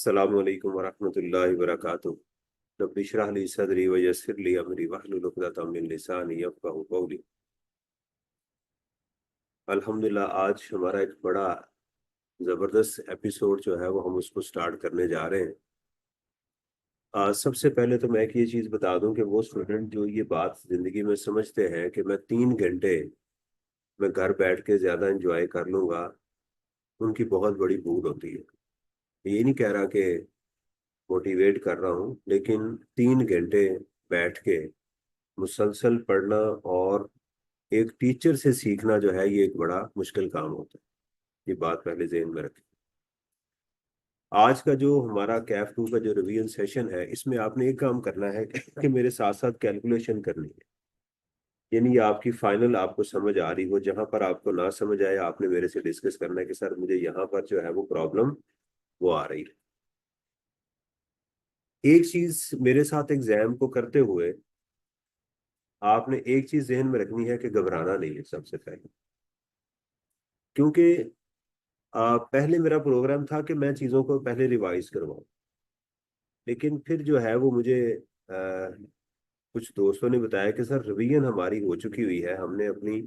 अस्सलामु अलैकुम वरहमतुल्लाहि वबरकातुहू। रब्बि इश्रह ली सदरी व यस्सिर ली अमरी वहलुल उक़दतम मिन लिसानी यफ़क़हू क़ौली। अल्हम्दुलिल्लाह, आज हमारा एक बड़ा ज़बरदस्त एपिसोड जो है वो हम उसको स्टार्ट करने जा रहे हैं। सबसे पहले तो मैं एक ये चीज़ बता दूं कि वो स्टूडेंट जो ये बात ज़िंदगी में समझते हैं कि मैं 3 घंटे मैं घर बैठ के ज़्यादा इंजॉय कर लूँगा, उनकी बहुत बड़ी भूल होती है। ये नहीं कह रहा कि मोटिवेट कर रहा हूँ, लेकिन 3 घंटे बैठ के मुसलसल पढ़ना और एक टीचर से सीखना जो है ये एक बड़ा मुश्किल काम होता है। ये बात पहले ज़हन में रखें। आज का जो हमारा कैफ 2 का जो रिवीजन सेशन है, इसमें आपने एक काम करना है कि मेरे साथ साथ कैलकुलेशन करनी है। यानी आपकी फाइनल आपको समझ आ रही हो, जहां पर आपको ना समझ आए आपने मेरे से डिस्कस करना है कि सर मुझे यहाँ पर जो है वो प्रॉब्लम वो आ रही है। एक चीज मेरे साथ एग्जाम को करते हुए आपने एक चीज जहन में रखनी है कि घबराना नहीं है सबसे पहले। क्योंकि पहले मेरा प्रोग्राम था कि मैं चीज़ों को पहले रिवाइज करवाऊं, लेकिन फिर जो है वो मुझे कुछ दोस्तों ने बताया कि सर रिवीजन हमारी हो चुकी हुई है, हमने अपनी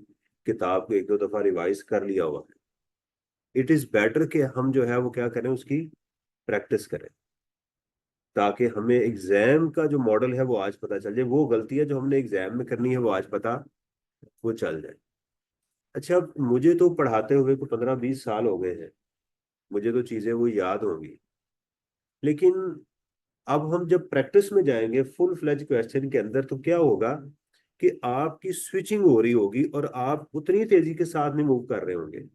किताब को एक दो दफ़ा रिवाइज कर लिया हुआ है। इट इज़ बेटर कि हम जो है वो क्या करें, उसकी प्रैक्टिस करें, ताकि हमें एग्जाम का जो मॉडल है वो आज पता चल जाए, वो गलतियां जो हमने एग्जाम में करनी है वो आज पता वो चल जाए। अच्छा, मुझे तो पढ़ाते हुए को 15-20 साल हो गए हैं, मुझे तो चीज़ें वो याद होंगी, लेकिन अब हम जब प्रैक्टिस में जाएंगे फुल फ्लेज क्वेश्चन के अंदर तो क्या होगा कि आपकी स्विचिंग हो रही होगी और आप उतनी तेजी के साथ नहीं मूव कर रहे होंगे।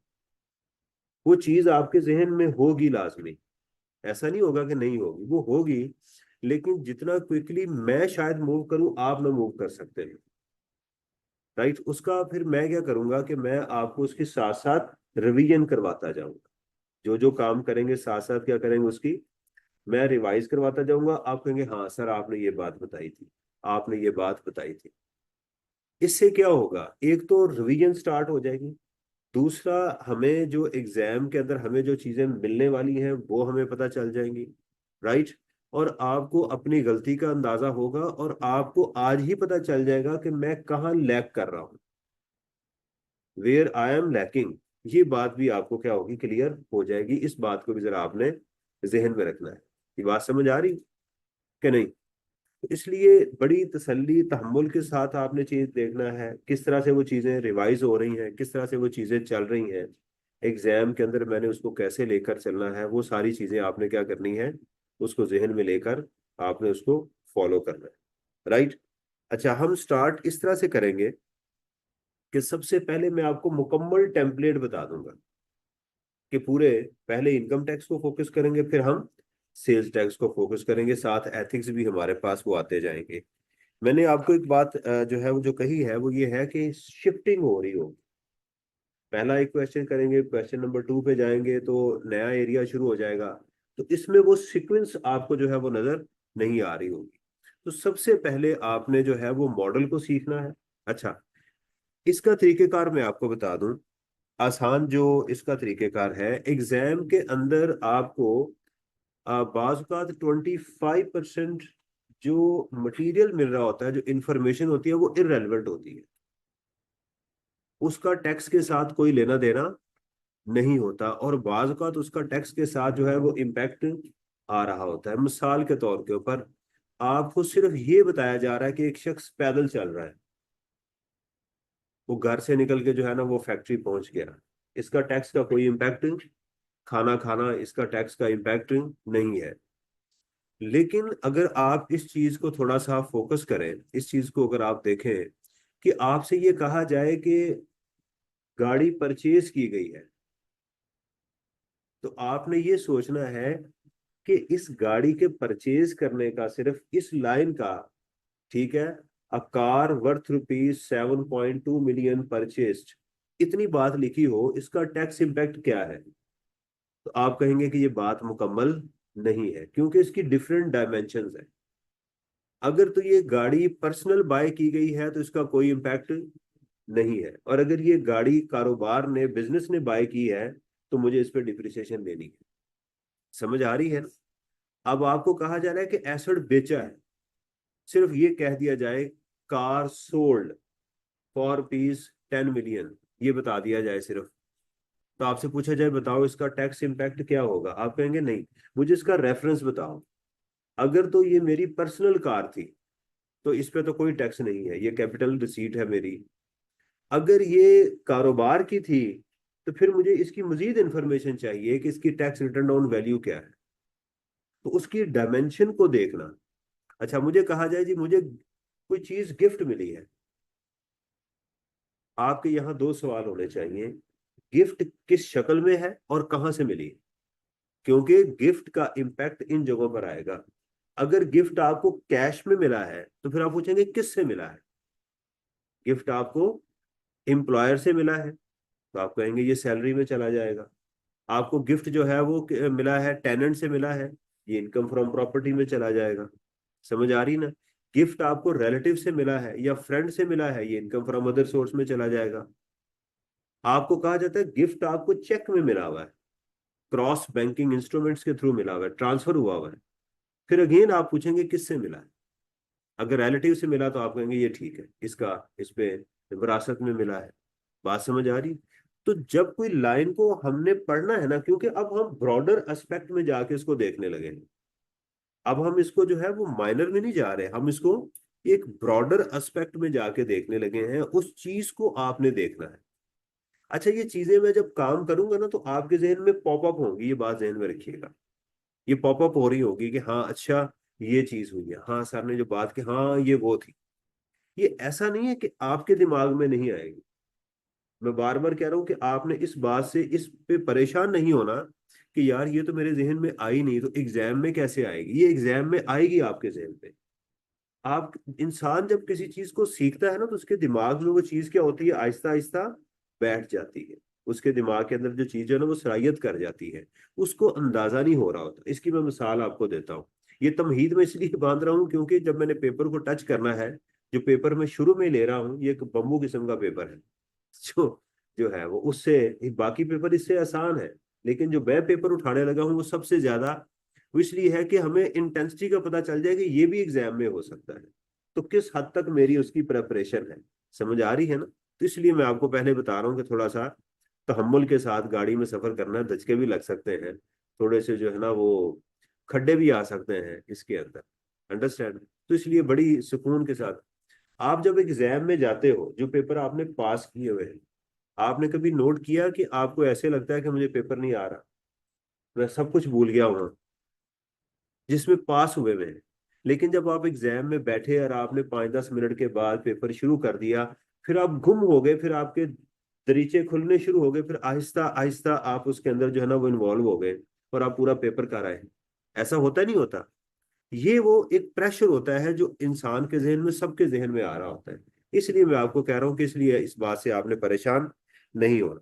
वो चीज आपके जहन में होगी लाजमी, ऐसा नहीं होगा कि नहीं होगी, वो होगी, लेकिन जितना क्विकली मैं शायद मूव करूं आप ना मूव कर सकते हैं। राइट, उसका फिर मैं क्या करूंगा कि मैं आपको उसके साथ साथ रिवीजन करवाता जाऊंगा। जो जो काम करेंगे साथ साथ क्या करेंगे उसकी मैं रिवाइज करवाता जाऊंगा। आप कहेंगे हाँ सर आपने ये बात बताई थी, आपने ये बात बताई थी। इससे क्या होगा, एक तो रिवीजन स्टार्ट हो जाएगी, दूसरा हमें जो एग्जाम के अंदर हमें जो चीजें मिलने वाली हैं वो हमें पता चल जाएंगी। राइट, और आपको अपनी गलती का अंदाजा होगा और आपको आज ही पता चल जाएगा कि मैं कहाँ लैग कर रहा हूँ, वेयर आई एम लैकिंग। ये बात भी आपको क्या होगी, क्लियर हो जाएगी। इस बात को भी जरा आपने जहन में रखना है। ये बात समझ आ रही कि नहीं? तो इसलिए बड़ी तसल्ली तहम्मुल के साथ आपने चीज देखना है, किस तरह से वो चीजें रिवाइज हो रही हैं, किस तरह से वो चीजें चल रही हैं एग्जाम के अंदर, मैंने उसको कैसे लेकर चलना है, वो सारी चीजें आपने क्या करनी है, उसको जहन में लेकर आपने उसको फॉलो करना है। राइट। अच्छा, हम स्टार्ट इस तरह से करेंगे कि सबसे पहले मैं आपको मुकम्मल टेम्पलेट बता दूंगा कि पूरे पहले इनकम टैक्स को फोकस करेंगे, फिर हम सेल्स टैक्स को फोकस करेंगे, साथ एथिक्स भी हमारे पास वो आते जाएंगे। मैंने आपको एक बात जो है वो जो कही है वो ये है कि शिफ्टिंग हो रही होगी। पहला एक क्वेश्चन करेंगे, क्वेश्चन नंबर 2 पे जाएंगे तो नया एरिया शुरू हो जाएगा। तो इसमें वो सीक्वेंस आपको जो है वो नजर नहीं आ रही होगी। तो सबसे पहले आपने जो है वो मॉडल को सीखना है। अच्छा, इसका तरीकेकार मैं आपको बता दूं। आसान जो इसका तरीकेकार है, एग्जाम के अंदर आपको बाज़ औक़ात 25% जो मटेरियल मिल रहा होता है, जो इंफॉर्मेशन होती है वो इररेलेवेंट होती है, उसका टैक्स के साथ कोई लेना देना नहीं होता, और बाज़ औक़ात उसका टैक्स के साथ जो है वो इम्पैक्ट आ रहा होता है। मिसाल के तौर के ऊपर आपको सिर्फ ये बताया जा रहा है कि एक शख्स पैदल चल रहा है, वो घर से निकल के जो है ना वो फैक्ट्री पहुंच गया, इसका टैक्स का कोई इम्पैक्ट, खाना खाना इसका टैक्स का इम्पैक्ट नहीं है। लेकिन अगर आप इस चीज को थोड़ा सा फोकस करें, इस चीज को अगर आप देखें कि आपसे ये कहा जाए कि गाड़ी परचेज की गई है, तो आपने ये सोचना है कि इस गाड़ी के परचेज करने का सिर्फ इस लाइन का, ठीक है, a car worth ₹7.2 million purchased, इतनी बात लिखी हो, इसका टैक्स इम्पैक्ट क्या है, तो आप कहेंगे कि ये बात मुकम्मल नहीं है, क्योंकि इसकी डिफरेंट डायमेंशंस है। अगर तो ये गाड़ी पर्सनल बाय की गई है तो इसका कोई इम्पैक्ट नहीं है, और अगर ये गाड़ी कारोबार ने बिजनेस ने बाय की है तो मुझे इस पर डिप्रिसिएशन लेनी है। समझ आ रही है ना? अब आपको कहा जा रहा है कि एसेट बेचा है, सिर्फ ये कह दिया जाए car sold for piece 10 million, ये बता दिया जाए सिर्फ, तो आपसे पूछा जाए बताओ इसका टैक्स इम्पैक्ट क्या होगा, आप कहेंगे नहीं, मुझे इसका रेफरेंस बताओ। अगर तो ये मेरी पर्सनल कार थी तो इस पे तो कोई टैक्स नहीं है, ये कैपिटल रिसीट है मेरी। अगर ये कारोबार की थी तो फिर मुझे इसकी मजीद इंफॉर्मेशन चाहिए कि इसकी टैक्स रिटर्न ऑन वैल्यू क्या है, तो उसकी डायमेंशन को देखना। अच्छा, मुझे कहा जाए जी मुझे कोई चीज गिफ्ट मिली है, आपके यहाँ दो सवाल होने चाहिए, गिफ्ट किस शक्ल में है और कहाँ से मिली, क्योंकि गिफ्ट का इम्पैक्ट इन जगहों पर आएगा। अगर गिफ्ट आपको कैश में मिला है तो फिर आप पूछेंगे किससे मिला है। गिफ्ट आपको एम्प्लॉयर से मिला है तो आप कहेंगे ये सैलरी में चला जाएगा। आपको गिफ्ट जो है वो मिला है टेनेंट से मिला है, ये इनकम फ्रॉम प्रॉपर्टी में चला जाएगा। समझ आ रही ना। गिफ्ट आपको रिलेटिव से मिला है या फ्रेंड से मिला है, ये इनकम फ्रॉम अदर सोर्स में चला जाएगा। आपको कहा जाता है गिफ्ट आपको चेक में मिला हुआ है, क्रॉस बैंकिंग इंस्ट्रूमेंट्स के थ्रू मिला हुआ है, ट्रांसफर हुआ हुआ है, फिर अगेन आप पूछेंगे किससे मिला है। अगर रिलेटिव से मिला तो आप कहेंगे ये ठीक है, इसका इस पे विरासत में मिला है। बात समझ आ रही। तो जब कोई लाइन को हमने पढ़ना है ना, क्योंकि अब हम ब्रॉडर एस्पेक्ट में जाके इसको देखने लगे हैं, अब हम इसको जो है वो माइनर में नहीं जा रहे, हम इसको एक ब्रॉडर एस्पेक्ट में जाके देखने लगे हैं, उस चीज को आपने देखना है। अच्छा, ये चीजें मैं जब काम करूंगा ना तो आपके जहन में पॉपअप होंगी, ये बात जहन में रखिएगा। ये पॉपअप हो रही होगी कि हाँ अच्छा ये चीज हुई है, हाँ सर ने जो बात की हाँ ये वो थी। ये ऐसा नहीं है कि आपके दिमाग में नहीं आएगी, मैं बार बार कह रहा हूं कि आपने इस बात से इस पे परेशान नहीं होना कि यार ये तो मेरे जहन में आई नहीं तो एग्जाम में कैसे आएगी, ये एग्जाम में आएगी आपके जहन पे। आप इंसान जब किसी चीज को सीखता है ना तो उसके दिमाग में वो चीज क्या होती है, आहिस्ता आहिस्ता बैठ जाती है, उसके दिमाग के अंदर जो चीज है ना वो सरायत कर जाती है, उसको अंदाजा नहीं हो रहा होता। इसकी मैं मिसाल आपको देता हूँ। ये तमहीद में इसलिए बांध रहा हूँ क्योंकि जब मैंने पेपर को टच करना है, जो पेपर मैं शुरू में ले रहा हूँ ये एक बम्बू किस्म का पेपर है, जो जो है वो उससे बाकी पेपर इससे आसान है, लेकिन जो मैं पेपर उठाने लगा हूँ वो सबसे ज्यादा, वो इसलिए है कि हमें इंटेंसिटी का पता चल जाए कि ये भी एग्जाम में हो सकता है, तो किस हद तक मेरी उसकी प्रेपरेशन है। समझ आ रही है ना। तो इसलिए मैं आपको पहले बता रहा हूँ कि थोड़ा सा तहम्मुल के साथ गाड़ी में सफर करना है, धचके भी लग सकते हैं, थोड़े से जो है ना वो खड्डे भी आ सकते हैं इसके अंदर, अंडरस्टैंड। तो इसलिए बड़ी सुकून के साथ आप जब एग्जाम में जाते हो, जो पेपर आपने पास किए हुए हैं, आपने कभी नोट किया कि आपको ऐसे लगता है कि मुझे पेपर नहीं आ रहा, मैं सब कुछ भूल गया हूँ, जिसमें पास हुए हुए हैं। लेकिन जब आप एग्जाम में बैठे और आपने 5-10 मिनट के बाद पेपर शुरू कर दिया, फिर आप गुम हो गए, फिर आपके दरीचे खुलने शुरू हो गए, फिर आहिस्ता आहिस्ता आप उसके अंदर जो है ना वो इन्वॉल्व हो गए और आप पूरा पेपर कर आए। ऐसा होता नहीं होता। ये वो एक प्रेशर होता है जो इंसान के जहन में, सबके जहन में आ रहा होता है। इसलिए मैं आपको कह रहा हूँ कि इसलिए इस बात से आपने परेशान नहीं होना।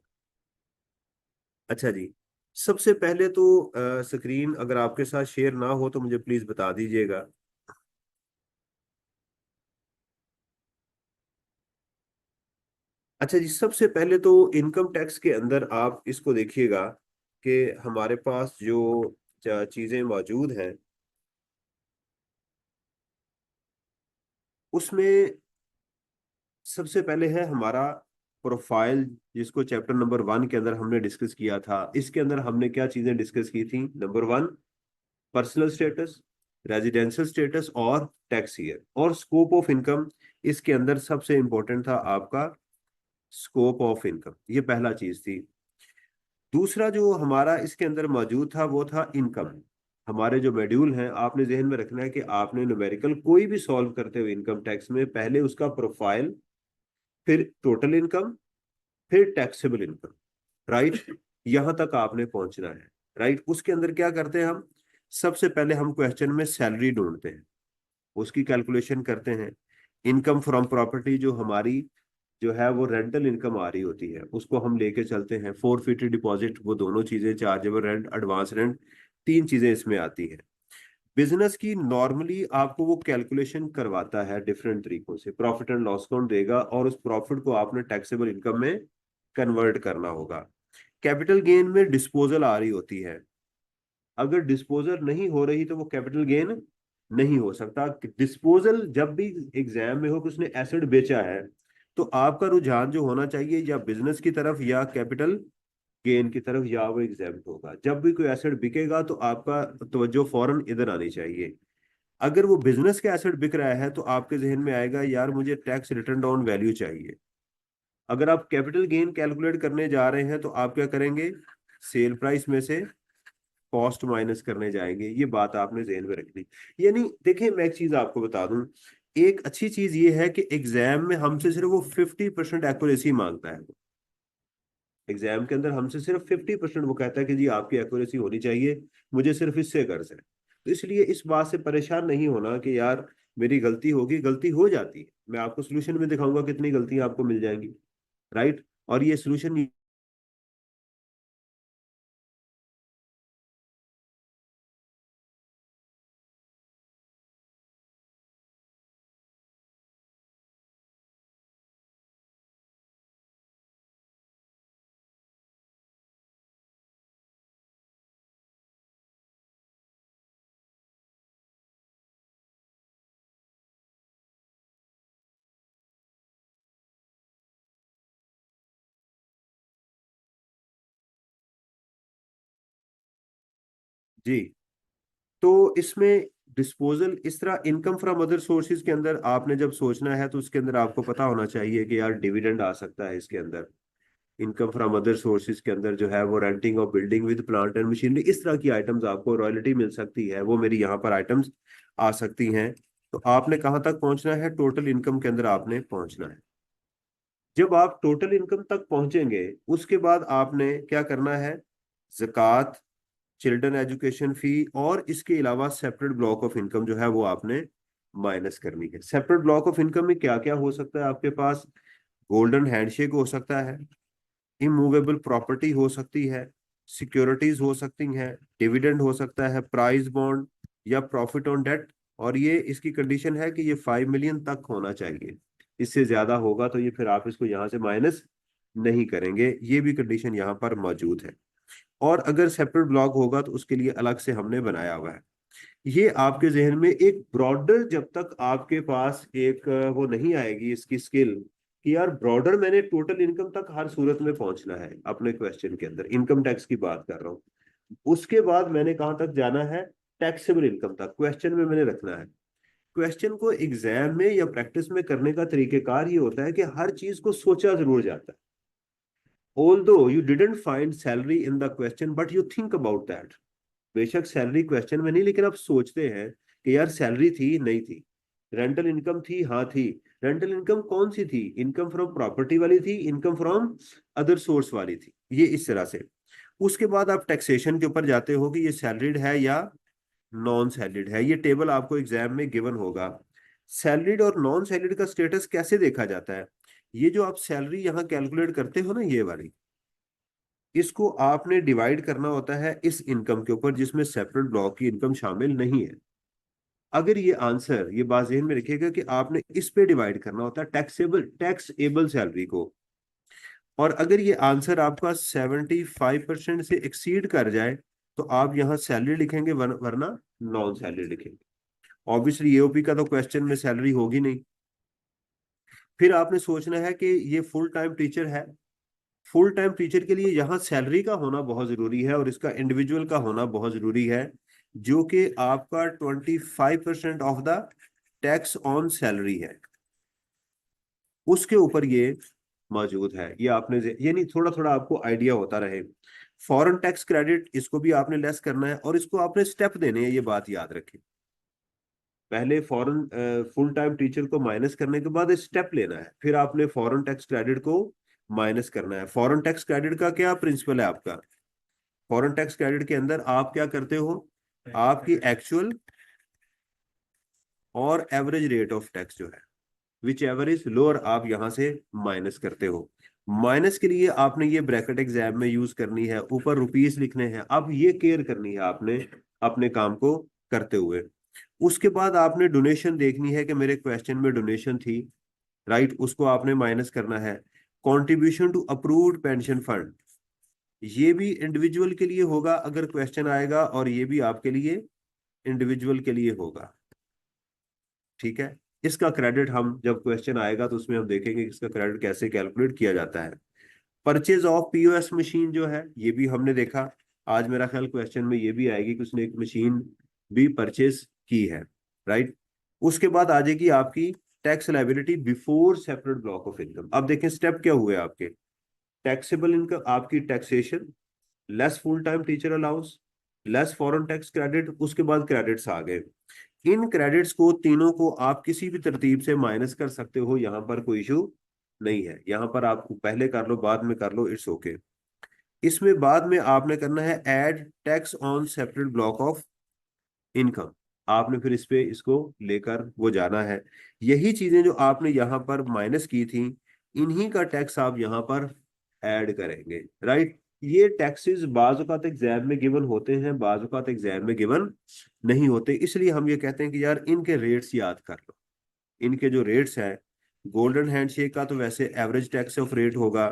अच्छा जी, सबसे पहले तो स्क्रीन अगर आपके साथ शेयर ना हो तो मुझे प्लीज बता दीजिएगा। अच्छा जी, सबसे पहले तो इनकम टैक्स के अंदर आप इसको देखिएगा कि हमारे पास जो चीजें मौजूद हैं उसमें सबसे पहले है हमारा प्रोफाइल, जिसको चैप्टर नंबर 1 के अंदर हमने डिस्कस किया था। इसके अंदर हमने क्या चीजें डिस्कस की थी, number 1 personal status, residential status और टैक्स ईयर और स्कोप ऑफ इनकम। इसके अंदर सबसे इंपॉर्टेंट था आपका स्कोप ऑफ इनकम, ये पहला चीज थी। दूसरा जो हमारा इसके अंदर मौजूद था वो था इनकम। हमारे जो मॉड्यूल हैं आपने जहन में रखना है कि आपने न्यूमेरिकल कोई भी सॉल्व करते हुए इनकम टैक्स में पहले उसका प्रोफाइल, फिर टोटल इनकम, फिर टैक्सेबल इनकम, राइट, यहां तक आपने पहुंचना है। राइट, उसके अंदर क्या करते हैं हम, सबसे पहले हम क्वेश्चन में सैलरी ढूंढते हैं, उसकी कैलकुलेशन करते हैं। इनकम फ्रॉम प्रॉपर्टी जो हमारी जो है वो रेंटल इनकम आ रही होती है उसको हम लेके चलते हैं, फोरफिट डिपॉजिट, वो दोनों चीजें, चार्जेबल रेंट, एडवांस रेंट, तीन चीजें इसमें आती है। बिजनेस की नॉर्मली आपको वो कैलकुलेशन करवाता है डिफरेंट तरीकों से, प्रॉफिट एंड लॉस अकाउंट देगा और उस प्रॉफिट को आपने टैक्सेबल इनकम में कन्वर्ट करना होगा। कैपिटल गेन में डिस्पोजल आ रही होती है, अगर डिस्पोजल नहीं हो रही तो वो कैपिटल गेन नहीं हो सकता। डिस्पोजल जब भी एग्जाम में हो कि उसने एसेट बेचा है, तो आपका रुझान जो होना चाहिए या बिजनेस की तरफ या कैपिटल गेन की तरफ, या वो एग्जाम्प्ट होगा। जब भी कोई एसेट बिकेगा तो आपका तवज्जो फौरन इधर आनी चाहिए। अगर वो बिजनेस का एसेट बिक रहा है तो आपके जहन में आएगा यार मुझे टैक्स रिटर्न ऑन वैल्यू चाहिए। अगर आप कैपिटल गेन कैलकुलेट करने जा रहे हैं तो आप क्या करेंगे, सेल प्राइस में से कॉस्ट माइनस करने जाएंगे। ये बात आपने जहन में रखनी। यानी देखिए, मैं एक चीज आपको बता दूं, एक अच्छी चीज ये है कि एग्जाम में हमसे सिर्फ वो 50% एक्यूरेसी मांगता है। एग्जाम के अंदर हमसे सिर्फ 50% वो कहता है कि जी आपकी एक्यूरेसी होनी चाहिए, मुझे सिर्फ इससे गर्ज है। तो इसलिए इस बात से परेशान नहीं होना कि यार मेरी गलती होगी, गलती हो जाती है। मैं आपको सोल्यूशन में दिखाऊंगा कितनी गलतियां आपको मिल जाएंगी, राइट। और ये सोल्यूशन। जी, तो इसमें डिस्पोजल इस तरह इनकम फ्रॉम अदर सोर्सेज के अंदर आपने जब सोचना है तो उसके अंदर आपको पता होना चाहिए कि यार डिविडेंड आ सकता है इसके अंदर। इनकम फ्रॉम अदर सोर्सेज के अंदर जो है वो renting of building with plant and machinery, इस तरह की आइटम्स आपको रॉयल्टी मिल सकती है, वो मेरी यहाँ पर आइटम्स आ सकती हैं। तो आपने कहाँ तक पहुंचना है, टोटल इनकम के अंदर आपने पहुंचना है। जब आप टोटल इनकम तक पहुंचेंगे उसके बाद आपने क्या करना है, ज़कात, चिल्ड्रन एजुकेशन फी और इसके अलावा सेपरेट ब्लॉक ऑफ इनकम जो है वो आपने माइनस करनी है। सेपरेट ब्लॉक ऑफ इनकम में क्या क्या हो सकता है आपके पास, गोल्डन हैंडशेक हो सकता है, इमूवेबल प्रॉपर्टी हो सकती है, सिक्योरिटीज हो सकती हैं, डिविडेंड हो सकता है, प्राइज बॉन्ड या प्रॉफिट ऑन डेट। और ये इसकी कंडीशन है कि ये 5 मिलियन तक होना चाहिए। इससे ज्यादा होगा तो ये फिर आप इसको यहाँ से माइनस नहीं करेंगे, ये भी कंडीशन यहाँ पर मौजूद है। और अगर सेपरेट ब्लॉक होगा तो उसके लिए अलग से हमने बनाया हुआ है। ये आपके जहन में एक ब्रॉडर, जब तक आपके पास एक वो नहीं आएगी इसकी स्किल कि यार ब्रॉडर मैंने टोटल इनकम तक हर सूरत में पहुंचना है अपने क्वेश्चन के अंदर, इनकम टैक्स की बात कर रहा हूँ। उसके बाद मैंने कहाँ तक जाना है, टैक्सेबल इनकम तक क्वेश्चन में मैंने रखना है। क्वेश्चन को एग्जाम में या प्रैक्टिस में करने का तरीकेकार ये होता है कि हर चीज को सोचा जरूर जाता है। Although you didn't find salary in the question, but you think about that. बेशक सैलरी क्वेश्चन में नहीं, लेकिन आप सोचते हैं कि यार सैलरी थी नहीं थी, रेंटल इनकम थी हाँ थी। रेंटल इनकम कौन सी थी, इनकम फ्रॉम प्रॉपर्टी वाली थी, इनकम फ्रॉम अदर सोर्स वाली थी, ये इस तरह से। उसके बाद आप टैक्सेशन के ऊपर जाते हो कि ये सैलरीड है या नॉन सैलरीड है। ये टेबल आपको एग्जाम में गिवन होगा। सैलरीड और नॉन सैलरीड का स्टेटस कैसे देखा जाता है, ये जो आप सैलरी यहाँ कैलकुलेट करते हो ना, ये वाली, इसको आपने डिवाइड करना होता है इस इनकम के ऊपर जिसमें सेपरेट ब्लॉक की इनकम शामिल नहीं है। अगर ये आंसर, ये बात ज़हन में रखिएगा कि आपने इस पे डिवाइड करना होता है टैक्सेबल सैलरी को। और अगर ये आंसर आपका 75% से एक्सीड कर जाए तो आप यहाँ सैलरी लिखेंगे, वरना नॉन सैलरी लिखेंगे। ऑब्वियसली एओपी का तो क्वेश्चन में सैलरी होगी नहीं। फिर आपने सोचना है कि ये फुल टाइम टीचर है। फुल टाइम टीचर के लिए यहाँ सैलरी का होना बहुत जरूरी है और इसका इंडिविजुअल का होना बहुत जरूरी है, जो कि आपका 25% of the tax on salary है, उसके ऊपर ये मौजूद है। ये आपने ये नहीं, थोड़ा थोड़ा आपको आइडिया होता रहे। फॉरेन टैक्स क्रेडिट, इसको भी आपने लेस करना है और इसको आपने स्टेप देने हैं, ये बात याद रखें। पहले फॉरेन फुल टाइम टीचर को माइनस करने के बाद स्टेप लेना है, फिर आपने फॉरेन टैक्स क्रेडिट को माइनस करना है। फॉरेन टैक्स क्रेडिट का क्या प्रिंसिपल है आपका, फॉरेन टैक्स क्रेडिट के अंदर आप क्या करते हो, आपकी एक्चुअल और एवरेज रेट ऑफ टैक्स जो है, विच एवर इज लोअर, आप यहां से माइनस करते हो। माइनस के लिए आपने ये ब्रैकेट एग्जाम में यूज करनी है, ऊपर रुपीस लिखने हैं। अब ये केयर करनी है आपने अपने काम को करते हुए। उसके बाद आपने डोनेशन देखनी है कि मेरे क्वेश्चन में डोनेशन थी, राइट, उसको आपने माइनस करना है। Contribution to approved pension fund, ये भी इंडिविजुअल के लिए होगा अगर क्वेश्चन आएगा, और ये भी आपके लिए इंडिविजुअल के लिए होगा। ठीक है, इसका क्रेडिट हम जब क्वेश्चन आएगा तो उसमें हम देखेंगे कि इसका क्रेडिट कैसे कैलकुलेट किया जाता है। परचेज ऑफ पीओएस मशीन जो है ये भी हमने देखा। आज मेरा ख्याल क्वेश्चन में ये भी आएगी कि उसने एक मशीन भी परचेज की है, राइट। उसके बाद आ जाएगी आपकी tax liability before separate block of income. अब देखें स्टेप क्या हुए आपके। टैक्सेबल इनकम आपकी taxation, less full time teacher allowance, less foreign tax credit, उसके बाद क्रेडिट्स आ गए। इन क्रेडिट्स को तीनों को आप किसी भी तरतीब से माइनस कर सकते हो, यहां पर कोई इशू नहीं है। यहां पर आप पहले कर लो बाद में कर लो, इट्स ओके। इसमें बाद में आपने करना है add tax on separate block of income. आपने फिर इस पे इसको लेकर वो जाना है। यही चीजें जो आपने यहाँ पर माइनस की थी, इन्हीं का टैक्स आप यहाँ पर ऐड करेंगे, राइट। ये टैक्सेस बाज़ औक़ात एग्जाम में गिवन होते हैं, बाज़ औक़ात एग्जाम में गिवन नहीं होते, इसलिए हम ये कहते हैं कि यार इनके रेट्स याद कर लो। इनके जो रेट्स हैं, गोल्डन हैंडशेक का तो वैसे एवरेज टैक्स ऑफ रेट होगा।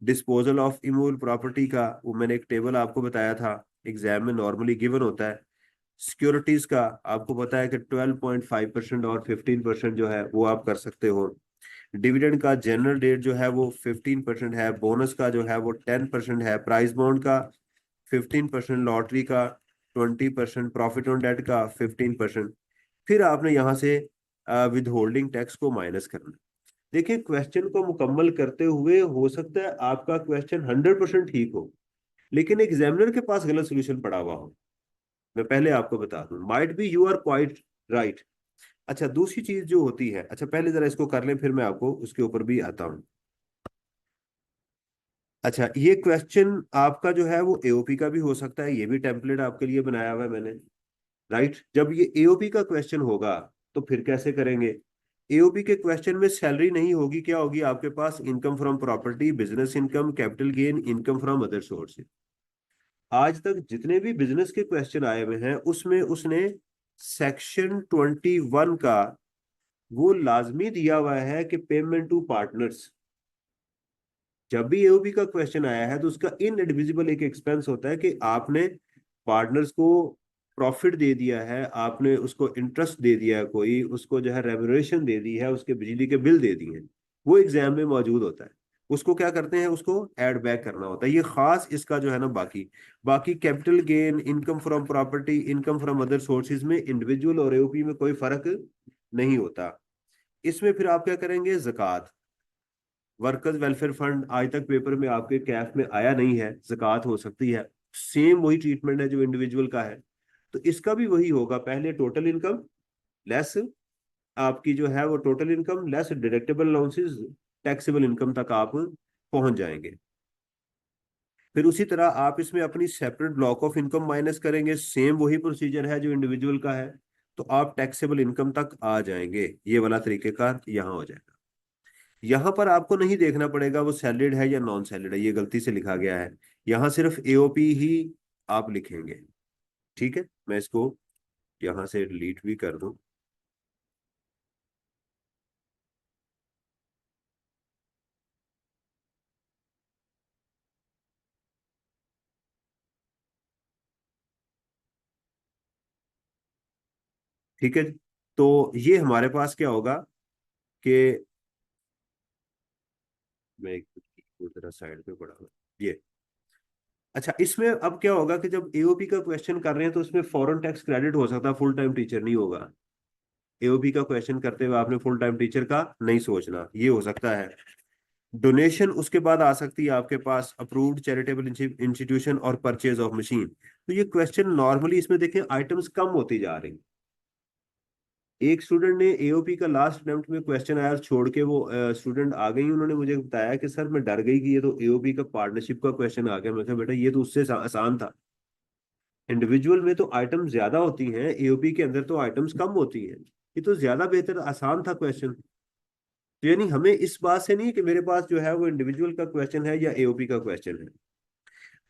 डिस्पोजल ऑफ इमूवेबल प्रॉपर्टी का वो मैंने एक टेबल आपको बताया था, एग्जाम में नॉर्मली गिवन होता है। सिक्योरिटीज का आपको पता है कि 12.5% और 15% जो है वो आप कर सकते हो। डिविडेंड का जनरल रेट जो है वो 15% है, बोनस का जो है वो 10% है, प्राइस बॉन्ड का 15%, लॉटरी का 20%, प्रॉफिट ऑन डेट का 15%। फिर आपने यहाँ से विद होल्डिंग टैक्स को माइनस करना। देखिए क्वेश्चन को मुकम्मल करते हुए हो सकता है आपका क्वेश्चन 100% ठीक हो, लेकिन एग्जामिनर के पास गलत सोल्यूशन पड़ा हुआ हो। मैं पहले आपको बता दूं, might be you are quite right. अच्छा दूसरी चीज जो होती है, अच्छा पहले जरा इसको कर लें फिर मैं आपको उसके ऊपर भी आता हूं। अच्छा ये क्वेश्चन आपका जो है वो एओपी का भी हो सकता है, ये भी टेम्पलेट आपके लिए बनाया हुआ है मैंने, राइट। जब ये एओपी का क्वेश्चन होगा तो फिर कैसे करेंगे। एओपी के क्वेश्चन में सैलरी नहीं होगी, क्या होगी आपके पास, income from property, business income, capital gain, income from other sources. आज तक जितने भी बिजनेस के क्वेश्चन आए हुए हैं उसमें उसने सेक्शन 21 का वो लाजमी दिया हुआ है कि पेमेंट टू पार्टनर्स। जब भी एओपी का क्वेश्चन आया है तो उसका इनएडमिसिबल एक एक्सपेंस होता है कि आपने पार्टनर्स को प्रॉफिट दे दिया है, आपने उसको इंटरेस्ट दे दिया है, कोई उसको जो है रेम्यूनरेशन दे दी है, उसके बिजली के बिल दे दिए हैं, वो एग्जाम में मौजूद होता है। उसको क्या करते हैं, उसको ऐड बैक करना होता है। ये खास इसका जो है ना, बाकी बाकी capital gain, income from property, income from other sources में इंडिविजुअल और एओपी में कोई फर्क नहीं होता। इसमें फिर आप क्या करेंगे, जक़ात, वर्कर्स वेलफेयर फंड आज तक पेपर में आपके कैफ में आया नहीं है, ज़कात हो सकती है। सेम वही ट्रीटमेंट है जो इंडिविजुअल का है, तो इसका भी वही होगा। पहले टोटल इनकम लेस आपकी जो है वो total income less deductible allowances, taxable income तक आप पहुंच जाएंगे। फिर उसी तरह आप इसमें अपनी separate block of income minus करेंगे, सेम वही प्रोसीजर है जो इंडिविजुअल का है, तो आप टैक्सेबल इनकम तक आ जाएंगे। ये वाला तरीकेकार यहाँ हो जाएगा। यहां पर आपको नहीं देखना पड़ेगा वो सैलरीड है या नॉन सैलरीड है, ये गलती से लिखा गया है। यहां सिर्फ एओपी ही आप लिखेंगे। ठीक है, मैं इसको यहां से डिलीट भी कर दूं। ठीक है, तो ये हमारे पास क्या होगा कि मैं एक जरा साइड पे पड़ा हूं ये। अच्छा इसमें अब क्या होगा कि जब एओपी का क्वेश्चन कर रहे हैं तो उसमें फॉरेन टैक्स क्रेडिट हो सकता है, फुल टाइम टीचर नहीं होगा। एओपी का क्वेश्चन करते हुए आपने फुल टाइम टीचर का नहीं सोचना, ये हो सकता है। डोनेशन उसके बाद आ सकती है आपके पास, अप्रूव्ड चैरिटेबल इंस्टीट्यूशन और परचेज ऑफ मशीन। तो ये क्वेश्चन नॉर्मली इसमें देखें आइटम्स कम होती जा रही। एक स्टूडेंट ने एओपी का लास्ट अटेम्प्ट में क्वेश्चन आया छोड़ के वो स्टूडेंट आ गई, उन्होंने मुझे बताया कि सर मैं डर गई कि ये तो एओपी का पार्टनरशिप का क्वेश्चन आ गया। मैं कहा बेटा ये तो उससे आसान था। इंडिविजुअल में तो आइटम ज्यादा होती हैं, एओपी के अंदर तो आइटम्स कम होती हैं। ये तो ज्यादा बेहतर आसान था क्वेश्चन। तो यानी हमें इस बात से नहीं कि मेरे पास जो है वो इंडिविजुअल का क्वेश्चन है या एओपी का क्वेश्चन है।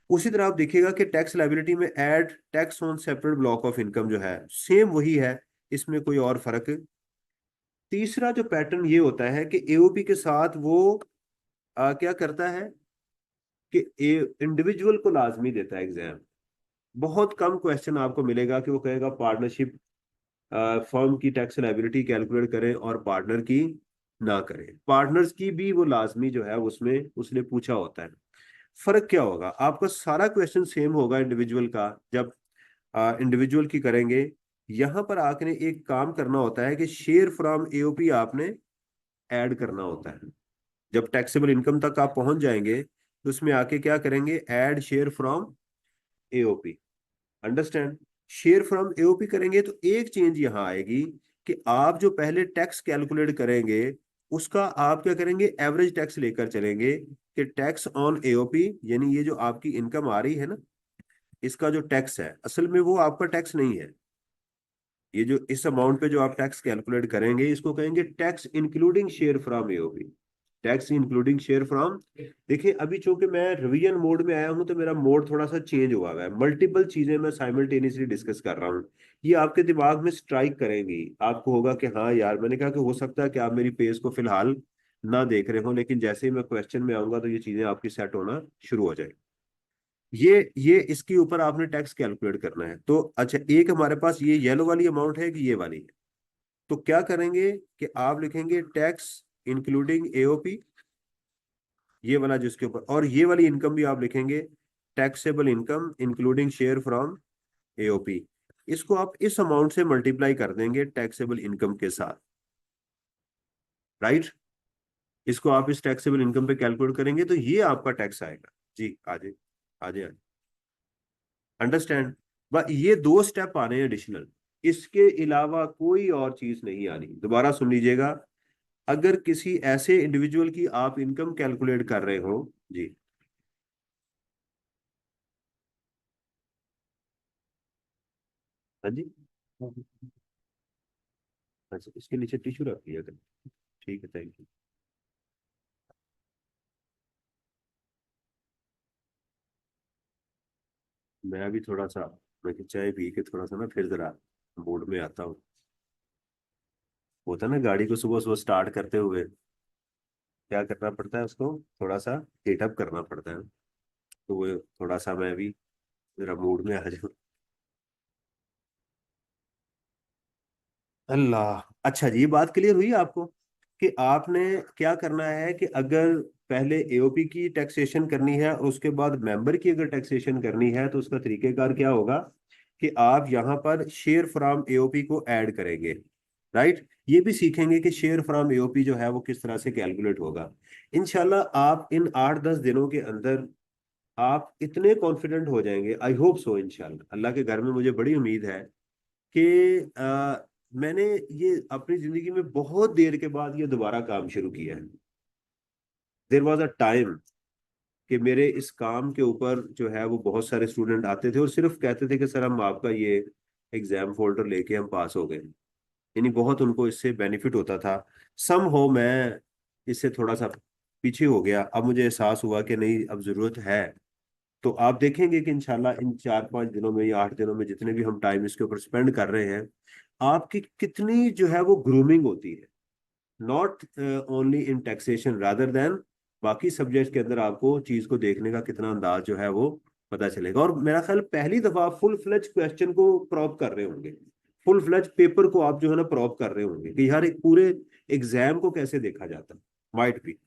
उसी तरह आप देखिएगा कि टैक्स लायबिलिटी में add tax on separate block of income जो है सेम वही है, इसमें कोई और फर्क। तीसरा जो पैटर्न ये होता है कि एओपी के साथ वो क्या करता है, कि इंडिविजुअल को लाजमी देता है एग्जाम। बहुत कम क्वेश्चन आपको मिलेगा कि वो कहेगा पार्टनरशिप फर्म की टैक्स लायबिलिटी कैलकुलेट करें और पार्टनर की ना करें। पार्टनर्स की भी वो लाजमी जो है उसमें उसने पूछा होता है। फर्क क्या होगा, आपका सारा क्वेश्चन सेम होगा इंडिविजुअल का, जब इंडिविजुअल की करेंगे। यहां पर आपने एक काम करना होता है कि शेयर फ्रॉम एओपी आपने ऐड करना होता है। जब टैक्सेबल इनकम तक आप पहुंच जाएंगे तो उसमें आके क्या करेंगे, add share from AOP. Understand? Share from AOP करेंगे तो एक चेंज यहां आएगी कि आप जो पहले टैक्स कैलकुलेट करेंगे उसका आप क्या करेंगे, एवरेज टैक्स लेकर चलेंगे कि टैक्स ऑन एओपी, यानी ये जो आपकी इनकम आ रही है ना, इसका जो टैक्स है असल में वो आपका टैक्स नहीं है। ये जो इस अमाउंट पे जो आप टैक्स कैलकुलेट करेंगे इसको कहेंगे tax including share from AOP. Tax including share from. देखिए अभी चूंकि मैं रिवीजन मोड में आया हूं तो मेरा मोड थोड़ा सा चेंज हुआ है, मल्टीपल चीजें मैं साइमल्टेनियसली डिस्कस कर रहा हूँ। ये आपके दिमाग में स्ट्राइक करेंगी, आपको होगा कि हाँ यार, मैंने कहा कि हो सकता है कि आप मेरी पेज को फिलहाल ना देख रहे हो, लेकिन जैसे ही मैं क्वेश्चन में आऊंगा तो ये चीजें आपकी सेट होना शुरू हो जाएगी। ये इसके ऊपर आपने टैक्स कैलकुलेट करना है। तो अच्छा, एक हमारे पास ये येलो वाली अमाउंट है कि ये वाली है। तो क्या करेंगे कि आप लिखेंगे टैक्स इंक्लूडिंग एओपी, ये वाला जिसके ऊपर, और ये वाली इनकम भी आप लिखेंगे taxable income including share from AOP. इसको आप इस अमाउंट से मल्टीप्लाई कर देंगे टैक्सेबल इनकम के साथ। राइट? इसको आप इस टैक्सेबल इनकम पे कैलकुलेट करेंगे तो ये आपका टैक्स आएगा। जी आजे आजे आजे। अंडरस्टैंड? ये दो स्टेप आ रहे हैं एडिशनल, इसके अलावा कोई और चीज नहीं आनी। दोबारा सुन लीजिएगा, अगर किसी ऐसे इंडिविजुअल की आप इनकम कैलकुलेट कर रहे हो। जी हाँ जी। अच्छा, इसके नीचे टिश्यू रख लिया कर। ठीक है, थैंक यू। मैं भी थोड़ा सा, मैं कि चाय पी के थोड़ा सा ना फिर जरा बोर्ड में आता हूँ। होता है ना, गाड़ी को सुबह सुबह स्टार्ट करते हुए क्या करना पड़ता है, उसको थोड़ा सा हीटअप करना पड़ता है। तो वो थोड़ा सा मैं भी जरा मूड में आ जाऊँ। अल्लाह, अच्छा जी, ये बात क्लियर हुई आपको कि आपने क्या करना है कि अगर पहले एओपी की टैक्सेशन करनी है और उसके बाद मेंबर की अगर टैक्सेशन करनी है तो उसका तरीकेकार क्या होगा कि आप यहां पर शेयर फ्रॉम एओपी को ऐड करेंगे। राइट? ये भी सीखेंगे कि शेयर फ्रॉम एओपी जो है वो किस तरह से कैलकुलेट होगा। इंशाल्लाह आप इन 8-10 दिनों के अंदर आप इतने कॉन्फिडेंट हो जाएंगे, आई होप सो, इंशाल्लाह अल्लाह के घर में मुझे बड़ी उम्मीद है कि मैंने ये अपनी जिंदगी में बहुत देर के बाद ये दोबारा काम शुरू किया है। देर वॉज अ टाइम कि मेरे इस काम के ऊपर जो है वो बहुत सारे स्टूडेंट आते थे और सिर्फ कहते थे कि सर हम आपका ये एग्जाम फोल्डर लेके हम पास हो गए। यानी बहुत उनको इससे बेनिफिट होता था। सम हो मैं इससे थोड़ा सा पीछे हो गया, अब मुझे एहसास हुआ कि नहीं, अब जरूरत है। तो आप देखेंगे कि इंशाल्लाह इन 4-5 दिनों में या 8 दिनों में जितने भी हम टाइम इसके ऊपर स्पेंड कर रहे हैं, आपकी कितनी जो है वो ग्रूमिंग होती है, not only in taxation rather than बाकी सब्जेक्ट के अंदर आपको चीज को देखने का कितना अंदाज जो है वो पता चलेगा। और मेरा ख्याल पहली दफा फुल फ्लेज क्वेश्चन को प्रॉप कर रहे होंगे, फुल फ्लेज पेपर को आप जो है ना प्रॉप कर रहे होंगे कि यार एक पूरे एग्जाम को कैसे देखा जाता है। माइट भी।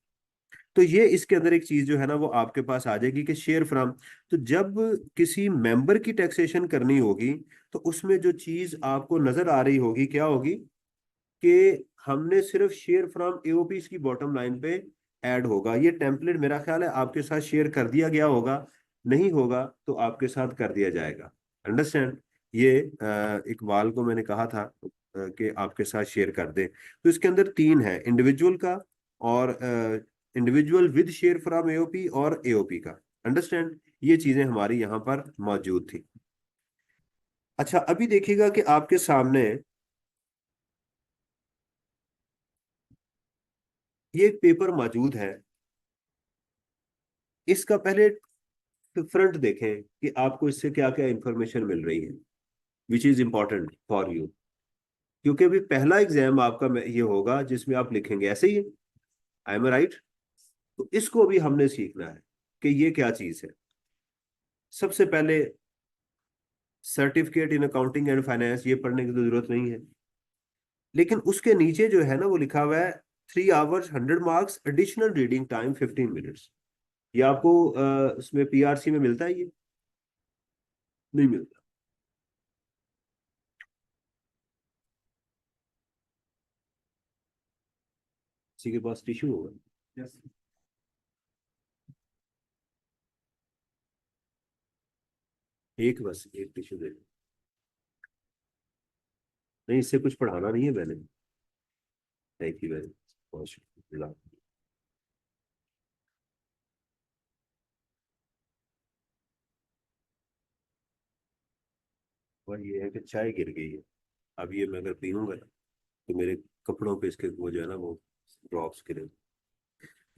तो ये इसके अंदर एक चीज जो है ना वो आपके पास आ जाएगी कि शेयर फ्रॉम। तो जब किसी मेंबर की टैक्सेशन करनी होगी तो उसमें जो चीज आपको नजर आ रही होगी क्या होगी कि हमने सिर्फ शेयर फ्रॉम एओपी की बॉटम लाइन पे ऐड होगा। ये टेम्पलेट मेरा ख्याल है आपके साथ शेयर कर दिया गया होगा, नहीं होगा तो आपके साथ कर दिया जाएगा। अंडरस्टैंड? ये इकबाल को मैंने कहा था कि आपके साथ शेयर कर दे। तो इसके अंदर तीन है, इंडिविजुअल का, और individual with share from AOP, और एओपी का। अंडरस्टैंड? ये चीजें हमारी यहाँ पर मौजूद थी। अच्छा, अभी देखिएगा कि आपके सामने ये एक पेपर मौजूद है। इसका पहले फ्रंट देखें कि आपको इससे क्या क्या इंफॉर्मेशन मिल रही है which is important for you. क्योंकि अभी पहला एग्जाम आपका ये होगा जिसमें आप लिखेंगे ऐसे ही, आई एम राइट? तो इसको भी हमने सीखना है। कि ये क्या चीज है। सबसे पहले certificate in accounting and finance, ये पढ़ने की तो जरूरत नहीं है, लेकिन उसके नीचे जो है ना वो लिखा हुआ है 3 hours 100 marks additional reading time 15 minutes. ये आपको उसमें पीआरसी में मिलता है, ये नहीं मिलता। किसी के पास टिश्यू होगा? Yes. एक, बस एक टिश्यू दे दो। नहीं, इससे कुछ पढ़ाना नहीं है मैंने। थैंक यू वेरी मच, बहुत शुक्रिया। और ये है कि चाय गिर गई है, अब ये मैं अगर पीऊंगा ना तो मेरे कपड़ों पे इसके वो जो है ना वो ड्रॉप्स गिरे।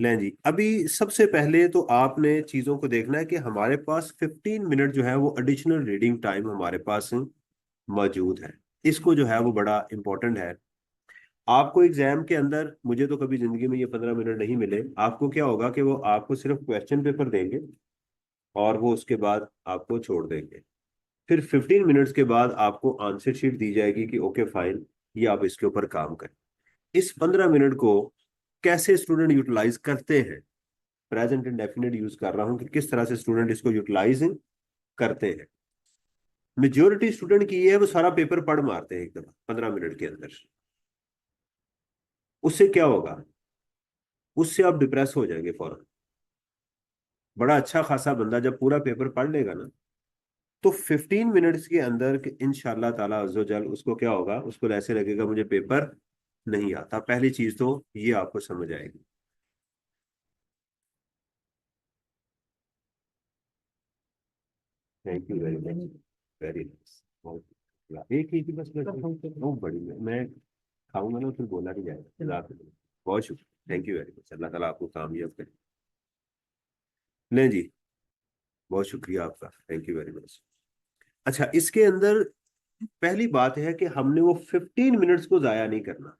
लें जी, अभी सबसे पहले तो आपने चीजों को देखना है कि हमारे पास 15 मिनट जो है वो एडिशनल रीडिंग टाइम हमारे पास मौजूद है। इसको जो है वो बड़ा इंपॉर्टेंट है। आपको एग्जाम के अंदर, मुझे तो कभी जिंदगी में ये 15 मिनट नहीं मिले, आपको क्या होगा कि वो आपको सिर्फ क्वेश्चन पेपर देंगे और वो उसके बाद आपको छोड़ देंगे। फिर 15 मिनट्स के बाद आपको आंसर शीट दी जाएगी कि ओके फाइन, ये आप इसके ऊपर काम करें। इस 15 मिनट को कैसे स्टूडेंट यूटिलाइज करते हैं, प्रेजेंट इंडेफिनिट यूज कर रहा हूं कि किस तरह से स्टूडेंट इसको यूटिलाइज करते हैं। मेजोरिटी स्टूडेंट की ये है वो सारा पेपर पढ़ मारते हैं एकदम 15 मिनट के अंदर। उससे क्या होगा, उससे आप डिप्रेस हो जाएंगे फौरन। बड़ा अच्छा खासा बंदा जब पूरा पेपर पढ़ लेगा ना, तो 15 मिनट्स के अंदर इंशाल्लाह ताला अज़्ज़ो जल उसको क्या होगा, उसको ऐसे लगेगा मुझे पेपर नहीं आता। पहली चीज तो ये आपको समझ आएगी। Thank you very much, very nice, बहुत शुक्रिया। एक ही थी बस, बहुत बड़ी मैं खाऊंगा ना फिर बोला नहीं जाएगा। रात में बहुत शुक्रिया, थैंक यू वेरी मच, अल्लाह ताला आपको कामयाब करे। लें जी, बहुत शुक्रिया आपका, थैंक यू वेरी मच। अच्छा, इसके अंदर पहली बात है कि हमने वो 15 मिनट्स को जाया नहीं करना,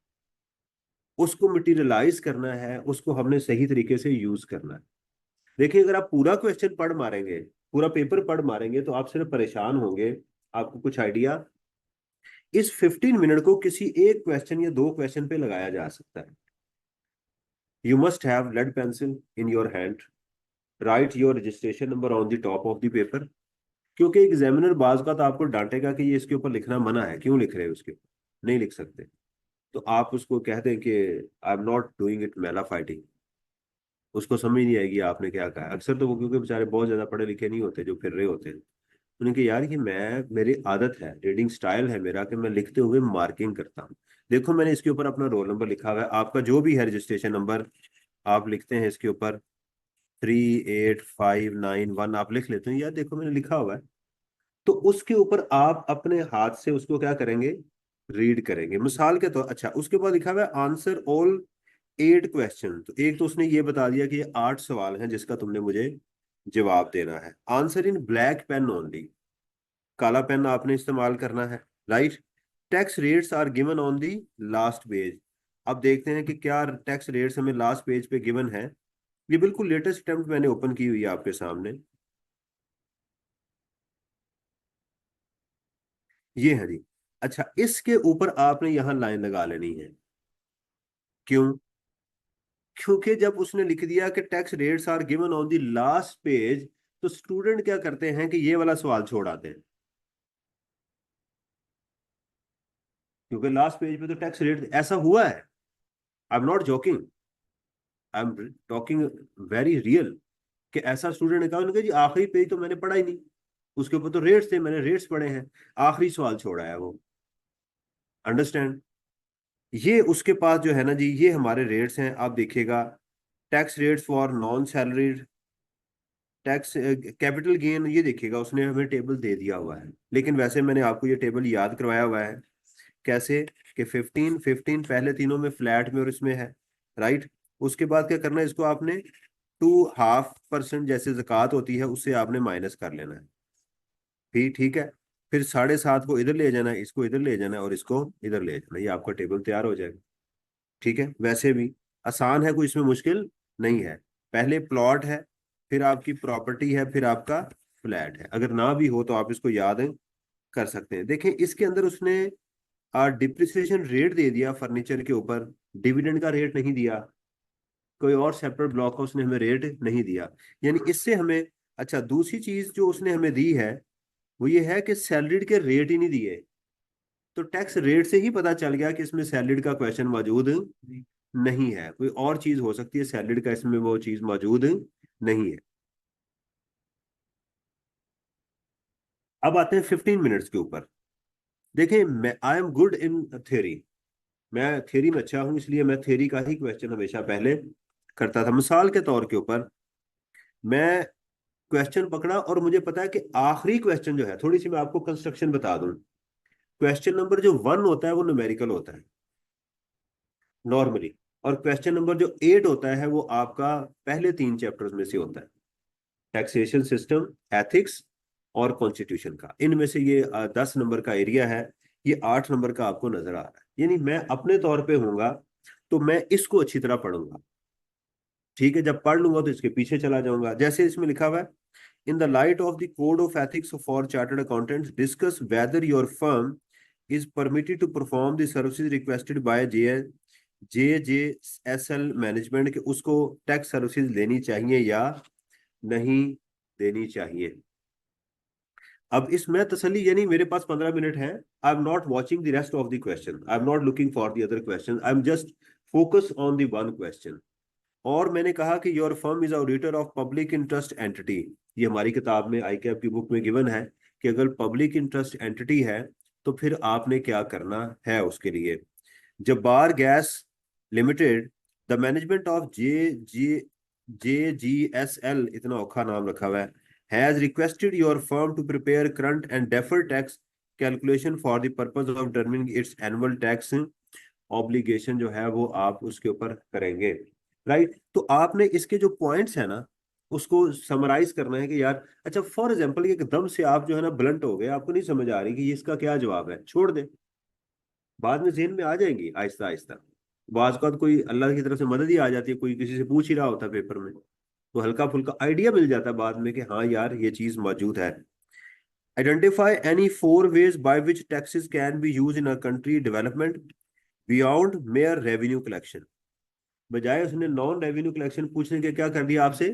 उसको मटेरियलाइज करना है, उसको हमने सही तरीके से यूज करना है। देखिए, अगर आप पूरा क्वेश्चन पढ़ मारेंगे, पूरा पेपर पढ़ मारेंगे तो आप सिर्फ परेशान होंगे। आपको कुछ आइडिया, इस 15 मिनट को किसी एक क्वेश्चन या दो क्वेश्चन पे लगाया जा सकता है। You must have led pencil in your hand, right your registration number on the top of the paper. क्योंकि एग्जामिनर बाज का तो आपको डांटेगा कि ये इसके ऊपर लिखना मना है, क्यों लिख रहे हो उसके ऊपर, नहीं लिख सकते। तो आप उसको कह दें कि I am not doing it Mela fighting, उसको समझ नहीं आएगी आपने क्या कहा। अक्सर तो वो क्योंकि बेचारे बहुत ज्यादा पढ़े लिखे नहीं होते जो फिर रहे होते हैं, उनके यार ये मैं, मेरी आदत है, रीडिंग स्टाइल है मेरा कि मैं लिखते हुए मार्किंग करता हूँ। देखो मैंने इसके ऊपर अपना रोल नंबर लिखा हुआ है, आपका जो भी है रजिस्ट्रेशन नंबर आप लिखते हैं इसके ऊपर 38591 आप लिख लेते हैं, यार देखो मैंने लिखा हुआ है। तो उसके ऊपर आप अपने हाथ से उसको क्या करेंगे, रीड करेंगे मिसाल के तो। अच्छा, उसके बाद लिखा हुआ है आंसर ऑल 8 क्वेश्चन। तो एक तो उसने ये बता दिया कि ये 8 सवाल हैं जिसका तुमने मुझे जवाब देना है। Answer in black pen only, काला पेन आपने इस्तेमाल करना है, right. Tax rates are given on the last page. अब देखते हैं कि क्या टैक्स रेट्स हमें लास्ट पेज पे गिवन है। ये बिल्कुल लेटेस्ट अटेम्प्ट मैंने ओपन की हुई है आपके सामने, ये है जी। अच्छा, इसके ऊपर आपने यहाँ लाइन लगा लेनी है। क्यों? क्योंकि जब उसने लिख दिया कि tax rates are given on the last page, तो स्टूडेंट क्या करते हैं कि ये वाला सवाल छोड़ आते हैं, क्योंकि लास्ट पेज पे तो टैक्स रेट ऐसा हुआ है। I am not joking, I am talking very real, कि ऐसा स्टूडेंट ने कहा, उन्होंने कहा जी आखिरी पेज तो मैंने पढ़ा ही नहीं, उसके ऊपर तो रेट्स थे, मैंने रेट्स पढ़े हैं, आखिरी सवाल छोड़ा है वो। अंडरस्टैंड? ये उसके पास जो है ना जी, ये हमारे रेट्स हैं, आप देखिएगा। Tax rates for non salaried, tax capital gain, ये देखिएगा उसने हमें टेबल दे दिया हुआ है, लेकिन वैसे मैंने आपको ये टेबल याद करवाया हुआ है। कैसे? कि 15 15 पहले तीनों में फ्लैट में और इसमें है, राइट। उसके बाद क्या करना है, इसको आपने 2.5% जैसे ज़कात होती है उससे आपने माइनस कर लेना है। फिर ठीक है, फिर 7.5 को इधर ले जाना है, इसको इधर ले जाना है और इसको इधर ले जाना है, ये आपका टेबल तैयार हो जाएगा। ठीक है, वैसे भी आसान है, कोई इसमें मुश्किल नहीं है। पहले प्लॉट है, फिर आपकी प्रॉपर्टी है, फिर आपका फ्लैट है। अगर ना भी हो तो आप इसको याद कर सकते हैं। देखें इसके अंदर उसने डिप्रिसिएशन रेट दे दिया फर्नीचर के ऊपर, डिविडेंड का रेट नहीं दिया, कोई और सेपरेट ब्लॉक का उसने हमें रेट नहीं दिया। यानी इससे हमें, अच्छा दूसरी चीज जो उसने हमें दी है वो ये है कि सैलरीड के रेट ही नहीं दिए। तो टैक्स रेट से ही पता चल गया कि इसमें सैलरीड का क्वेश्चन मौजूद नहीं है, कोई और चीज हो सकती है, सैलरीड का इसमें वो चीज मौजूद नहीं है। अब आते हैं 15 मिनट्स के ऊपर। देखें मैं आई एम गुड इन थ्योरी, मैं थ्योरी में अच्छा हूं, इसलिए मैं थ्योरी का ही क्वेश्चन हमेशा पहले करता था। मिसाल के तौर के ऊपर मैं क्वेश्चन पकड़ा और मुझे पता है कि आखिरी क्वेश्चन जो है, थोड़ी सी मैं आपको कंस्ट्रक्शन बता दूं। क्वेश्चन नंबर जो 1 होता है वो न्यूमेरिकल होता है नॉर्मली, और क्वेश्चन नंबर जो 8 होता है वो आपका पहले 3 चैप्टर्स में से होता है, टैक्सेशन सिस्टम, एथिक्स और कॉन्स्टिट्यूशन का। इनमें से ये 10 नंबर का एरिया है, ये 8 नंबर का आपको नजर आ रहा है। यानी मैं अपने तौर पे होऊंगा तो मैं इसको अच्छी तरह पढ़ूंगा, ठीक है। जब पढ़ लूंगा तो इसके पीछे चला जाऊंगा। जैसे इसमें लिखा हुआ है, in the light of the code of ethics for chartered accountants discuss whether your firm is permitted to perform the services requested by J J S L management, के उसको टैक्स सर्विसेज लेनी चाहिए या नहीं देनी चाहिए। अब इसमें तसल्ली, यानी मेरे पास 15 मिनट है, I am not watching the rest of the question, I am not looking for the other question, I am just focus on the one question. और मैंने कहा कि your firm is auditor of public interest entity, ये हमारी किताब में आई cap की book में गिवन है कि अगर पब्लिक इंटरेस्ट एंटिटी है तो फिर आपने क्या करना है उसके लिए। Jabbar gas limited, the management of JGSL, इतना औखा नाम रखा हुआ है, has requested your firm to prepare current and deferred tax calculation for the purpose of determining its annual tax obligation, जो है वो आप उसके ऊपर करेंगे। राइट, तो आपने इसके जो पॉइंट्स है ना उसको समराइज करना है कि यार, अच्छा फॉर एग्जांपल एकदम से आप जो है ना ब्लंट हो गए, आपको नहीं समझ आ रही कि ये इसका क्या जवाब है, छोड़ दे, बाद में जेहन में आ जाएंगी आहिस्ता आहिस्ता। बाज का कोई अल्लाह की तरफ से मदद ही आ जाती है, कोई किसी से पूछ ही रहा होता है पेपर में, तो हल्का फुल्का आइडिया मिल जाता है बाद में कि हाँ यार ये चीज मौजूद है। Identify any 4 ways by which taxes can be used in a country development beyond mere revenue collection। बजाय उसने नॉन रेवेन्यू कलेक्शन पूछने के क्या कर दिया आपसे,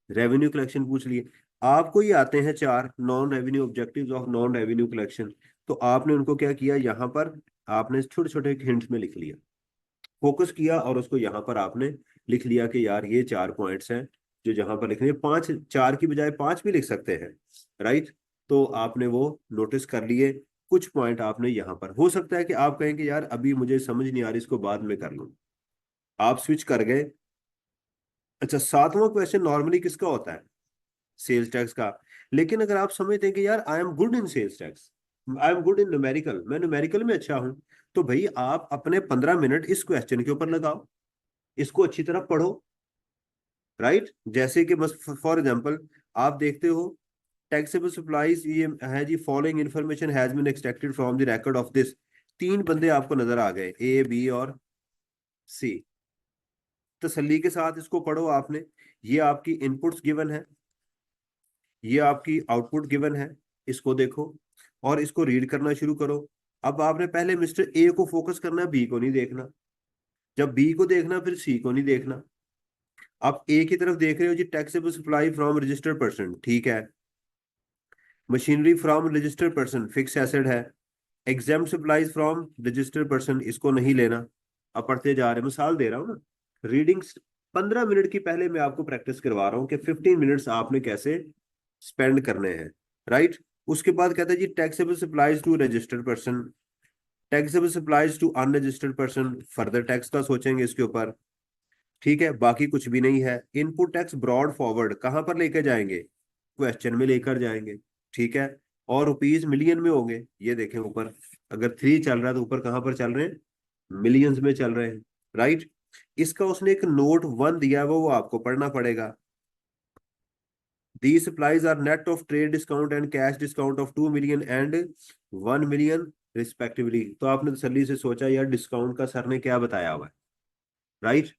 रेवेन्यू कलेक्शन पूछ लिए। आपको ही आते हैं 4 non revenue objectives of non revenue collection, तो आपने उनको क्या किया, यहाँ पर आपने छोटे छोटे हिंट्स में लिख लिया, फोकस किया और उसको यहाँ पर आपने लिख लिया कि यार ये 4 पॉइंट्स हैं जो जहां पर लिखने हैं। 5, 4 की बजाय 5 भी लिख सकते हैं, राइट। तो आपने वो नोटिस कर लिए, कुछ पॉइंट आपने यहाँ पर, हो सकता है कि आप कहें कि यार अभी मुझे समझ नहीं आ रही, इसको बाद में कर लूँ, आप स्विच कर गए। अच्छा 7वां क्वेश्चन नॉर्मली किसका होता है, सेल्स टैक्स का। लेकिन अगर आप समझते हैं कि यार I am good in sales tax, I am good in numerical, मैं न्यूमेरिकल में अच्छा हूं, तो भाई आप अपने 15 मिनट इस क्वेश्चन के ऊपर लगाओ, इसको अच्छी तरह पढ़ो। राइट, जैसे कि बस फॉर एग्जांपल आप देखते हो टैक्सेबल सप्लाईज, ये है जी, following information has been extracted from the record of this. 3 बंदे आपको नजर आ गए, A, B और C। तसल्ली के साथ इसको पढ़ो आपने, ये आपकी इनपुट्स गिवन है, ये आपकी आउटपुट गिवन है, इसको देखो और इसको रीड करना शुरू करो। अब आपने पहले मिस्टर ए को फोकस करना, बी को नहीं देखना। जब बी को देखना फिर सी को नहीं देखना। आप ए की तरफ देख रहे हो जी, taxable supply from registered person, ठीक है। Machinery from registered person fix asset है। Exam supplies from registered person, इसको नहीं लेना। अब पढ़ते जा रहे, मिसाल दे रहा हूँ ना, रीडिंग्स 15 मिनट की पहले मैं आपको प्रैक्टिस करवा रहा हूँ कि 15 मिनट्स आपने कैसे स्पेंड करने हैं, राइट। उसके बाद कहता है जी, taxable supplies to registered person, taxable supplies to unregistered person, further tax का सोचेंगे इसके ऊपर, ठीक है। बाकी कुछ भी नहीं है। इनपुट टैक्स ब्रॉड फॉरवर्ड कहां पर लेकर जाएंगे, क्वेश्चन में लेकर जाएंगे, ठीक है। और रुपीज मिलियन में होंगे, ये देखें ऊपर, अगर 3 चल रहा है तो ऊपर कहां पर चल रहे हैं, मिलियंस में चल रहे हैं, राइट। इसका उसने एक नोट 1 दिया है, वो आपको पढ़ना पड़ेगा। These supplies are net of trade discount and cash discount of 2 million and 1 million respectively. तो आपने तसल्ली से सोचा यार डिस्काउंट का सर ने क्या बताया हुआ है, राइट।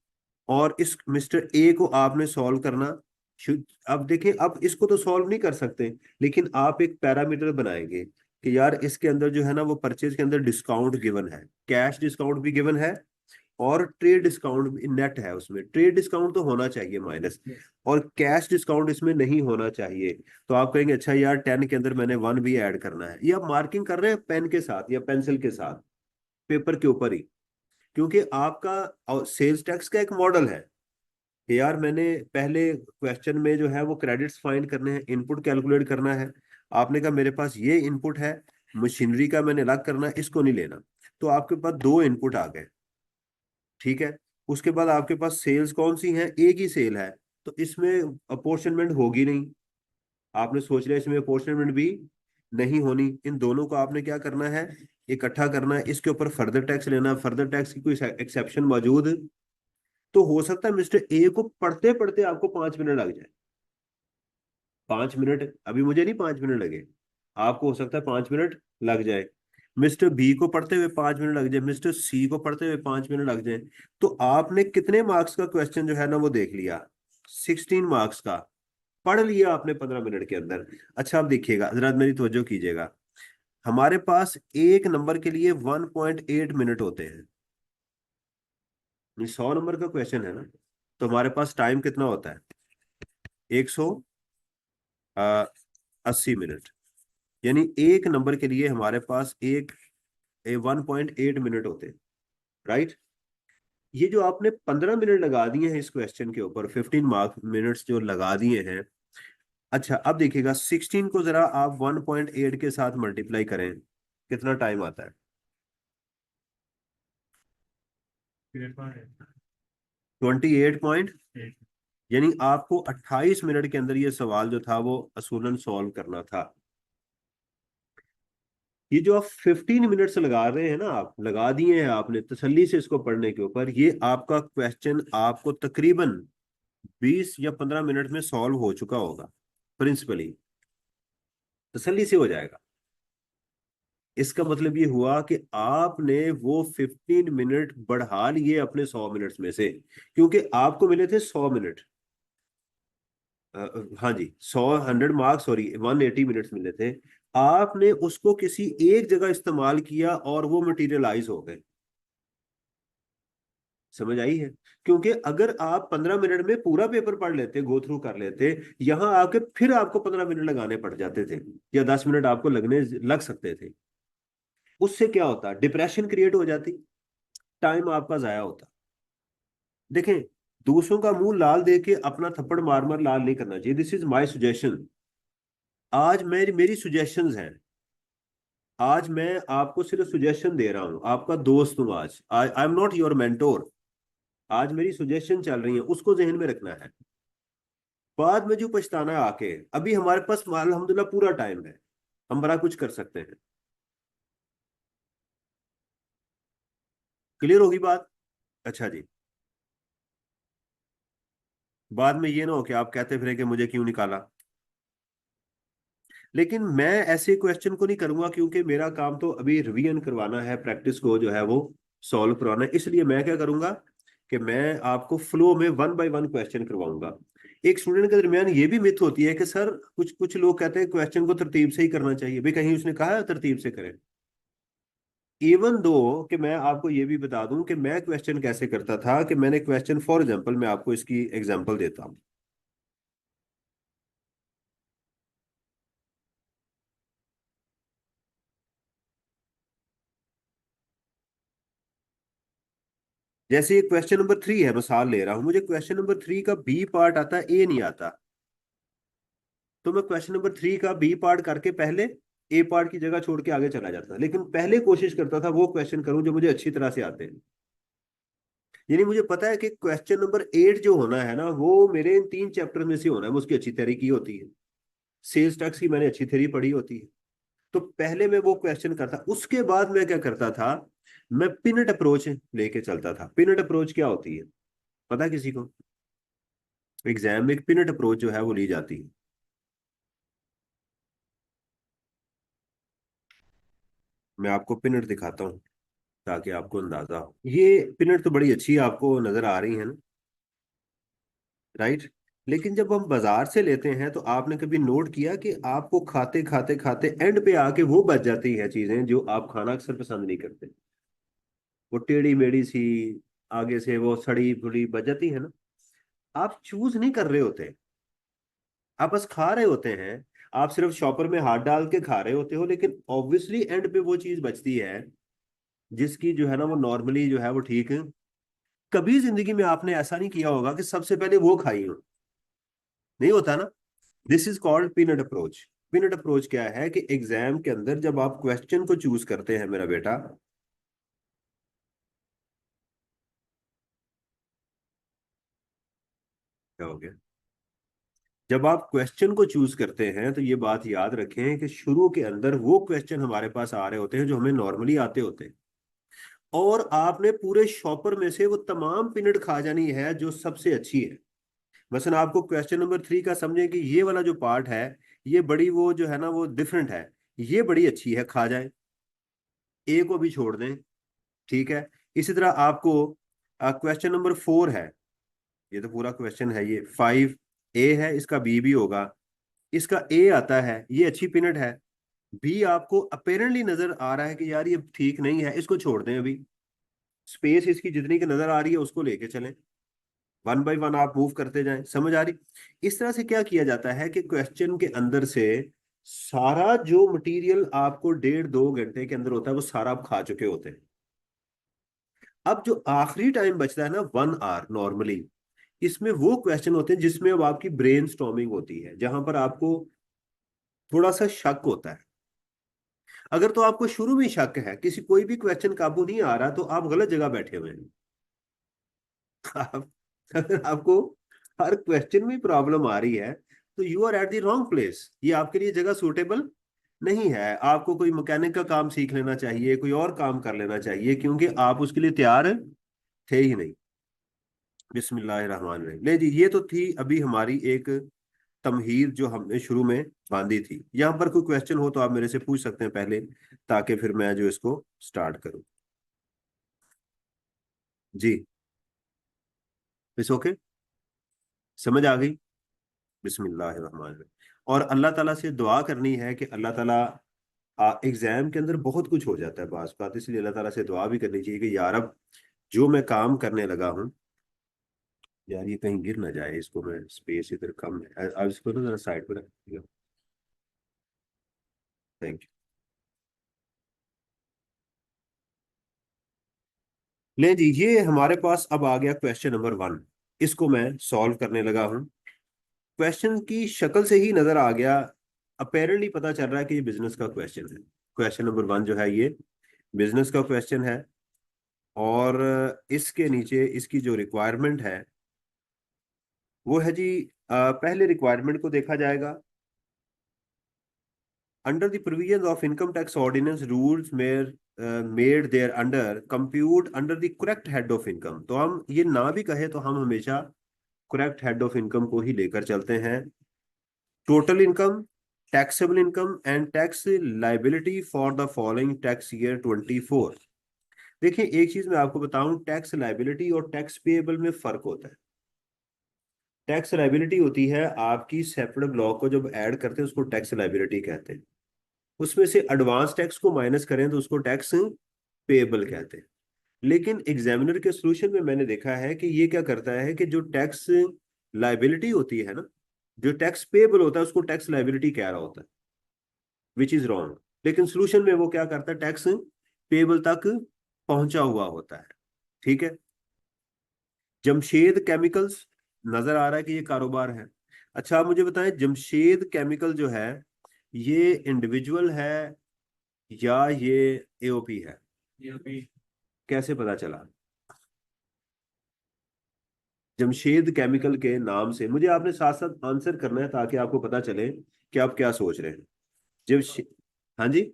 और इस मिस्टर ए को आपने सॉल्व करना, अब देखिए, अब इसको तो सॉल्व नहीं कर सकते, लेकिन आप एक पैरामीटर बनाएंगे कि यार इसके अंदर जो है ना वो परचेज के अंदर डिस्काउंट गिवन है, कैश डिस्काउंट भी गिवन है, और ट्रेड डिस्काउंट भी नेट है, उसमें ट्रेड डिस्काउंट तो होना चाहिए माइनस, और कैश डिस्काउंट इसमें नहीं होना चाहिए। तो आप कहेंगे अच्छा यार 10 के अंदर मैंने 1 भी ऐड करना है, ये आप मार्किंग कर रहे हैं पेन के साथ या पेंसिल के साथ, पेपर के ऊपर ही। क्योंकि आपका सेल्स टैक्स का एक मॉडल है कि यार मैंने पहले क्वेश्चन में जो है वो क्रेडिट्स फाइंड करने हैं, इनपुट कैलकुलेट करना है। आपने कहा मेरे पास ये इनपुट है, मशीनरी का मैंने अलग करना है, इसको नहीं लेना। तो आपके पास दो इनपुट आ गए, ठीक है। उसके बाद आपके पास सेल्स कौन सी है, एक ही सेल है, तो इसमें अपॉर्चनमेंट होगी नहीं। आपने सोच लिया इसमें अपॉर्चनमेंट भी नहीं होनी। इन दोनों को आपने क्या करना है, इकट्ठा करना है, इसके ऊपर फर्दर टैक्स लेना है। फर्दर टैक्स की कोई एक्सेप्शन मौजूद, तो हो सकता है मिस्टर ए को पढ़ते पढ़ते आपको 5 मिनट लग जाए। 5 मिनट, अभी मुझे नहीं 5 मिनट लगे, आपको हो सकता है 5 मिनट लग जाए। मिस्टर बी को पढ़ते हुए 5 मिनट लग जाए, मिस्टर सी को पढ़ते हुए 5 मिनट लग जाए। तो आपने कितने मार्क्स का क्वेश्चन जो है ना वो देख लिया, 16 मार्क्स का पढ़ लिया आपने 15 मिनट के अंदर। अच्छा आप देखिएगा जरा, मेरी तवज्जो कीजिएगा, हमारे पास एक नंबर के लिए 1.8 मिनट होते हैं। ये 100 नंबर का क्वेश्चन है ना, तो हमारे पास टाइम कितना होता है, 180 मिनट। यानी एक नंबर के लिए हमारे पास एक 1.8 मिनट होते हैं, राइट। ये जो आपने 15 मिनट लगा दिए हैं इस क्वेश्चन के ऊपर, 15 मिनट्स जो लगा दिए हैं। अच्छा अब देखिएगा 16 को जरा आप 1.8 के साथ मल्टीप्लाई करें, कितना टाइम आता है, 28 पॉइंट। यानी आपको 28 मिनट के अंदर ये सवाल जो था वो असूलन सॉल्व करना था। ये जो आप 15 मिनट्स लगा रहे हैं ना, आप लगा दिए हैं आपने तसल्ली से इसको पढ़ने के ऊपर, ये आपका क्वेश्चन आपको तकरीबन 20 या 15 मिनट में सॉल्व हो चुका होगा, प्रिंसिपली तसल्ली से हो जाएगा। इसका मतलब ये हुआ कि आपने वो 15 मिनट बढ़ा लिए अपने 100 मिनट्स में से, क्योंकि आपको मिले थे 100 मिनट। हाँ जी, 100 मार्क्स, सॉरी 180 मिनट्स मिले थे। आपने उसको किसी एक जगह इस्तेमाल किया और वो मटेरियलाइज हो गए। समझ आई है। क्योंकि अगर आप 15 मिनट में पूरा पेपर पढ़ लेते, गो थ्रू कर लेते, यहां आके फिर आपको 15 मिनट लगाने पड़ जाते थे, या 10 मिनट आपको लगने लग सकते थे। उससे क्या होता, डिप्रेशन क्रिएट हो जाती, टाइम आपका जाया होता। देखें, दूसरों का मुंह लाल देख के अपना थप्पड़ मार मार लाल नहीं करना चाहिए। This is my suggestion. आज मेरी मेरी सुजेशंस हैं। आज मैं आपको सिर्फ सुजेशन दे रहा हूं, आपका दोस्त हूं। आज I am not your mentor. आज मेरी सुजेशन चल रही है, उसको जहन में रखना है। बाद में जो पछताना है आके, अभी हमारे पास अल्हम्दुलिल्लाह पूरा टाइम है, हम बड़ा कुछ कर सकते हैं। क्लियर होगी बात। अच्छा जी, बाद में ये ना हो कि आप कहते फिरे कि मुझे क्यों निकाला। लेकिन मैं ऐसे क्वेश्चन को नहीं करूंगा, क्योंकि मेरा काम तो अभी रिवीजन करवाना है, प्रैक्टिस को जो है वो सॉल्व करवाना है। इसलिए मैं क्या करूंगा कि मैं आपको फ्लो में 1 बाय 1 क्वेश्चन करवाऊंगा। एक स्टूडेंट के दरमियान ये भी मिथ होती है कि सर, कुछ कुछ लोग कहते हैं क्वेश्चन को तरतीब से ही करना चाहिए, भाई कहीं उसने कहा है तरतीब से करें। इवन दो कि मैं आपको ये भी बता दूं कि मैं क्वेश्चन कैसे करता था, कि मैंने क्वेश्चन फॉर एग्जांपल, मैं आपको इसकी एग्जांपल देता हूं। जैसे ये क्वेश्चन नंबर 3 है, मिसाल ले रहा हूं, मुझे क्वेश्चन नंबर 3 का बी पार्ट आता है, ए नहीं आता। तो मैं क्वेश्चन नंबर 3 का बी पार्ट करके पहले ए पार्ट की जगह छोड़ के आगे चला जाता, लेकिन पहले कोशिश करता था वो क्वेश्चन करूं जो मुझे अच्छी तरह से आते हैं। यानी मुझे पता है कि क्वेश्चन नंबर 8 जो होना है ना, वो मेरे इन 3 चैप्टर में से होना है, उसकी अच्छी तैयारी की होती है। सेल्स टैक्स की मैंने अच्छी थ्योरी पढ़ी होती है। तो पहले मैं वो क्वेश्चन करता, उसके बाद मैं क्या करता था, मैं पिनट अप्रोच लेके चलता था। पिनट अप्रोच क्या होती है, पता है किसी को। एग्जाम में एक पिनट अप्रोच जो है वो ली जाती है। मैं आपको पिनट दिखाता हूँ ताकि आपको अंदाजा हो। ये पिनट तो बड़ी अच्छी आपको नजर आ रही है ना, राइट। लेकिन जब हम बाजार से लेते हैं तो आपने कभी नोट किया कि आपको खाते खाते खाते एंड पे आके वो बच जाती हैं चीजें जो आप खाना अक्सर पसंद नहीं करते। वो टेढ़ी मेढ़ी सी, आगे से वो सड़ी फुड़ी बच जाती है ना। आप चूज नहीं कर रहे होते, आप बस खा रहे होते हैं। आप सिर्फ शॉपर में हाथ डाल के खा रहे होते हो, लेकिन ऑब्वियसली एंड पे वो चीज बचती है जिसकी जो है ना वो नॉर्मली जो है वो ठीक है। कभी जिंदगी में आपने ऐसा नहीं किया होगा कि सबसे पहले वो खाई हो, नहीं होता ना। This is called peanut approach. Peanut approach क्या है कि एग्जाम के अंदर जब आप क्वेश्चन को चूज करते हैं मेरा बेटा। क्या हो गया? जब आप क्वेश्चन को चूज करते हैं तो ये बात याद रखें कि शुरू के अंदर वो क्वेश्चन हमारे पास आ रहे होते हैं जो हमें नॉर्मली आते होते हैं, और आपने पूरे शॉपर में से वो तमाम पीनट खा जानी है जो सबसे अच्छी है। मसलन आपको क्वेश्चन नंबर 3 का समझें कि ये वाला जो पार्ट है, ये बड़ी वो जो है ना वो डिफरेंट है, ये बड़ी अच्छी है, खा जाए। ए को भी छोड़ दें, ठीक है। इसी तरह आपको क्वेश्चन नंबर 4 है, ये तो पूरा क्वेश्चन है, ये 5 ए है, इसका बी भी होगा। इसका ए आता है, ये अच्छी पिनट है। बी आपको अपेरेंटली नजर आ रहा है कि यार ये ठीक नहीं है, इसको छोड़ दें अभी। स्पेस इसकी जितनी की नजर आ रही है उसको लेके चलें, वन बाय वन आप मूव करते जाएं। समझ आ रही? इस तरह से क्या किया जाता है कि क्वेश्चन के अंदर से सारा जो मटेरियल आपको 1.5-2 घंटे के अंदर होता है वो सारा आप खा चुके होते हैं। अब जो आखिरी टाइम बचता है ना 1 आवर नॉर्मली, इसमें वो क्वेश्चन होते हैं जिसमें अब आपकी ब्रेन स्टॉर्मिंग होती है, जहां पर आपको थोड़ा सा शक होता है। अगर तो आपको शुरू में ही शक है, किसी कोई भी क्वेश्चन काबू नहीं आ रहा, तो आप गलत जगह बैठे हुए हैं। आप, अगर आपको हर क्वेश्चन में प्रॉब्लम आ रही है तो you are at the wrong place, ये आपके लिए जगह सूटेबल नहीं है। आपको कोई मैकेनिक का काम सीख लेना चाहिए, कोई और काम कर लेना चाहिए, क्योंकि आप उसके लिए तैयार थे ही नहीं। बिस्मिल्लाहिर्रहमानिर्रहीम। ले जी, ये तो थी अभी हमारी एक तमहीद जो हमने शुरू में बांधी थी। यहाँ पर कोई क्वेश्चन हो तो आप मेरे से पूछ सकते हैं पहले, ताकि फिर मैं जो इसको स्टार्ट करूं। जी, इट्स ओके, समझ आ गई। बिस्मिल्लाहिर्रहमानिर्रहीम। और अल्लाह ताला से दुआ करनी है कि अल्लाह ताला एग्जाम के अंदर बहुत कुछ हो जाता है बात बात, इसलिए अल्लाह ताला से दुआ भी करनी चाहिए कि यार अब जो मैं काम करने लगा हूँ, यार ये कहीं गिर ना जाए, इसको मैं स्पेस इधर कम है, अब इसको ना जरा साइड पर रख। Thank you. ले जी, ये हमारे पास अब आ गया क्वेश्चन नंबर 1। इसको मैं सॉल्व करने लगा हूँ। क्वेश्चन की शक्ल से ही नजर आ गया, अपेरेंटली पता चल रहा है कि ये बिजनेस का क्वेश्चन है। क्वेश्चन नंबर 1 जो है ये बिजनेस का क्वेश्चन है। और इसके नीचे इसकी जो रिक्वायरमेंट है वो है जी, पहले रिक्वायरमेंट को देखा जाएगा। Under the provisions of income tax ordinance rules mayor made there under compute under the correct head of income. तो हम ये ना भी कहे तो हम हमेशा करेक्ट हेड ऑफ इनकम को ही लेकर चलते हैं। Total income, taxable income and tax liability for the following tax year 24। देखिए, एक चीज मैं आपको बताऊं, टैक्स लाइबिलिटी और टैक्स पेएबल में फर्क होता है। टैक्स लाइबिलिटी होती है आपकी सेपरेट ब्लॉक को जब ऐड करते हैं उसको टैक्स लाइबिलिटी कहते हैं। उसमें से एडवांस टैक्स को माइनस करें तो उसको टैक्स पेएबल कहते हैं। लेकिन एग्जामिनर के सोल्यूशन में मैंने देखा है कि ये क्या करता है कि जो टैक्स लाइबिलिटी होती है ना, जो टैक्स पेएबल होता है उसको टैक्स लाइबिलिटी कह रहा होता है, विच इज रॉन्ग। लेकिन सोल्यूशन में वो क्या करता है, टैक्स पेएबल तक पहुंचा हुआ होता है। ठीक है। जमशेद केमिकल्स, नजर आ रहा है कि ये कारोबार है। अच्छा, आप मुझे बताएं, जमशेद केमिकल जो है ये इंडिविजुअल है या ये एओपी है? एओपी। कैसे पता चला? जमशेद केमिकल के नाम से मुझे आपने साथ साथ आंसर करना है ताकि आपको पता चले कि आप क्या सोच रहे हैं। जमशेद, हाँ जी,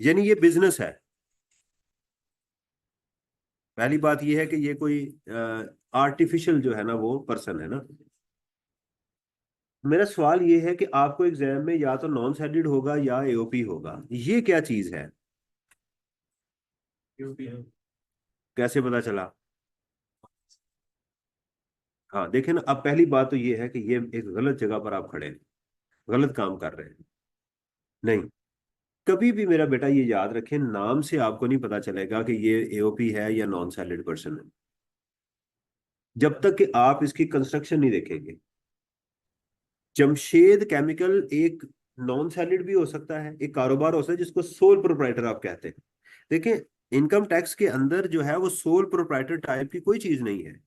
यानी ये बिजनेस है। पहली बात ये है कि ये कोई आर्टिफिशियल जो है ना वो पर्सन है ना। मेरा सवाल ये है कि आपको एग्जाम में या तो नॉन सैलरीड होगा या एओपी होगा, ये क्या चीज है? कैसे पता चला? हाँ देखें ना, अब पहली बात तो ये है कि ये एक गलत जगह पर आप खड़े हैं, गलत काम कर रहे हैं। नहीं, कभी भी मेरा बेटा ये याद रखें, नाम से आपको नहीं पता चलेगा कि ये एओपी है या नॉन सैलरीड पर्सन है, जब तक कि आप इसकी कंस्ट्रक्शन नहीं देखेंगे। जमशेद केमिकल एक नॉन सैलरीड भी हो सकता है, एक कारोबार हो सकता है जिसको सोल प्रोप्राइटर आप कहते हैं। देखें, इनकम टैक्स के अंदर जो है वो सोल प्रोप्राइटर टाइप की कोई चीज नहीं है।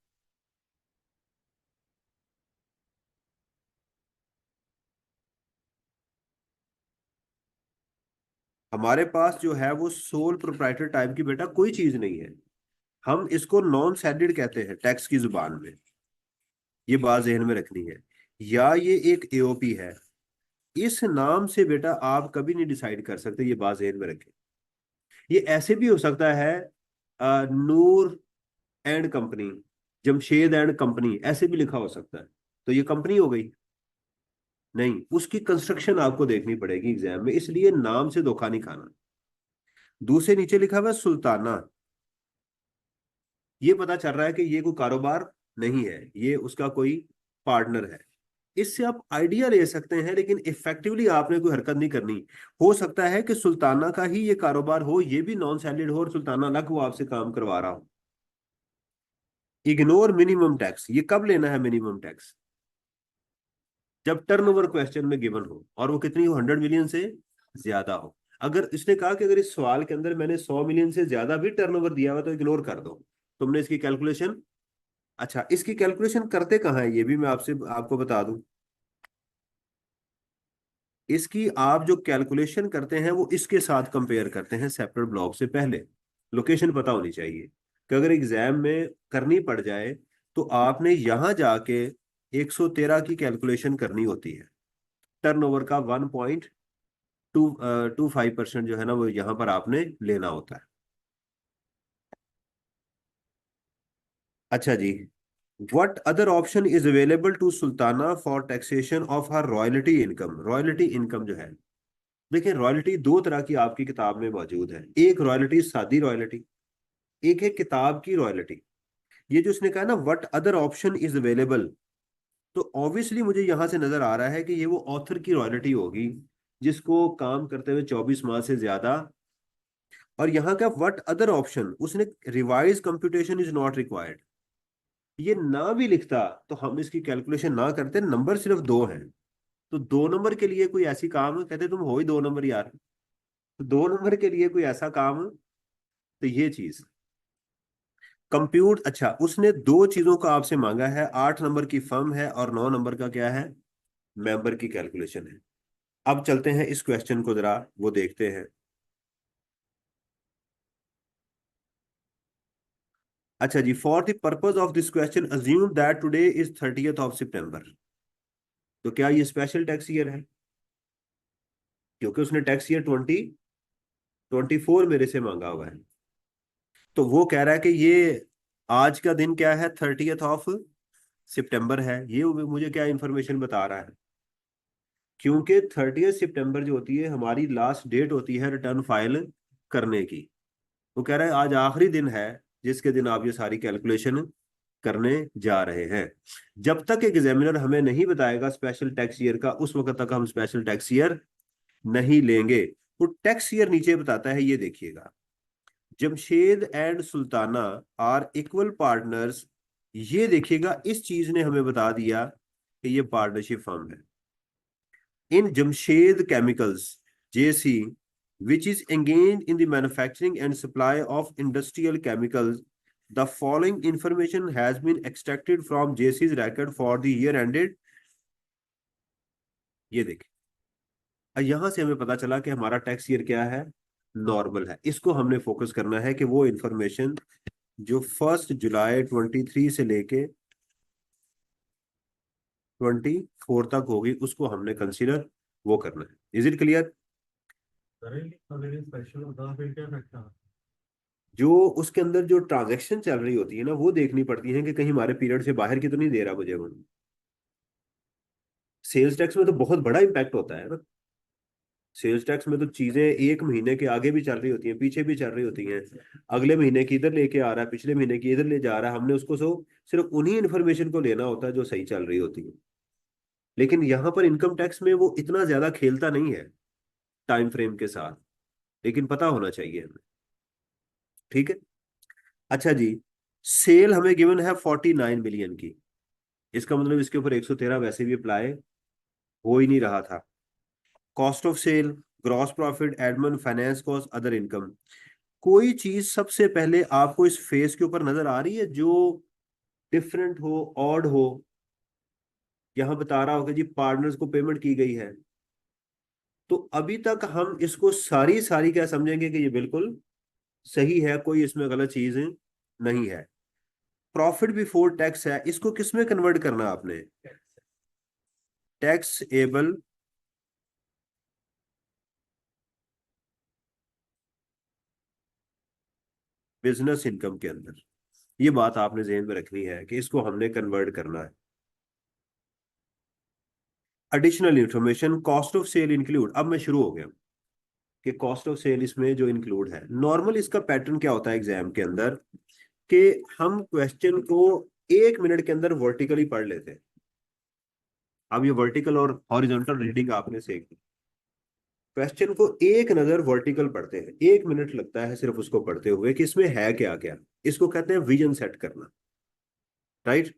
हमारे पास जो है वो सोल प्रोप्राइटर टाइप की बेटा कोई चीज नहीं है। हम इसको नॉन सैलरीड कहते हैं टैक्स की जुबान में। ये बात जहन में रखनी है। या ये एक एओपी है, इस नाम से बेटा आप कभी नहीं डिसाइड कर सकते, ये बात जहन में रखें। ये ऐसे भी हो सकता है, Noor and company, Jamshed and company, ऐसे भी लिखा हो सकता है, तो ये कंपनी हो गई। नहीं, उसकी कंस्ट्रक्शन आपको देखनी पड़ेगी एग्जाम में, इसलिए नाम से धोखा नहीं खाना। दूसरे नीचे लिखा हुआ है सुल्ताना, ये पता चल रहा है कि ये कोई कारोबार नहीं है, ये उसका कोई पार्टनर है। इससे आप आइडिया ले सकते हैं, लेकिन इफेक्टिवली आपने कोई हरकत नहीं करनी। हो सकता है कि सुल्ताना का ही ये कारोबार हो, ये भी नॉन सैलरीड हो और सुल्ताना अलग वो आपसे काम करवा रहा हो। Ignore minimum tax. ये कब लेना है मिनिमम टैक्स? जब टर्नओवर क्वेश्चन में गिवन हो और वो कितनी हो, 100 मिलियन से ज्यादा हो। अगर इसने कहा कि अगर इस सवाल के अंदर मैंने 100 मिलियन से ज्यादा भी टर्नओवर दिया हुआ तो इग्नोर कर दो, तुमने इसकी कैलकुलेशन। अच्छा, इसकी कैलकुलेशन करते कहाँ है ये भी मैं आपसे आपको बता दूं। इसकी आप जो कैलकुलेशन करते हैं वो इसके साथ कंपेयर करते हैं सेपरेट ब्लॉक से पहले। लोकेशन पता होनी चाहिए कि अगर एग्जाम में करनी पड़ जाए तो आपने यहां जाके 113 की कैलकुलेशन करनी होती है। टर्नओवर का 1.25% जो है ना वो यहाँ पर आपने लेना होता है। अच्छा जी, what other option is available to Sultana for taxation of her royalty income? Royalty income जो है, देखिए रॉयल्टी दो तरह की आपकी किताब में मौजूद है। एक रॉयल्टी सादी रॉयल्टी, एक है किताब की रॉयल्टी। ये जो उसने कहा ना what other option is available, तो ऑब्वियसली मुझे यहां से नजर आ रहा है कि ये वो ऑथर की रॉयल्टी होगी जिसको काम करते हुए 24 माह से ज्यादा। और यहाँ का व्हाट अदर ऑप्शन, उसने revise computation is not required, ये ना भी लिखता तो हम इसकी कैलकुलेशन ना करते, नंबर सिर्फ दो हैं। तो 2 नंबर के लिए कोई ऐसी काम, कहते तुम हो ही 2 नंबर यार, तो 2 नंबर के लिए कोई ऐसा काम, तो ये चीज कंप्यूट। अच्छा, उसने दो चीजों का आपसे मांगा है, 8 नंबर की फर्म है और 9 नंबर का क्या है, मेंबर की कैलकुलेशन है। अब चलते हैं इस क्वेश्चन को जरा वो देखते हैं। अच्छा जी, for the purpose of this question assume that today is 30th of September। तो क्या ये स्पेशल टैक्स ईयर है? क्योंकि उसने टैक्स ईयर 2024 मेरे से मांगा हुआ है। तो वो कह रहा है कि ये आज का दिन क्या है, 30th of September है। ये मुझे क्या इंफॉर्मेशन बता रहा है? क्योंकि 30th September जो होती है हमारी लास्ट डेट होती है रिटर्न फाइल करने की। वो कह रहा है आज आखिरी दिन है जिसके दिन आप ये सारी कैलकुलेशन करने जा रहे हैं। जब तक एग्जामिनर हमें नहीं बताएगा स्पेशल टैक्स ईयर का, उस वक्त तक हम स्पेशल टैक्स ईयर नहीं लेंगे। वो टैक्स ईयर नीचे बताता है, ये देखिएगा, Jamshed and Sultana are equal partners. ये देखिएगा, इस चीज ने हमें बता दिया कि ये पार्टनरशिप फर्म है। In Jamshed chemicals JC which is engaged in the manufacturing and supply of industrial chemicals, the following information has been extracted from JC's record for the year ended। ये देखिए, यहां से हमें पता चला कि हमारा टैक्स ईयर क्या है, नॉर्मल है। इसको हमने फोकस करना है कि वो इंफॉर्मेशन जो 1 जुलाई 23 से लेके 24 तक होगी उसको हमने कंसीडर वो करना है। Is it clear? जो उसके अंदर जो ट्रांजैक्शन चल रही होती है ना वो देखनी पड़ती है कि कहीं हमारे पीरियड से बाहर की तो नहीं दे रहा मुझे वो। सेल्स टैक्स में तो बहुत बड़ा इम्पैक्ट होता है ना। सेल्स टैक्स में तो चीजें एक महीने के आगे भी चल रही होती हैं, पीछे भी चल रही होती हैं। अगले महीने की इधर लेके आ रहा है, पिछले महीने की इधर ले जा रहा है, हमने उसको सिर्फ उन्हीं इन्फॉर्मेशन को लेना होता है जो सही चल रही होती है। लेकिन यहाँ पर इनकम टैक्स में वो इतना ज्यादा खेलता नहीं है टाइम फ्रेम के साथ, लेकिन पता होना चाहिए हमें। ठीक है। अच्छा जी, सेल हमें गिवन है 49 मिलियन की। इसका मतलब इसके ऊपर 113 वैसे भी अप्लाई हो ही नहीं रहा था। Cost of sale, gross profit, admin, finance cost, other income. कोई चीज सबसे पहले आपको इस फेस के ऊपर नजर आ रही है जो डिफरेंट हो, ऑड हो? यहां बता रहा होगा जी पार्टनर्स को पेमेंट की गई है, तो अभी तक हम इसको सारी सारी क्या समझेंगे कि ये बिल्कुल सही है, कोई इसमें गलत चीज नहीं है। प्रॉफिट बिफोर टैक्स है, इसको किस में कन्वर्ट करना है आपने? टैक्स एबल बिजनेस इनकम के अंदर। ये बात आपने जहन में रखनी है कि इसको हमने कन्वर्ट करना है। Additional information, cost of sale include. अब मैं शुरू हो गया कि कॉस्ट ऑफ सेल इसमें जो इंक्लूड है। नॉर्मल इसका पैटर्न क्या होता है एग्जाम के अंदर, कि हम क्वेश्चन को 1 मिनट के अंदर वर्टिकली पढ़ लेते हैं। अब ये वर्टिकल और हॉरिजॉन्टल रीडिंग आपने सीखी। क्वेश्चन को एक नजर वर्टिकल पढ़ते हैं, 1 मिनट लगता है सिर्फ उसको पढ़ते हुए कि इसमें है क्या क्या। इसको कहते हैं विजन सेट करना। Right.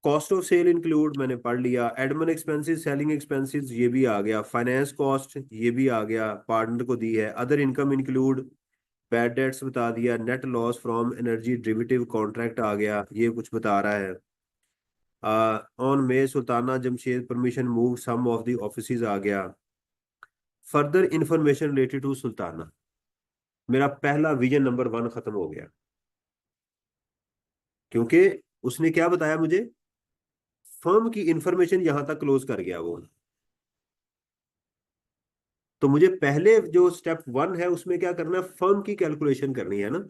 Cost of sale include मैंने पढ़ लिया, एडमिन एक्सपेंसेस, सेलिंग एक्सपेंसेस ये भी आ गया, फाइनेंस कॉस्ट ये भी आ गया, पार्टनर को दी है, other income include, bad debts बता दिया, net loss from energy derivative contract आ गया, ये कुछ बता रहा है। On May Sultana Jamshed permission move some of the offices आ गया। Further information related to Sultana. मेरा पहला विजन नंबर 1 खत्म हो गया, क्योंकि उसने क्या बताया मुझे, फर्म की इंफॉर्मेशन यहां तक क्लोज कर गया वो। तो मुझे पहले जो स्टेप 1 है उसमें क्या करना है, फर्म की कैलकुलेशन करनी है ना।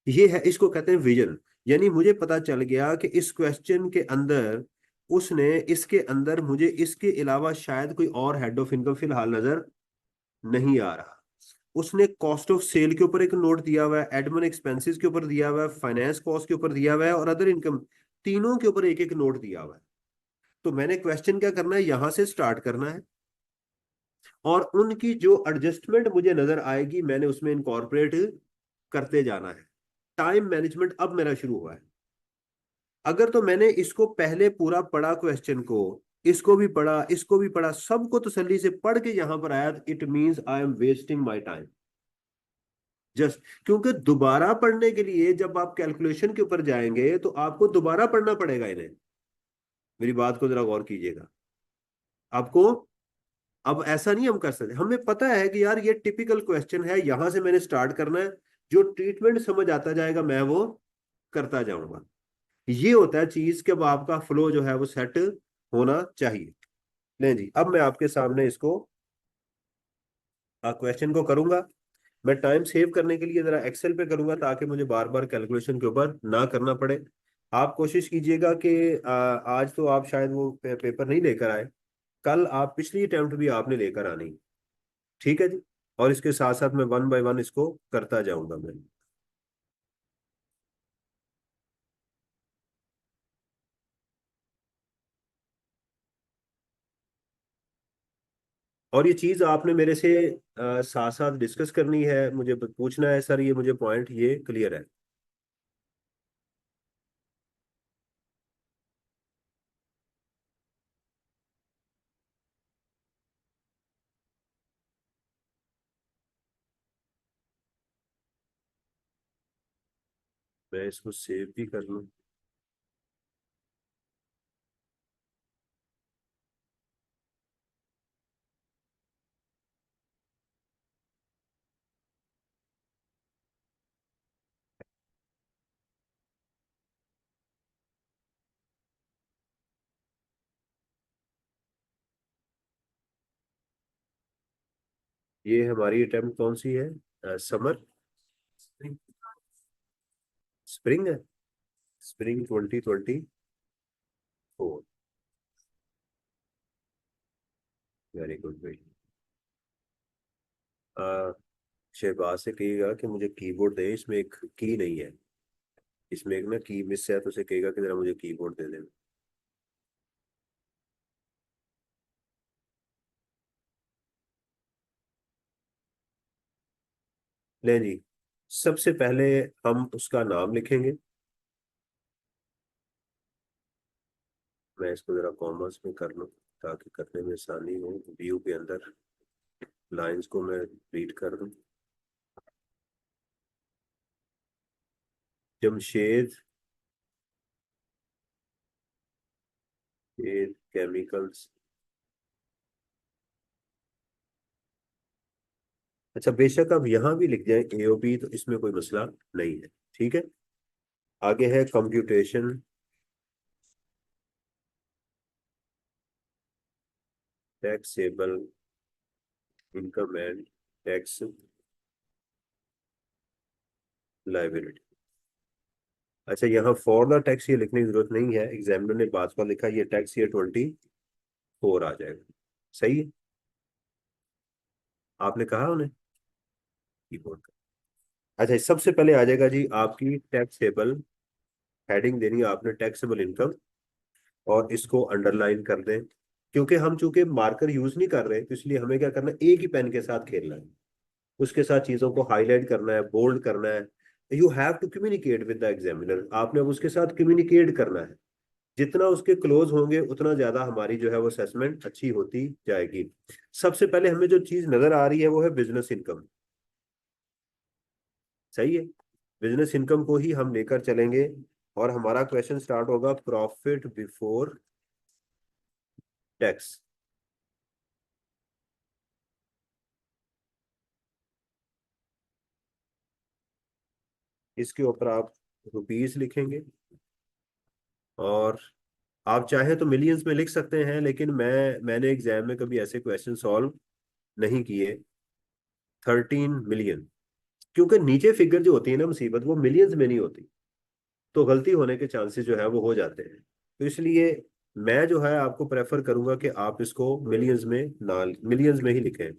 ये है, इसको कहते हैं विजन। यानी मुझे पता चल गया कि इस क्वेश्चन के अंदर उसने इसके अंदर मुझे इसके अलावा शायद कोई और हेड ऑफ इनकम फिलहाल नजर नहीं आ रहा। उसने कॉस्ट ऑफ सेल के ऊपर एक नोट दिया हुआ है, एडमिन एक्सपेंसेस के ऊपर दिया हुआ है, फाइनेंस कॉस्ट के ऊपर दिया हुआ है, और अदर इनकम, तीनों के ऊपर एक एक नोट दिया हुआ है। तो मैंने क्वेश्चन क्या करना है, यहां से स्टार्ट करना है, और उनकी जो एडजस्टमेंट मुझे नजर आएगी मैंने उसमें इनकॉर्पोरेट करते जाना है। टाइम मैनेजमेंट अब मेरा शुरू हुआ है। अगर तो मैंने इसको पहले पूरा पढ़ा क्वेश्चन को, इसको भी पढ़ा, इसको भी पढ़ा, सबको तसल्ली से पढ़ के यहां पर आया, it means I am wasting my time. Just क्योंकि दोबारा पढ़ने के लिए जब आप कैलकुलेशन के ऊपर जाएंगे तो आपको दोबारा पढ़ना पड़ेगा इन्हें। मेरी बात को जरा गौर कीजिएगा। आपको अब ऐसा नहीं हम कर सकते, हमें पता है कि यार ये टिपिकल क्वेश्चन है, यहां से मैंने स्टार्ट करना है, जो ट्रीटमेंट समझ आता जाएगा मैं वो करता जाऊंगा। ये होता है चीज कि अब आपका फ्लो जो है वो सेट होना चाहिए। नहीं जी, अब मैं आपके सामने इसको क्वेश्चन को करूंगा। मैं टाइम सेव करने के लिए जरा एक्सेल पे करूंगा ताकि मुझे बार बार कैलकुलेशन के ऊपर ना करना पड़े। आप कोशिश कीजिएगा कि आज तो आप शायद वो पेपर नहीं लेकर आए, कल आप पिछली अटेम्प्ट भी आपने लेकर आनी। ठीक है जी। और इसके साथ साथ मैं 1 बाय 1 इसको करता जाऊंगा मैं। और ये चीज आपने मेरे से साथ साथ डिस्कस करनी है, मुझे पूछना है सर ये मुझे पॉइंट ये क्लियर है। मैं इसको सेव भी कर लूँ। ये हमारी अटेम्प्ट कौन सी है, समर, स्प्रिंग है, स्प्रिंग 2024। Very good, very. आ, शहबाज से कहिएगा कि मुझे कीबोर्ड दे, इसमें एक की नहीं है, इसमें एक ना की मिस है, तो उसे कहेगा कि जरा मुझे कीबोर्ड दे दे। ले जी, सबसे पहले हम उसका नाम लिखेंगे। मैं इसको जरा कॉमर्स में कर लूँ ताकि करने में आसानी हो, व्यू के अंदर लाइंस को मैं रीड कर दूं। जमशेद केमिकल्स। अच्छा, बेशक आप यहाँ भी लिख जाए एओपी, तो इसमें कोई मसला नहीं है, ठीक है। आगे है computation taxable income and tax liability. अच्छा, यहाँ फॉर द टैक्स ये लिखने की जरूरत नहीं है, एग्जामिनर ने बात का लिखा, ये टैक्स ये 24 आ जाएगा। सही है, आपने कहा उन्हें कीबोर्ड का। अच्छा, सबसे पहले आ जाएगा जी आपकी टैक्सेबल, हेडिंग देनी है आपने टैक्सेबल इनकम, और इसको अंडरलाइन कर दें। क्योंकि हम चूंकि मार्कर यूज नहीं कर रहे, तो इसलिए हमें क्या करना है, एक ही पेन के साथ खेलना है, उसके साथ चीजों को हाईलाइट करना है, बोल्ड करना है। You have to communicate with the examiner, आपने अब उसके साथ कम्युनिकेट करना है। जितना उसके क्लोज होंगे उतना ज्यादा हमारी जो है वो असेसमेंट अच्छी होती जाएगी। सबसे पहले हमें जो चीज नजर आ रही है वो है बिजनेस इनकम। सही है, बिजनेस इनकम को ही हम लेकर चलेंगे, और हमारा क्वेश्चन स्टार्ट होगा प्रॉफिट बिफोर टैक्स। इसके ऊपर आप रुपीस लिखेंगे, और आप चाहें तो मिलियंस में लिख सकते हैं, लेकिन मैंने एग्जाम में कभी ऐसे क्वेश्चन सॉल्व नहीं किए। 13 मिलियन, क्योंकि नीचे फिगर जो होती है ना मुसीबत, वो मिलियंस में नहीं होती, तो गलती होने के चांसेस जो है वो हो जाते हैं। तो इसलिए मैं जो है आपको प्रेफर करूंगा कि आप इसको मिलियंस में ना, मिलियंस में ही लिखें।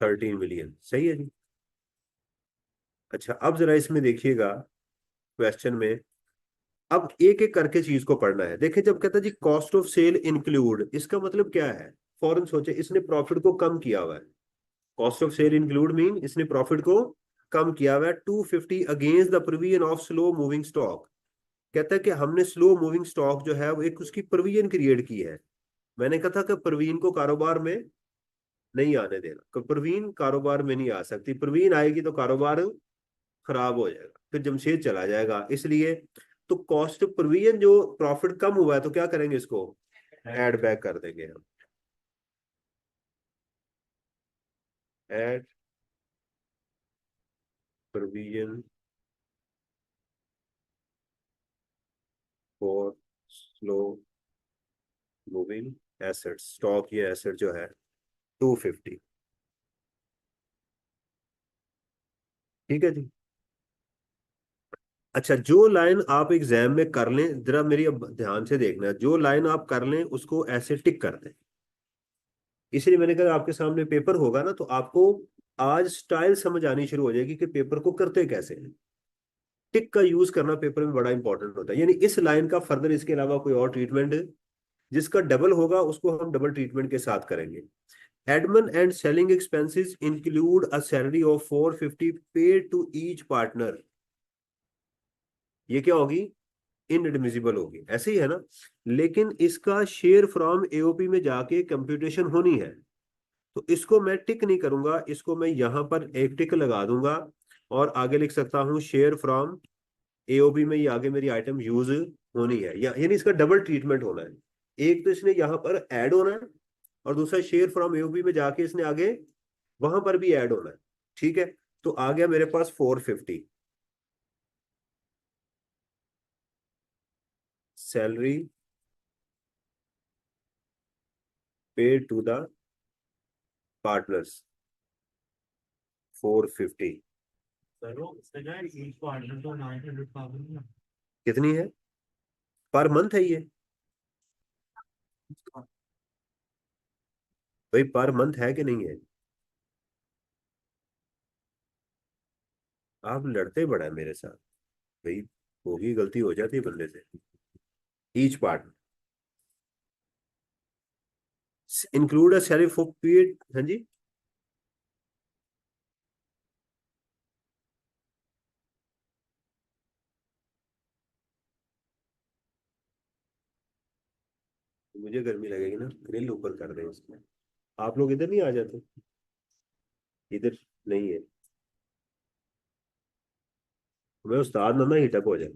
13 मिलियन सही है जी। अच्छा, अब जरा इसमें देखिएगा क्वेश्चन में, अब एक एक करके चीज को पढ़ना है। देखिए, जब कहता है जी कॉस्ट ऑफ सेल इंक्लूड, इसका मतलब क्या है। फौरन सोचे, इसने प्रॉफिट को कम किया हुआ है। Cost of sale include mean इसने प्रॉफिट को कम किया हुआ है 250 against the provision of slow moving stock. कहता है कि हमने स्लो मूविंग स्टॉक जो है वो एक उसकी प्रोविजन क्रिएट की है। मैंने कहा था कि प्रवीण को कारोबार में नहीं आने देना, प्रवीण कारोबार में नहीं आ सकती, प्रवीण आएगी तो कारोबार खराब हो जाएगा, फिर जमशेद चला जाएगा, इसलिए तो कॉस्ट प्रोविजन जो प्रॉफिट कम हुआ है, तो क्या करेंगे, इसको ऐड बैक कर देंगे हम। Add provision for slow moving asset, stock ये एसेट जो है 250। ठीक है जी। अच्छा, जो लाइन आप एग्जाम में कर लें, जरा मेरी अब ध्यान से देखना है, जो लाइन आप कर लें उसको ऐसे टिक कर दें। इसलिए मैंने कहा आपके सामने पेपर होगा ना, तो आपको आज स्टाइल समझ आनी शुरू हो जाएगी कि पेपर को करते कैसे हैं। टिक का यूज करना पेपर में बड़ा इंपॉर्टेंट होता है, यानी इस लाइन का फर्दर इसके अलावा कोई और ट्रीटमेंट, जिसका डबल होगा उसको हम डबल ट्रीटमेंट के साथ करेंगे। Admin and selling expenses include a salary of 450 paid to each partner. ये क्या होगी, इनएडमिसिबल होगी, ऐसे ही है ना। लेकिन इसका शेयर फ्रॉम एओपी में जाके कंप्यूटेशन होनी है, तो इसको मैं टिक नहीं करूंगा, इसको मैं यहां पर एक टिक लगा दूंगा, और आगे लिख सकता हूं शेयर फ्रॉम एओबी में, ये आगे मेरी आइटम यूज होनी है, यानी इसका डबल ट्रीटमेंट होना है। एक तो इसने यहां पर ऐड होना है, और दूसरा शेयर फ्रॉम एओबी में जाके इसने आगे वहां पर भी ऐड होना है। ठीक है, तो आ गया मेरे पास 450 salary paid to the partners 450। कितनी है पर मंथ है ये। भाई पर मंथ है कि नहीं है? आप लड़ते बड़ा है मेरे साथ। भाई होगी, गलती हो जाती है बंदे से। Each part include a sheriff of period. हाँ जी। मुझे गर्मी लगेगी ना, ग्रिल ऊपर कर दें इसमें। आप लोग इधर नहीं आ जाते? इधर नहीं है। मैं उस्ताद ना हिटअप हो जाए।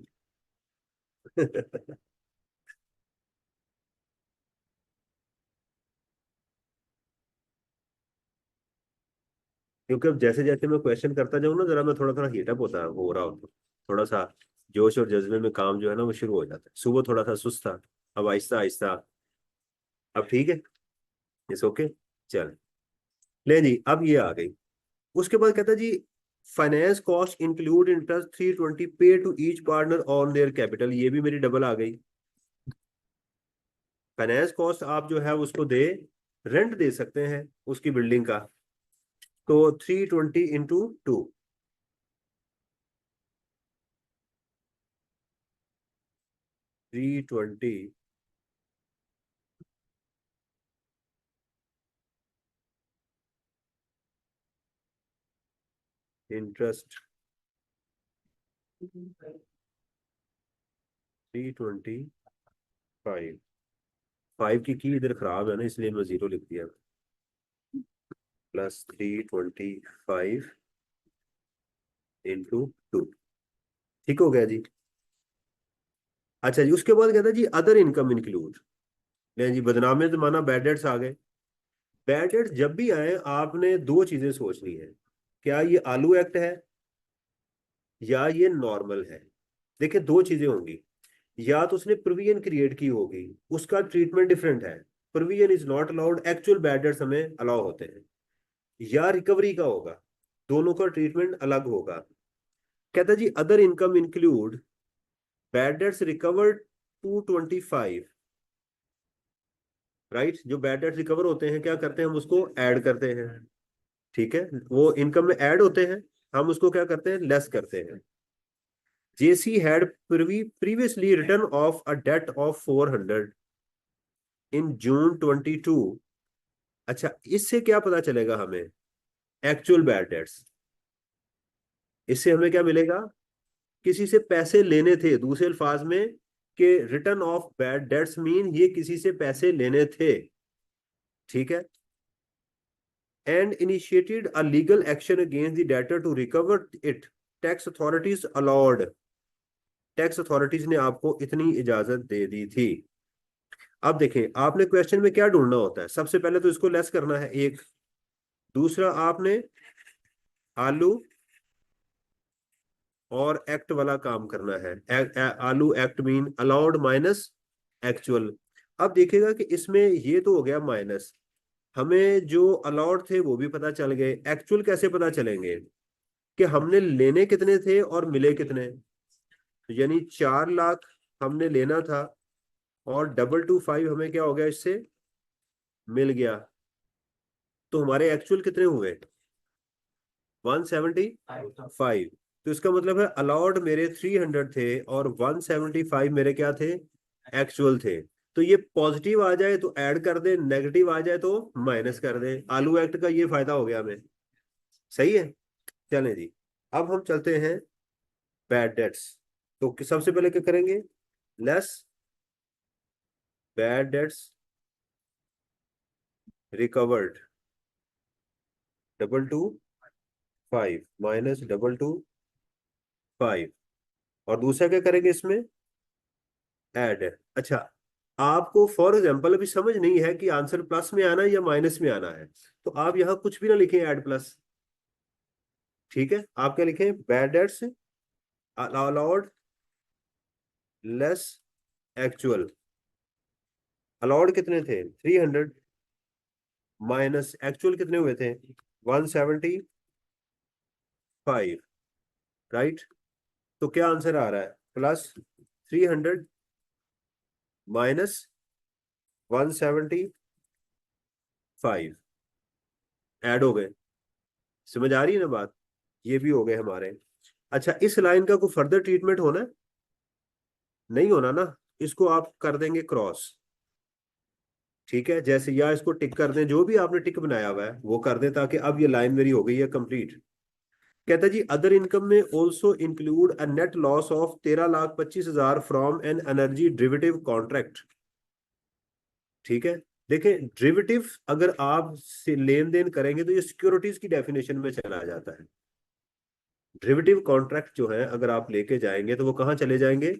क्योंकि अब जैसे जैसे मैं क्वेश्चन करता जाऊँ ना, जरा मैं थोड़ा थोड़ा हीटअप होता हो रहा हूँ, थोड़ा सा जोश और जज्बे में काम जो है ना वो शुरू हो जाता है। सुबह थोड़ा सा सुस्त था, अब आहिस्ता आहिस्ता। अब ठीक है। It's okay. चल। ले जी, अब ये आ गई। उसके बाद कहता है जी, finance cost include interest 320 pay to each partner on their capital. ये भी मेरी डबल आ गई। फाइनेंस कॉस्ट आप जो है उसको दे, रेंट दे सकते हैं उसकी बिल्डिंग का। तो 320 × 2, 320 इंटरेस्ट 325। फाइव की इधर खराब है ना, इसलिए मैं जीरो लिख दिया। +325 × 2। ठीक हो गया जी। अच्छा जी, उसके बाद कहता है जी अदर इनकम इंक्लूड। नहीं जी, बदनामी जमाना, बैड डेट्स आ गए। बैड डेट्स जब भी आए आपने दो चीजें सोचनी है। क्या ये आलू एक्ट है या ये नॉर्मल है? देखिए दो चीजें होंगी। या तो उसने प्रोविजन क्रिएट की होगी, उसका ट्रीटमेंट डिफरेंट है। Provision is not allowed, actual bad dates हमें अलाउ होते हैं। या रिकवरी का होगा, दोनों का ट्रीटमेंट अलग होगा। कहता जी other income include bad debts recovered 225। Right, जो बैड डेट्स रिकवर होते हैं क्या करते हैं हम उसको ऐड करते हैं। ठीक है, वो इनकम में ऐड होते हैं, हम उसको क्या करते हैं, लेस करते हैं। JC had previously return of a debt of 400 in June 22। अच्छा, इससे क्या पता चलेगा हमें? Actual bad debts. इससे हमें क्या मिलेगा? किसी से पैसे लेने थे, दूसरे अल्फाज में, कि return of bad debts mean ये किसी से पैसे लेने थे। ठीक है। And initiated a legal action against the debtor to recover it. Tax authorities allowed. Tax authorities ने आपको इतनी इजाजत दे दी थी। अब देखें, आपने क्वेश्चन में क्या ढूंढना होता है? सबसे पहले तो इसको लेस करना है एक। दूसरा आपने आलू और एक्ट वाला काम करना है। आलू act mean allowed minus actual. अब देखिएगा कि इसमें ये तो हो गया माइनस। हमें जो अलाउड थे वो भी पता चल गए, एक्चुअल कैसे पता चलेंगे? कि हमने लेने कितने थे और मिले कितने। तो यानी 4 लाख हमने लेना था, और 225 हमें क्या हो गया इससे मिल गया। तो हमारे एक्चुअल कितने हुए? 175। तो इसका मतलब है अलाउड मेरे 300 थे और 175 मेरे क्या थे, एक्चुअल थे। तो ये पॉजिटिव आ जाए तो ऐड कर दे, नेगेटिव आ जाए तो माइनस कर दे। आलू एक्ट का ये फायदा हो गया हमें। सही है। चलें जी, अब हम चलते हैं बैड डेट्स। तो सबसे पहले क्या करेंगे? Less bad debts recovered 225 minus 225। और दूसरा क्या करेंगे इसमें? ऐड। अच्छा, आपको फॉर एग्जाम्पल अभी समझ नहीं है कि आंसर प्लस में आना है या माइनस में आना है, तो आप यहां कुछ भी ना लिखें, ऐड प्लस। ठीक है, आप क्या लिखें? Bad debts allowed less actual. Allowed कितने थे? 300 माइनस एक्चुअल कितने हुए थे? 175। राइट। तो क्या आंसर आ रहा है? +300 माइनस 175। ऐड हो गए। समझ आ रही है ना बात? ये भी हो गए हमारे। अच्छा, इस लाइन का कोई फर्दर ट्रीटमेंट होना है? नहीं होना ना। इसको आप कर देंगे क्रॉस। ठीक है, जैसे या इसको टिक कर दें, जो भी आपने टिक बनाया हुआ है वो कर दें, ताकि अब ये लाइन मेरी हो गई है कंप्लीट। कहता है जी, अदर इनकम में also include a net loss of 13,25,000 from an energy derivative contract. ठीक है। देखें, डेरिवेटिव अगर आप से लेन देन करेंगे तो ये सिक्योरिटीज की डेफिनेशन में चला जाता है। डेरिवेटिव कॉन्ट्रैक्ट जो है अगर आप लेके जाएंगे तो वो कहाँ चले जाएंगे?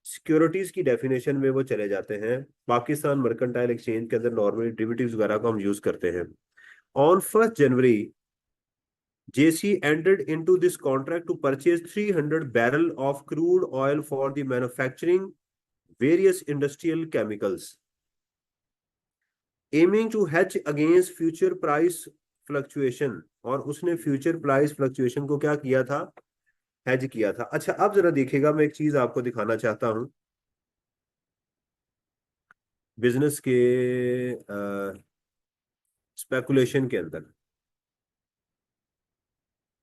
सिक्योरिटीज की डेफिनेशन में वो चले जाते हैं। पाकिस्तान मर्केंटाइल एक्सचेंज के अंदर नॉर्मली डेरिवेटिव्स वगैरह को हम यूज करते हैं। On 1 January, JC entered into this contract to purchase 300 barrel of crude oil for the manufacturing various industrial chemicals, aiming to hedge against future price fluctuation। और उसने future price fluctuation को क्या किया था? हेज किया था। अच्छा, अब जरा देखिएगा, मैं एक चीज आपको दिखाना चाहता हूं बिजनेस के स्पेकुलेशन के अंदर,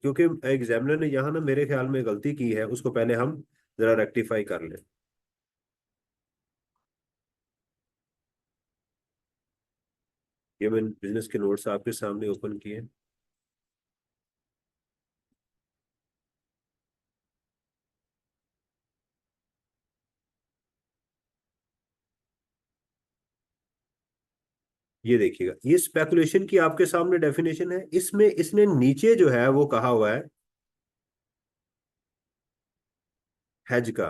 क्योंकि एग्जामिनर ने यहाँ ना मेरे ख्याल में गलती की है, उसको पहले हम जरा रेक्टिफाई कर लें। ये मैंने बिजनेस के नोट्स आपके सामने ओपन किए। ये देखिएगा, ये स्पेकुलेशन की आपके सामने डेफिनेशन है। इसमें इसने नीचे जो है वो कहा हुआ है हेज का।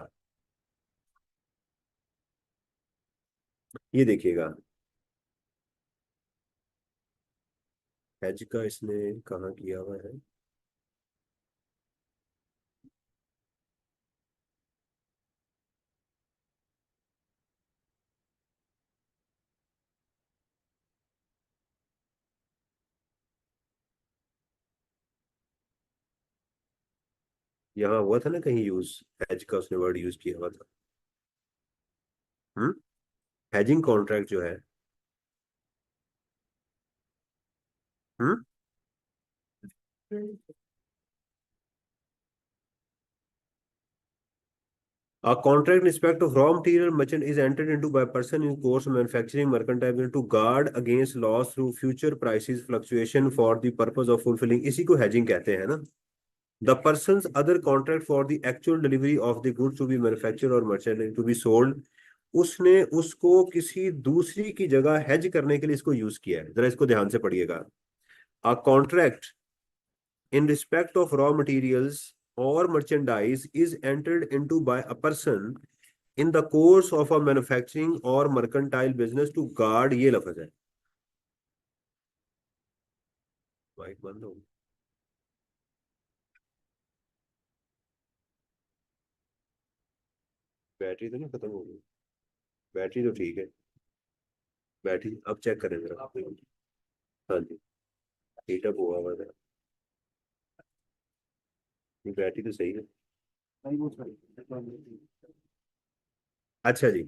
ये देखिएगा, हेज का इसने कहाँ किया हुआ है? यहाँ हुआ था ना कहीं यूज, हेज का उसने वर्ड यूज किया हुआ था। हम्म। हेजिंग कॉन्ट्रैक्ट जो है। हम्म। A contract in respect of raw material merchant is entered into by a person in course of manufacturing mercantile to guard against loss through future prices fluctuation for the purpose of fulfilling, इसी को hedging कहते हैं ना। The person's other contract for the actual delivery of the goods to be manufactured or merchandise to be sold, उसने उसको किसी दूसरी की जगह हेज करने के लिए इसको यूज किया है। जरा इसको ध्यान से पढ़िएगा। A contract in respect of raw materials or merchandise is entered into by a person in the course of a manufacturing or mercantile business to guard, ये लफ्ज है। माइक बंद हो। बैटरी तो नहीं खत्म हो गई? बैटरी तो ठीक है। बैटरी अब चेक करें जरा। हाँ जी, हीटअप हुआ हुआ है। ये बैटरी तो सही है। अच्छा जी।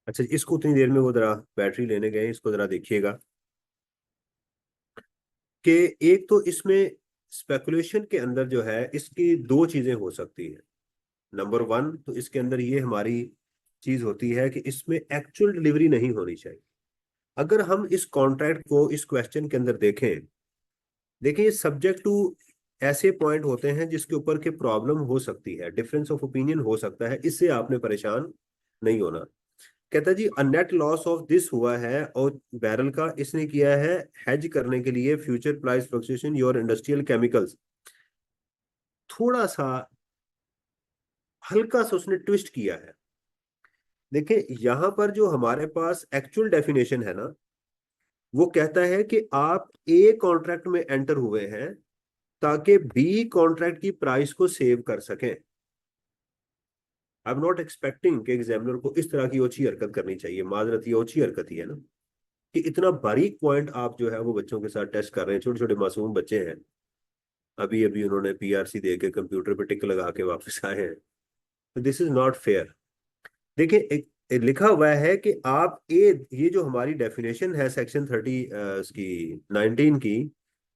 अच्छा, इसको उतनी देर में वो जरा बैटरी लेने गए, इसको जरा देखिएगा कि एक तो इसमें स्पेकुलेशन के अंदर जो है इसकी दो चीजें हो सकती हैं। नंबर वन तो इसके अंदर ये हमारी चीज होती है कि इसमें एक्चुअल डिलीवरी नहीं होनी चाहिए। अगर हम इस कॉन्ट्रैक्ट को इस क्वेश्चन के अंदर देखें, देखिए सब्जेक्ट टू ऐसे पॉइंट होते हैं जिसके ऊपर के प्रॉब्लम हो सकती है, डिफरेंस ऑफ ओपिनियन हो सकता है, इससे आपने परेशान नहीं होना। कहता जी, अ नेट लॉस ऑफ दिस हुआ है और बैरल का इसने किया है हेज करने के लिए future price fluctuation your industrial chemicals. थोड़ा सा हल्का सा उसने ट्विस्ट किया है। देखिए यहां पर जो हमारे पास एक्चुअल डेफिनेशन है ना, वो कहता है कि आप ए कॉन्ट्रैक्ट में एंटर हुए हैं ताकि बी कॉन्ट्रैक्ट की प्राइस को सेव कर सकें। आई एम नॉट एक्सपेक्टिंग कि एग्जामिनर को इस तरह की ओछी हरकत करनी चाहिए, माजरत ये ओछी हरकत ही है ना, कि इतना बारीक पॉइंट आप जो है वो बच्चों के साथ टेस्ट कर रहे हैं। छोटे छोटे मासूम बच्चे हैं, अभी अभी उन्होंने पीआरसी दे के कंप्यूटर पे टिक लगा के वापस आए हैं। तो दिस इज नॉट फेयर। देखिए एक लिखा हुआ है कि आप ये जो हमारी डेफिनेशन है सेक्शन 30 की 19 की,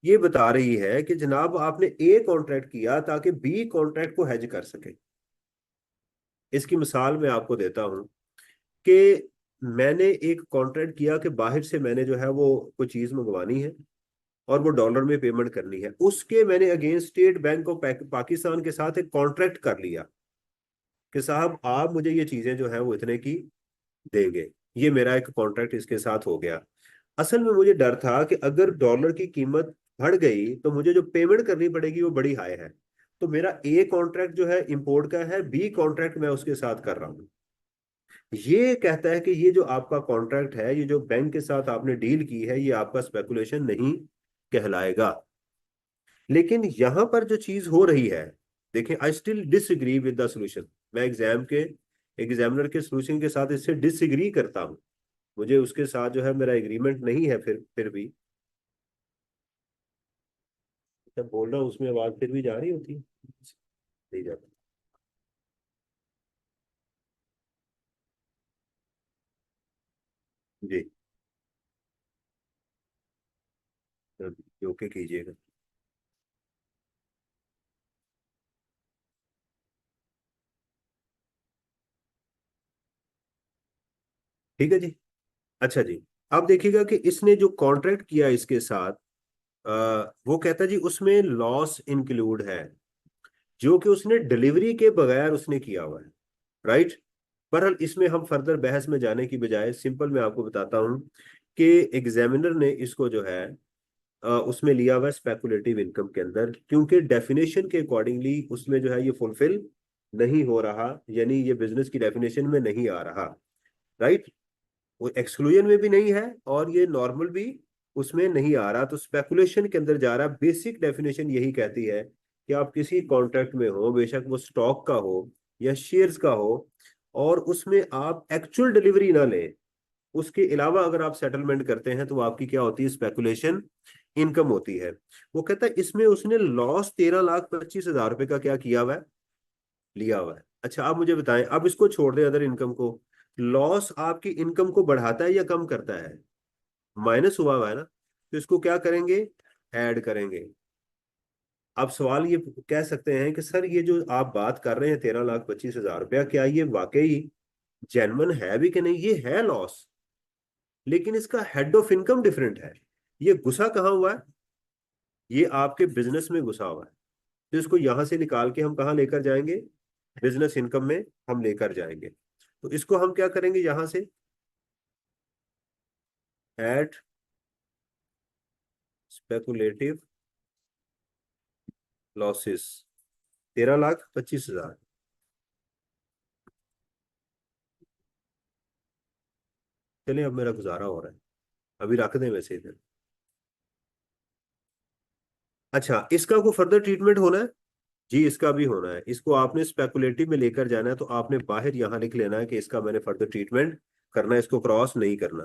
ये बता रही है कि जनाब आपने ए कॉन्ट्रैक्ट किया ताकि बी कॉन्ट्रैक्ट को हेज कर सके। इसकी मिसाल मैं आपको देता हूं कि मैंने एक कॉन्ट्रैक्ट किया कि बाहर से मैंने जो है वो कोई चीज मंगवानी है और वो डॉलर में पेमेंट करनी है, उसके मैंने against state bank of Pakistan के साथ एक कॉन्ट्रैक्ट कर लिया कि साहब आप मुझे ये चीजें जो है वो इतने की देंगे। ये मेरा एक कॉन्ट्रैक्ट इसके साथ हो गया। असल में मुझे डर था कि अगर डॉलर की कीमत बढ़ गई तो मुझे जो पेमेंट करनी पड़ेगी वो बड़ी हाई है। तो मेरा ए कॉन्ट्रैक्ट जो है इंपोर्ट का है, बी कॉन्ट्रैक्ट मैं उसके साथ कर रहा हूँ। ये कहता है कि ये जो आपका कॉन्ट्रैक्ट है, ये जो बैंक के साथ आपने डील की है, ये आपका स्पेकुलेशन नहीं कहलाएगा। लेकिन यहां पर जो चीज हो रही है, देखें I still disagree with the solution. मैं एग्जामिनर के सोल्यूशन के साथ इससे डिसएग्री करता हूं। मुझे उसके साथ जो है मेरा एग्रीमेंट नहीं है, फिर भी जब बोल रहा हूँ उसमें आवाज फिर भी जा रही होती है, नहीं जाती। जी, तो ओके कीजिएगा। ठीक है जी। अच्छा जी, आप देखिएगा कि इसने जो कॉन्ट्रैक्ट किया इसके साथ, वो कहता है जी उसमें लॉस इंक्लूड है, जो कि उसने डिलीवरी के बगैर उसने किया हुआ है। राइट। बहरहाल इसमें हम फर्दर बहस में जाने की बजाय सिंपल मैं आपको बताता हूं कि एग्जामिनर ने इसको जो है उसमें लिया हुआ है स्पेकुलेटिव इनकम के अंदर, क्योंकि डेफिनेशन के अकॉर्डिंगली उसमें जो है ये फुलफिल नहीं हो रहा, यानी ये बिजनेस की डेफिनेशन में नहीं आ रहा। राइट। वो एक्सक्लूजन में भी नहीं है और ये नॉर्मल भी उसमें नहीं आ रहा, तो स्पेकुलेशन के अंदर जा रहा। बेसिक डेफिनेशन यही कहती है कि आप किसी कॉन्ट्रैक्ट में हो, बेशक वो स्टॉक का हो या शेयर्स का हो, और उसमें आप एक्चुअल डिलीवरी ना लें, उसके अलावा अगर आप सेटलमेंट करते हैं तो वो आपकी क्या होती है, स्पेकुलेशन इनकम होती है। वो कहता है इसमें उसने लॉस 13,25,000 रुपए का क्या किया हुआ है, लिया हुआ है। अच्छा आप मुझे बताएं, अब इसको छोड़ दें अदर इनकम को, लॉस आपकी इनकम को बढ़ाता है या कम करता है? माइनस हुआ हुआ है ना, तो इसको क्या करेंगे, ऐड करेंगे। अब सवाल ये कह सकते हैं कि सर ये जो आप बात कर रहे हैं 13,25,000 रुपया, क्या ये वाकई जेन्युइन है भी कि नहीं? ये है लॉस, लेकिन इसका हेड ऑफ इनकम डिफरेंट है। ये घुसा कहाँ हुआ है, ये आपके बिजनेस में घुसा हुआ है। तो इसको यहां से निकाल के हम कहाँ लेकर जाएंगे, बिजनेस इनकम में हम लेकर जाएंगे। तो इसको हम क्या करेंगे, यहां से एट स्पेकुलेटिव लॉसेस 13,25,000। चलिए अब मेरा गुजारा हो रहा है, अभी रख दें वैसे इधर। अच्छा इसका कोई फर्दर ट्रीटमेंट होना है? जी इसका भी होना है। इसको आपने स्पेकुलेटिव में लेकर जाना है, तो आपने बाहर यहां लिख लेना है कि इसका मैंने फर्दर ट्रीटमेंट करना है, इसको क्रॉस नहीं करना।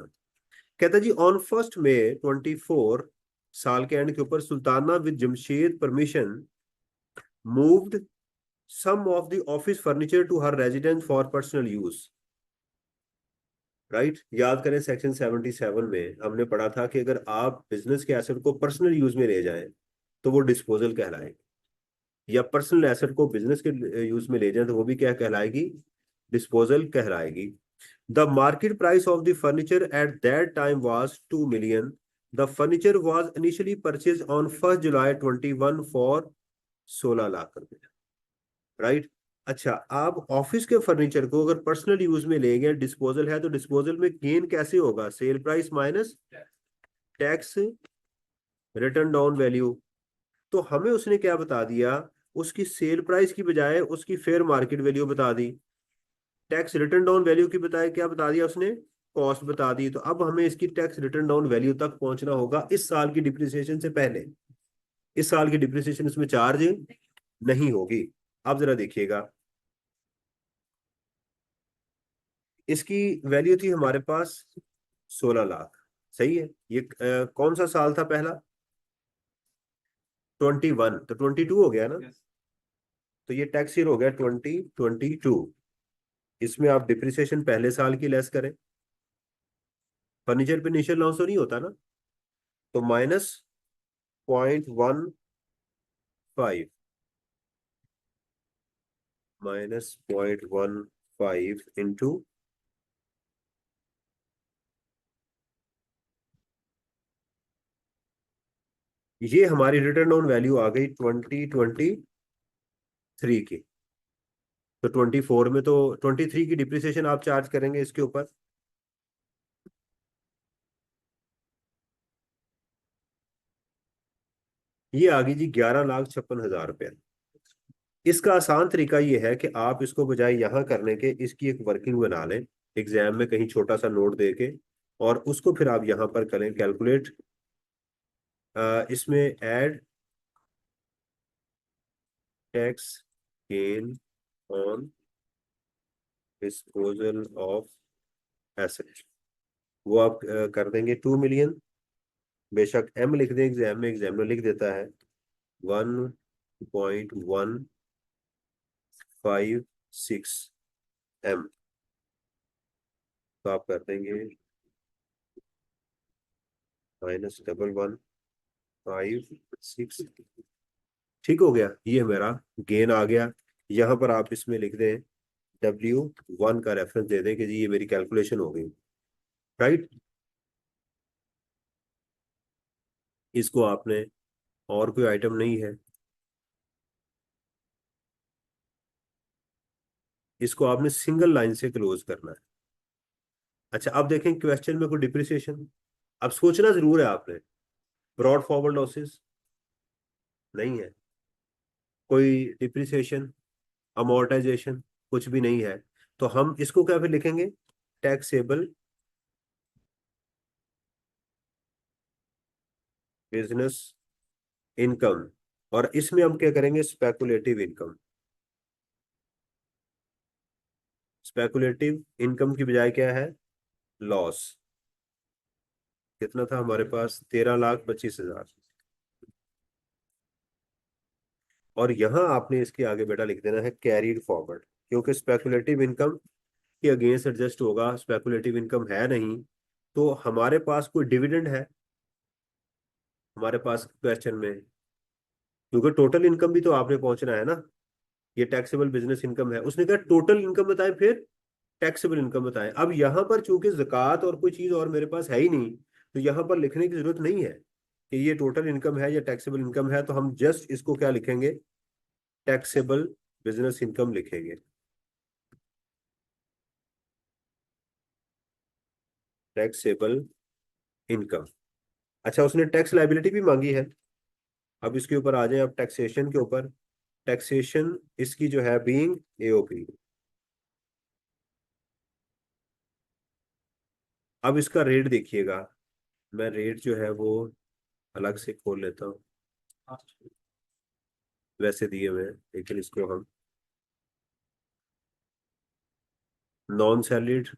कहता जी ऑन 1 मई 2024, साल के एंड के ऊपर, Sultana with Jamshed permission moved some of the office furniture to her residence for personal use. Right. याद करें सेक्शन 77 में हमने पढ़ा था कि अगर आप बिजनेस के एसेट को पर्सनल यूज में ले जाएं तो वो डिस्पोजल कहलाएगी, या पर्सनल एसेट को बिजनेस के यूज में ले जाएं तो वो भी क्या कहलाएगी, डिस्पोजल कहलाएगी। The market price of the furniture at that time was 2 million। The furniture was initially purchase on 1 July 2021 for 16 lakh रुपए। राइट। अच्छा आप ऑफिस के फर्नीचर को अगर पर्सनल यूज में ले गए, डिस्पोजल है, तो डिस्पोजल में गेन कैसे होगा, sale price minus tax, return down value. तो हमें उसने क्या बता दिया उसकी सेल प्राइस की बजाय उसकी फेयर मार्केट वैल्यू बता दी। टैक्स रिटर्न डाउन वैल्यू की बताया, क्या बता दिया उसने, कॉस्ट बता दी। तो अब हमें इसकी टैक्स रिटर्न डाउन वैल्यू तक पहुंचना होगा इस साल की डिप्रिसिएशन से पहले। इस साल की डिप्रिसिएशन इसमें चार्ज नहीं होगी। अब जरा देखिएगा, इसकी वैल्यू थी हमारे पास 16 लाख। सही है। ये कौन सा साल था पहला, 21, तो 22 हो गया ना। तो ये टैक्स ईयर हो गया 2022। इसमें आप डिप्रिसिएशन पहले साल की लेस करें। फर्नीचर पे इनिशियल लॉस तो नहीं होता ना, तो -0.15, -0.15 इंटू, ये हमारी रिटर्न ऑन वैल्यू आ गई 2023 की। तो 24 में तो 23 की डिप्रिसिएशन आप चार्ज करेंगे इसके ऊपर। ये आ गई जी 11,56,000 रुपया। इसका आसान तरीका ये है कि आप इसको बजाय यहाँ करने के इसकी एक वर्किंग बना लें, एग्जाम में कहीं छोटा सा नोट दे के, और उसको फिर आप यहाँ पर करें कैलकुलेट। इसमें add tax gain on disposal of asset, वो आप कर देंगे 2 मिलियन। बेशक एम लिख दें, एग्जाम में एग्जामिनर लिख देता है 1.156 M। तो आप कर देंगे -11,156। ठीक हो गया, ये मेरा गेन आ गया। यहाँ पर आप इसमें लिख दें W1 का रेफरेंस दे दें कि जी ये मेरी कैलकुलेशन हो गई। राइट। इसको आपने, और कोई आइटम नहीं है, इसको आपने सिंगल लाइन से क्लोज करना है। अच्छा, अब देखें क्वेश्चन में कोई डिप्रिसिएशन, अब सोचना जरूर है आपने। ब्रॉड फॉरवर्ड लॉसेस नहीं है, कोई डिप्रिसिएशन, अमोर्टाइजेशन कुछ भी नहीं है। तो हम इसको क्या फिर लिखेंगे, टैक्सेबल बिजनेस इनकम। और इसमें हम क्या करेंगे, स्पेकुलेटिव इनकम। स्पेकुलेटिव इनकम की बजाय क्या है, लॉस। कितना था हमारे पास, 13,25,000। और यहां आपने इसके आगे बेटा लिख देना है कैरीड फॉरवर्ड, क्योंकि स्पेकुलेटिव इनकम के अगेंस्ट एडजस्ट होगा, स्पेकुलेटिव इनकम है नहीं। तो हमारे पास कोई डिविडेंड है हमारे पास क्वेश्चन में, क्योंकि टोटल इनकम भी तो आपने पहुंचना है ना। ये टैक्सेबल बिजनेस इनकम है, उसने कहा टोटल इनकम बताएं, फिर टैक्सेबल इनकम बताएं। अब यहां पर चूंकि ज़कात और कोई चीज और मेरे पास है ही नहीं, तो यहां पर लिखने की जरूरत नहीं है कि ये टोटल इनकम है या टैक्सेबल इनकम है। तो हम जस्ट इसको क्या लिखेंगे, टैक्सेबल बिजनेस इनकम लिखेंगे। Taxable income. अच्छा, उसने टैक्स लाइबिलिटी भी मांगी है। अब इसके ऊपर आ जाए, अब टैक्सेशन के ऊपर। टैक्सेशन इसकी जो है बीइंग एओपी। अब इसका रेट देखिएगा, मैं रेट जो है वो अलग से खोल लेता हूँ। वैसे दिए हुए हैं, लेकिन इसको हम नॉन सैलरीड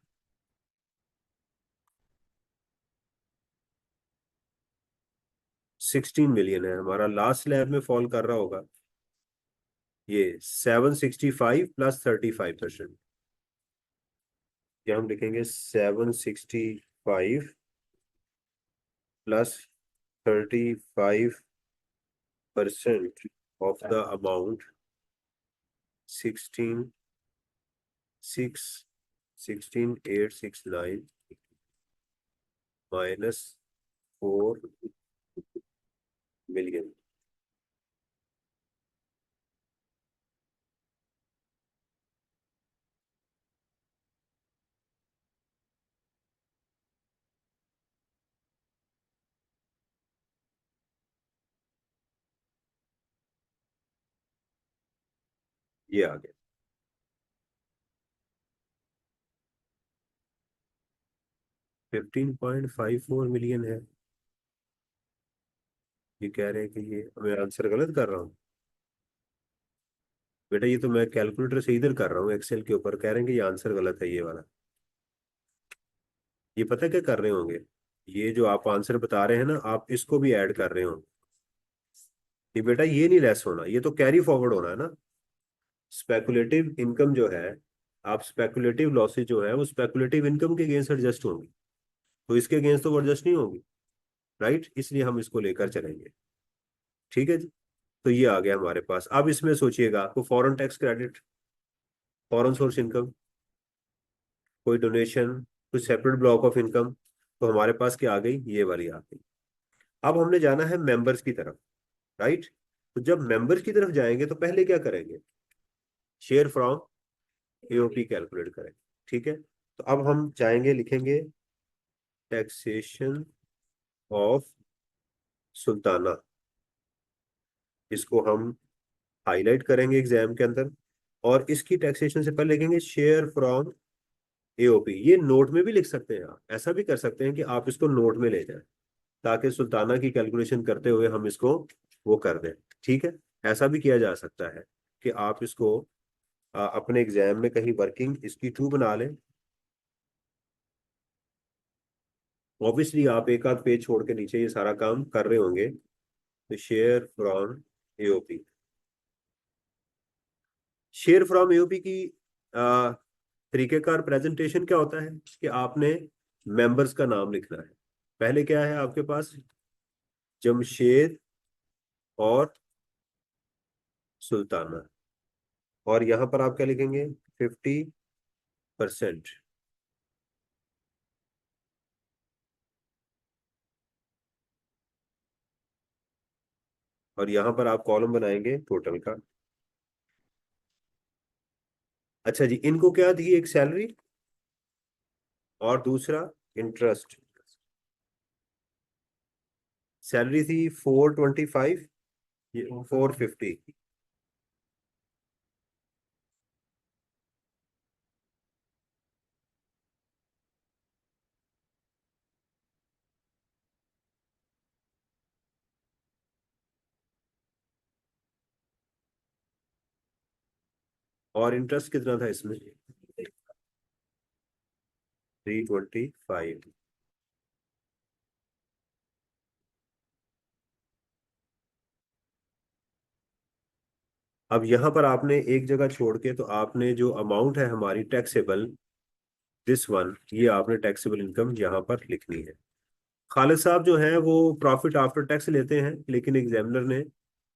16 मिलियन है हमारा, लास्ट स्लैब में फॉल कर रहा होगा। ये 765 + 35%। या हम लिखेंगे 765 + 35% ऑफ द अमाउंट 16,869 -4 मिलियन। ये आ गया। 15.54 मिलियन है। ये कह रहे हैं कि ये मैं आंसर गलत कर रहा हूँ। बेटा ये तो मैं कैलकुलेटर से इधर कर रहा हूँ, एक्सेल के ऊपर, कह रहे हैं कि ये आंसर गलत है ये वाला। ये पता क्या कर रहे होंगे, ये जो आप आंसर बता रहे हैं ना, आप इसको भी ऐड कर रहे होंगे। ये बेटा ये नहीं लेस होना, ये तो कैरी फॉरवर्ड होना है ना। स्पेकुलेटिव इनकम जो है, आप स्पेकुलेटिव लॉसेज जो है वो स्पेकुलेटिव इनकम के अगेंस्ट एडजस्ट होंगी, तो इसके अगेंस्ट तो वो एडजस्ट नहीं होंगी। राइट, इसलिए हम इसको लेकर चलेंगे। ठीक है जी। तो ये आ गया हमारे पास। अब इसमें सोचिएगा, आपको foreign tax credit, foreign source income, कोई डोनेशन, कुछ सेपरेट ब्लॉक ऑफ इनकम, तो हमारे पास क्या आ गई, ये वाली आ गई। अब हमने जाना है मेंबर्स की तरफ। राइट, तो जब मेंबर्स की तरफ जाएंगे तो पहले क्या करेंगे, शेयर फ्रॉम एओपी कैलकुलेट करेंगे। ठीक है, तो अब हम जाएंगे, लिखेंगे टैक्सेशन ऑफ सुल्ताना, इसको हम हाईलाइट करेंगे एग्जाम के अंदर। और इसकी टैक्सेशन से पहले लिखेंगे शेयर फ्रॉम एओपी। ये नोट में भी लिख सकते हैं, आप ऐसा भी कर सकते हैं कि आप इसको नोट में ले जाएं, ताकि सुल्ताना की कैलकुलेशन करते हुए हम इसको वो कर दें। ठीक है, ऐसा भी किया जा सकता है कि आप इसको अपने एग्जाम में कहीं वर्किंग इसकी टू बना लें। ऑब्वियसली आप एक आध पेज छोड़ के नीचे ये सारा काम कर रहे होंगे। तो share from AOP, share from AOP की तरीकेकार प्रेजेंटेशन क्या होता है कि आपने मेंबर्स का नाम लिखना है। पहले क्या है आपके पास, जमशेद और सुल्ताना, और यहां पर आप क्या लिखेंगे, 50%। और यहां पर आप कॉलम बनाएंगे टोटल का। अच्छा जी, इनको क्या दी, एक सैलरी और दूसरा इंटरेस्ट। सैलरी थी 425, ये 450। और इंटरेस्ट कितना था इसमें, 325। अब यहां पर आपने एक जगह छोड़ के, तो आपने जो अमाउंट है हमारी टैक्सेबल, दिस वन, ये आपने टैक्सेबल इनकम यहाँ पर लिखनी है। खालिद साहब जो है वो प्रॉफिट आफ्टर टैक्स लेते हैं, लेकिन एग्जामिनर ने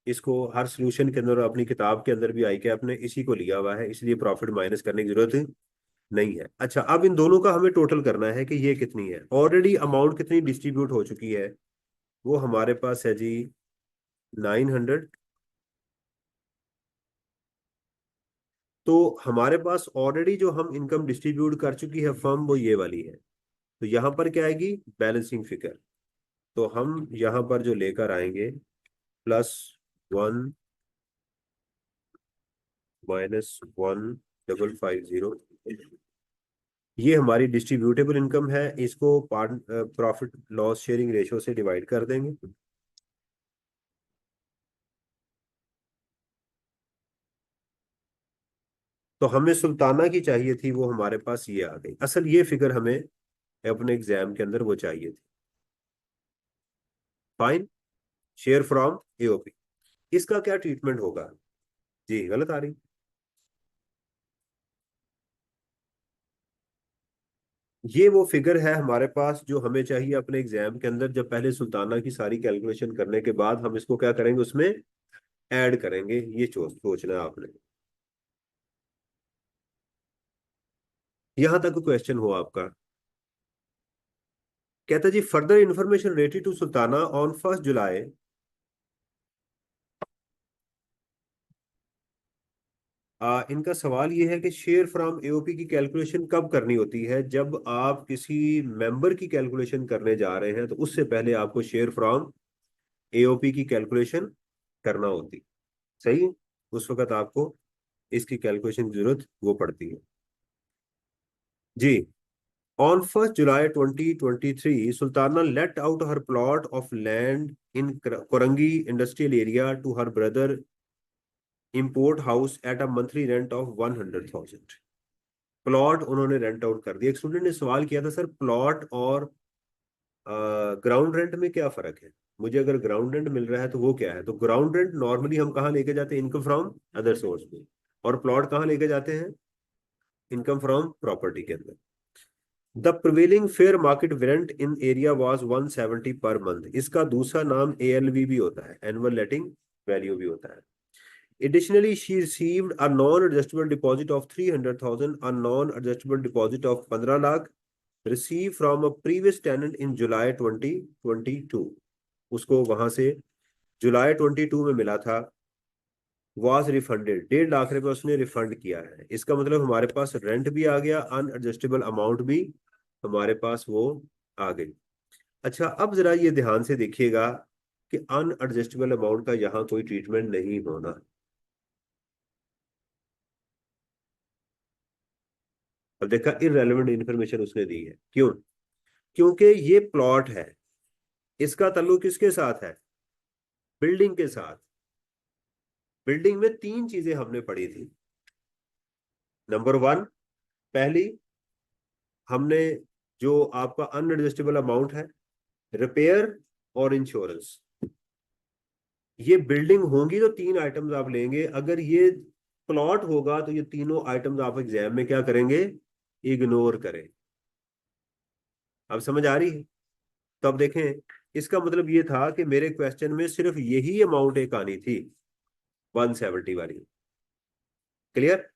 इसको हर सोल्यूशन के अंदर और अपनी किताब के अंदर भी आई कि आपने इसी को लिया हुआ है, इसलिए प्रॉफिट माइनस करने की जरूरत नहीं है। अच्छा, अब इन दोनों का हमें टोटल करना है कि ये कितनी है, ऑलरेडी अमाउंट कितनी डिस्ट्रीब्यूट हो चुकी है, वो हमारे पास है जी 900। तो हमारे पास ऑलरेडी जो हम इनकम डिस्ट्रीब्यूट कर चुकी है फर्म, वो ये वाली है। तो यहाँ पर क्या आएगी, बैलेंसिंग फिगर। तो हम यहाँ पर जो लेकर आएंगे, +1 -1,550, ये हमारी डिस्ट्रीब्यूटेबल इनकम है। इसको part profit loss sharing ratio से डिवाइड कर देंगे। तो हमें सुल्ताना की चाहिए थी, वो हमारे पास ये आ गई। असल ये फिगर हमें अपने एग्जाम के अंदर वो चाहिए थी। फाइन, शेयर फ्रॉम एओपी, इसका क्या ट्रीटमेंट होगा, जी गलत आ रही। ये वो फिगर है हमारे पास जो हमें चाहिए अपने एग्जाम के अंदर। जब पहले सुल्ताना की सारी कैलकुलेशन करने के बाद हम इसको क्या करेंगे, उसमें ऐड करेंगे। ये सोचना है आपने। यहां तक क्वेश्चन हो आपका। कहता जी, further information related to Sultana on 1 July. इनका सवाल ये है कि शेयर फ्रॉम एओपी की कैलकुलेशन कब करनी होती है, जब आप किसी मेंबर की कैलकुलेशन करने जा रहे हैं तो उससे पहले आपको शेयर फ्रॉम एओपी की कैलकुलेशन करना होती। सही, उस वक्त आपको इसकी कैलकुलेशन की जरूरत वो पड़ती है जी। On 1st July 2023, Sultana let out her plot of land in Korangi industrial area to her brother import house at a monthly rent of 100,000। Plot उन्होंने रेंट आउट कर दिया। एक स्टूडेंट ने सवाल किया था, सर प्लॉट और ग्राउंड रेंट में क्या फर्क है? मुझे अगर ग्राउंड रेंट मिल रहा है तो वो क्या है? तो ग्राउंड रेंट नॉर्मली हम कहाँ लेके जाते हैं? इनकम फ्रॉम अदर सोर्स में। और प्लॉट कहाँ लेके जाते हैं? इनकम फ्रॉम प्रॉपर्टी के अंदर। The prevailing fair market rent in area was 170 per month. इसका दूसरा नाम एएलवी भी होता है, एनुअल लेटिंग वैल्यू भी होता है। Additionally, she received a non-adjustable deposit of 300,000, a non-adjustable deposit of 15 lakh received from a previous tenant in July 2022। उसको वहां से जुलाई 22 में मिला था। वाज रिफंडेड, 1.5 लाख उसने रिफंड किया है। इसका मतलब हमारे पास रेंट भी आ गया, अनएडजस्टेबल अमाउंट भी हमारे पास वो आ गई। अच्छा, अब जरा ये ध्यान से देखिएगा कि अनएडजस्टेबल अमाउंट का यहाँ कोई ट्रीटमेंट नहीं होना। अब देखा, इररेलेवेंट इंफॉर्मेशन उसने दी है। क्यों? क्योंकि ये प्लॉट है, इसका ताल्लुक किसके साथ है? बिल्डिंग के साथ। बिल्डिंग में तीन चीजें हमने पढ़ी थी। नंबर वन, पहली, हमने जो आपका अनएडजस्टेबल अमाउंट है, रिपेयर और इंश्योरेंस। ये बिल्डिंग होंगी तो तीन आइटम्स आप लेंगे। अगर ये प्लॉट होगा तो ये तीनों आइटम्स आप एग्जाम में क्या करेंगे? इग्नोर करें। अब समझ आ रही है? तो अब देखें, इसका मतलब ये था कि मेरे क्वेश्चन में सिर्फ यही अमाउंट एक आनी थी, 170 वाली। क्लियर?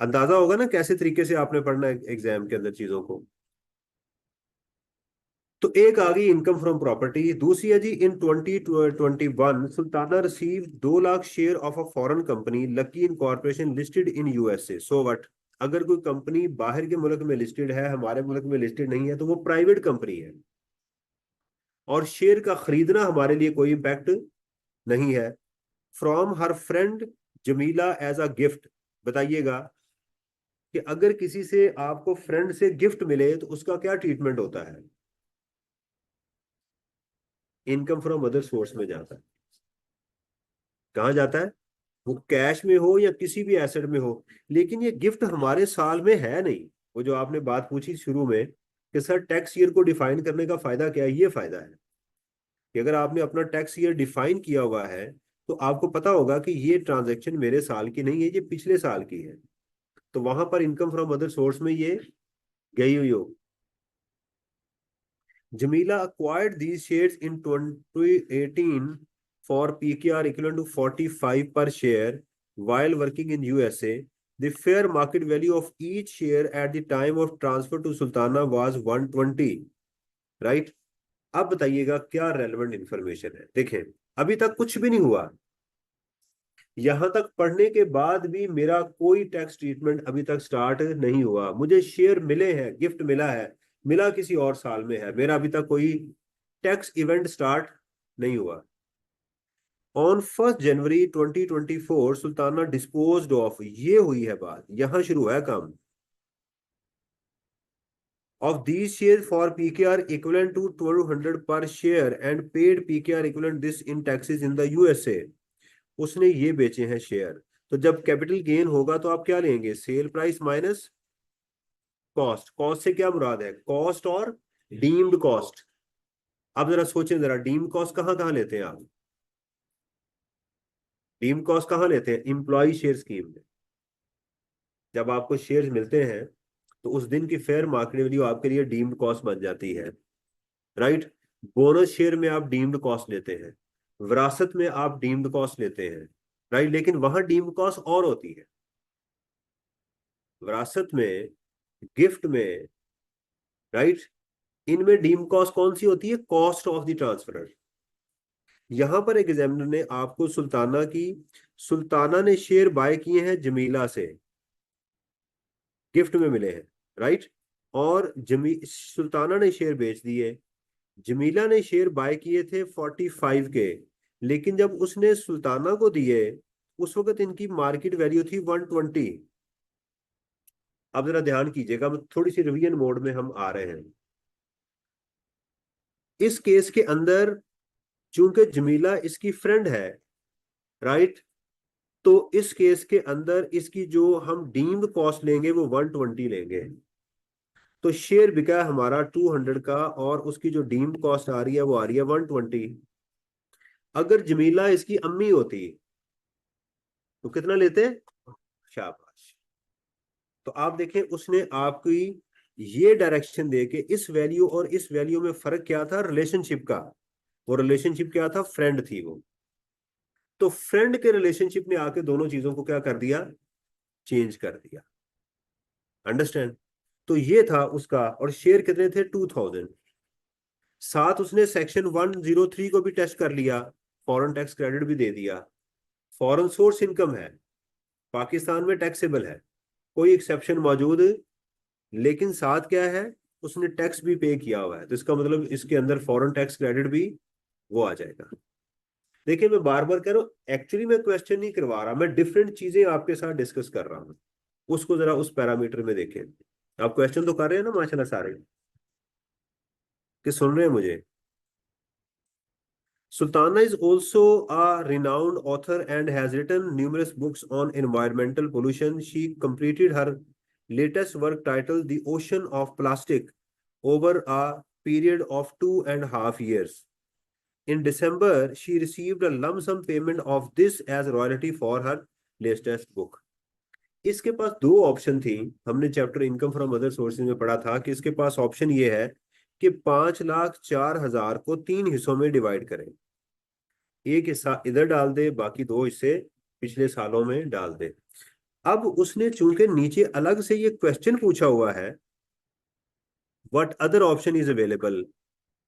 अंदाजा होगा ना कैसे तरीके से आपने पढ़ना है एग्जाम के अंदर चीजों को। तो एक आ गई इनकम फ्रॉम प्रॉपर्टी। दूसरी है जी, इन 2021 Sultana receive 2 lakh share of a foreign company lucky incorporation listed in USA. So what? अगर कोई कंपनी बाहर के मुल्क में लिस्टेड है, हमारे मुल्क में लिस्टेड नहीं है, तो वो प्राइवेट कंपनी है और शेयर का खरीदना हमारे लिए कोई इम्पैक्ट नहीं है। From her friend Jamila as a gift. बताइएगा कि अगर किसी से आपको फ्रेंड से गिफ्ट मिले तो उसका क्या ट्रीटमेंट होता है? इनकम फ्रॉम अदर सोर्स में जाता है। कहाँ जाता है? वो कैश में हो या किसी भी एसेट में हो। लेकिन ये गिफ्ट हमारे साल में है नहीं। वो जो आपने बात पूछी शुरू में कि सर टैक्स ईयर को डिफाइन करने का फायदा क्या है, ये फायदा है कि अगर आपने अपना टैक्स ईयर डिफाइन किया हुआ है तो आपको पता होगा कि ये ट्रांजैक्शन मेरे साल की नहीं है, ये पिछले साल की है। तो वहां पर इनकम फ्रॉम अदर सोर्स में ये गई हुई हो। Jamila acquired these shares in 2018 for PKR equivalent to 45 per share while working in USA. The fair market value of each share at the time of transfer to Sultana was 120, right? अब बताइएगा क्या relevant information है। देखें, अभी तक कुछ भी नहीं हुआ। यहां तक पढ़ने के बाद भी मेरा कोई टैक्स ट्रीटमेंट अभी तक स्टार्ट नहीं हुआ। मुझे शेयर मिले हैं, गिफ्ट मिला है, मिला किसी और साल में है, मेरा अभी तक कोई टैक्स इवेंट स्टार्ट नहीं हुआ। On 1 January 2024 Sultana disposed of, ये हुई है बात, यहां शुरू है काम। Of these shares for PKR equivalent to 1200 per share and paid PKR equivalent this in taxes in the USA। उसने ये बेचे हैं शेयर। तो जब कैपिटल गेन होगा तो आप क्या लेंगे? Sale price minus cost. Cost से क्या मुराद है? कॉस्ट और डीम्ड कॉस्ट। अब जरा सोचें, जरा डीम्ड कॉस्ट कहाँ कहाँ लेते हैं आप? डीम्ड कॉस्ट कहाँ लेते हैं? इंप्लॉय शेयर स्कीम में। जब आपको शेयर मिलते हैं तो उस दिन की फेयर मार्केट वैल्यू आपके लिए डीम्ड कॉस्ट बन जाती है, राइट? बोनस शेयर में आप डीम्ड कॉस्ट लेते हैं, विरासत में आप डीम्ड कॉस्ट लेते हैं, राइट? लेकिन वहां डीम्ड कॉस्ट और होती है। विरासत में, गिफ्ट में, राइट, इनमें डीम्ड कॉस्ट कौन सी होती है? Cost of the transfer. यहां पर एग्जामिनर ने आपको सुल्ताना ने शेयर बाय किए हैं जमीला से, गिफ्ट में मिले हैं, राइट? और सुल्ताना ने शेयर बेच दिए। जमीला ने शेयर बाय किए थे 45 के, लेकिन जब उसने सुल्ताना को दिए उस वक्त इनकी मार्केट वैल्यू थी 120। अब जरा ध्यान कीजिएगा, थोड़ी सी रिवीजन मोड में हम आ रहे हैं। इस केस के अंदर चूंकि जमीला इसकी फ्रेंड है, राइट, तो इस केस के अंदर इसकी जो हम डीम्ड कॉस्ट लेंगे वो 120 लेंगे। तो शेयर बिका है हमारा 200 का, और उसकी जो डीम्ड कॉस्ट आ रही है वो आ रही है 120। अगर जमीला इसकी अम्मी होती तो कितना लेते? शाबाश। तो आप देखें, उसने आपकी ये डायरेक्शन देके इस वैल्यू और इस वैल्यू में फर्क क्या था? रिलेशनशिप का। वो रिलेशनशिप क्या था? फ्रेंड थी वो। तो फ्रेंड के रिलेशनशिप ने आके दोनों चीजों को क्या कर दिया? चेंज कर दिया। अंडरस्टैंड? तो ये था उसका, और शेयर कितने थे? 2000। साथ उसने सेक्शन 103 को भी टेस्ट कर लिया, फॉरेन टैक्स क्रेडिट भी दे दिया। फॉरेन सोर्स इनकम है, पाकिस्तान में टैक्सेबल है, कोई एक्सेप्शन मौजूद, लेकिन साथ क्या है? उसने टैक्स भी पे किया हुआ है, तो इसका मतलब इसके अंदर फॉरेन टैक्स क्रेडिट भी वो आ जाएगा। देखिए, मैं बार बार कह रहा हूँ, एक्चुअली मैं क्वेश्चन नहीं करवा रहा, मैं डिफरेंट चीजें आपके साथ डिस्कस कर रहा हूँ। उसको जरा उस पैरामीटर में देखें। आप क्वेश्चन तो कर रहे हैं ना माशाल्लाह सारे, कि सुन रहे हैं मुझे? Sultana is also a renowned author and has written numerous books on environmental pollution. She completed her latest work titled The Ocean of Plastic over a period of 2.5 years. In December, she received a lump sum payment of this as royalty for her latest book. इसके पास दो option थी। हमने chapter income from other sources में पढ़ा था कि इसके पास option ये है कि 5,04,000 को 3 हिस्सों में डिवाइड करें। एक हिस्सा इधर डाल दे, बाकी 2 हिस्से पिछले सालों में डाल दे। अब उसने चूंकि नीचे अलग से ये क्वेश्चन पूछा हुआ है, what other option is available.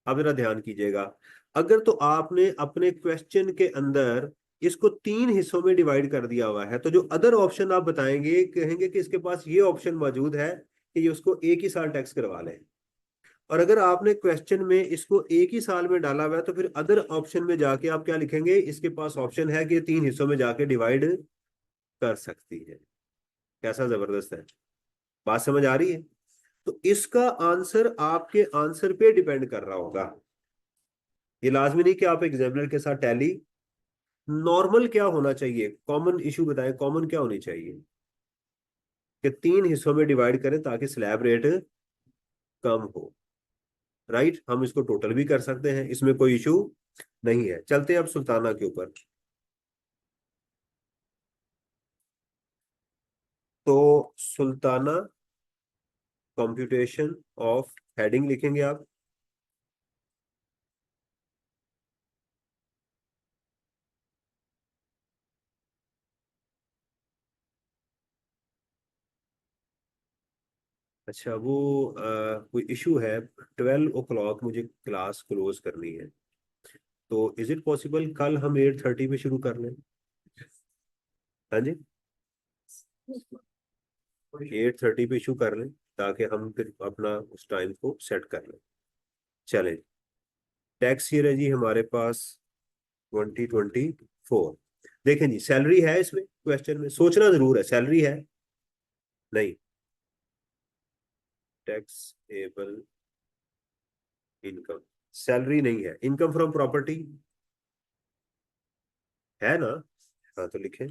अब जरा ध्यान कीजिएगा, अगर तो आपने अपने क्वेश्चन के अंदर इसको 3 हिस्सों में डिवाइड कर दिया हुआ है, तो जो अदर ऑप्शन आप बताएंगे, कहेंगे कि इसके पास ये ऑप्शन मौजूद है कि ये उसको एक ही साल टैक्स करवा ले। और अगर आपने क्वेश्चन में इसको एक ही साल में डाला हुआ है, तो फिर अदर ऑप्शन में जाके आप क्या लिखेंगे? इसके पास ऑप्शन है कि ये 3 हिस्सों में जाके डिवाइड कर सकती है। कैसा जबरदस्त है! बात समझ आ रही है? तो इसका आंसर आपके आंसर पे डिपेंड कर रहा होगा। ये लाजमी नहीं कि आप एग्जामिनर के साथ टैली। नॉर्मल क्या होना चाहिए? कॉमन इशू बताएं, कॉमन क्या होनी चाहिए? कि 3 हिस्सों में डिवाइड करें ताकि स्लैब रेट कम हो। राइट, हम इसको टोटल भी कर सकते हैं, इसमें कोई इशू नहीं है। चलते हैं अब सुल्ताना के ऊपर। तो सुल्ताना कंप्यूटेशन ऑफ, हेडिंग लिखेंगे आप। अच्छा, वो कोई इशू है, 12 o'clock मुझे क्लास क्लोज करनी है। तो इज इट पॉसिबल कल हम 8:30 पे शुरू कर लें? हाँ जी, 8:30 पे इशू कर लें, ताकि हम फिर अपना उस टाइम को सेट कर लें। चलें। टैक्स ईयर है जी हमारे पास 2024। देखें जी, सैलरी है इसमें? क्वेश्चन में सोचना जरूर है, सैलरी है? नहीं। टैक्स एबल इनकम, सैलरी नहीं है। इनकम फ्रॉम प्रॉपर्टी है ना? हाँ, तो लिखें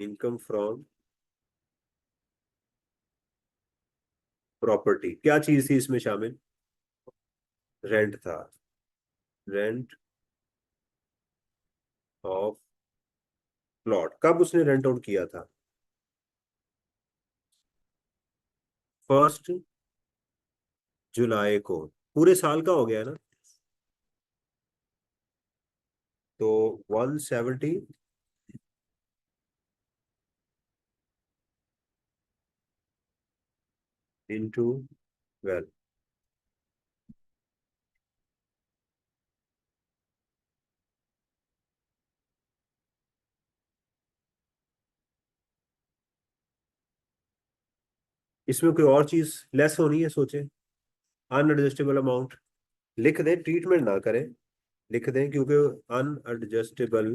इनकम फ्रॉम प्रॉपर्टी। क्या चीज थी इसमें शामिल? रेंट था। Rent of plot. कब उसने रेंट आउट किया था? 1 जुलाई को। पूरे साल का हो गया ना? तो 170 इंटू 12। इसमें कोई और चीज लेस होनी है, सोचे। अनएडजस्टेबल अमाउंट लिख दें, ट्रीटमेंट ना करें, लिख दें, क्योंकि अनएडजस्टेबल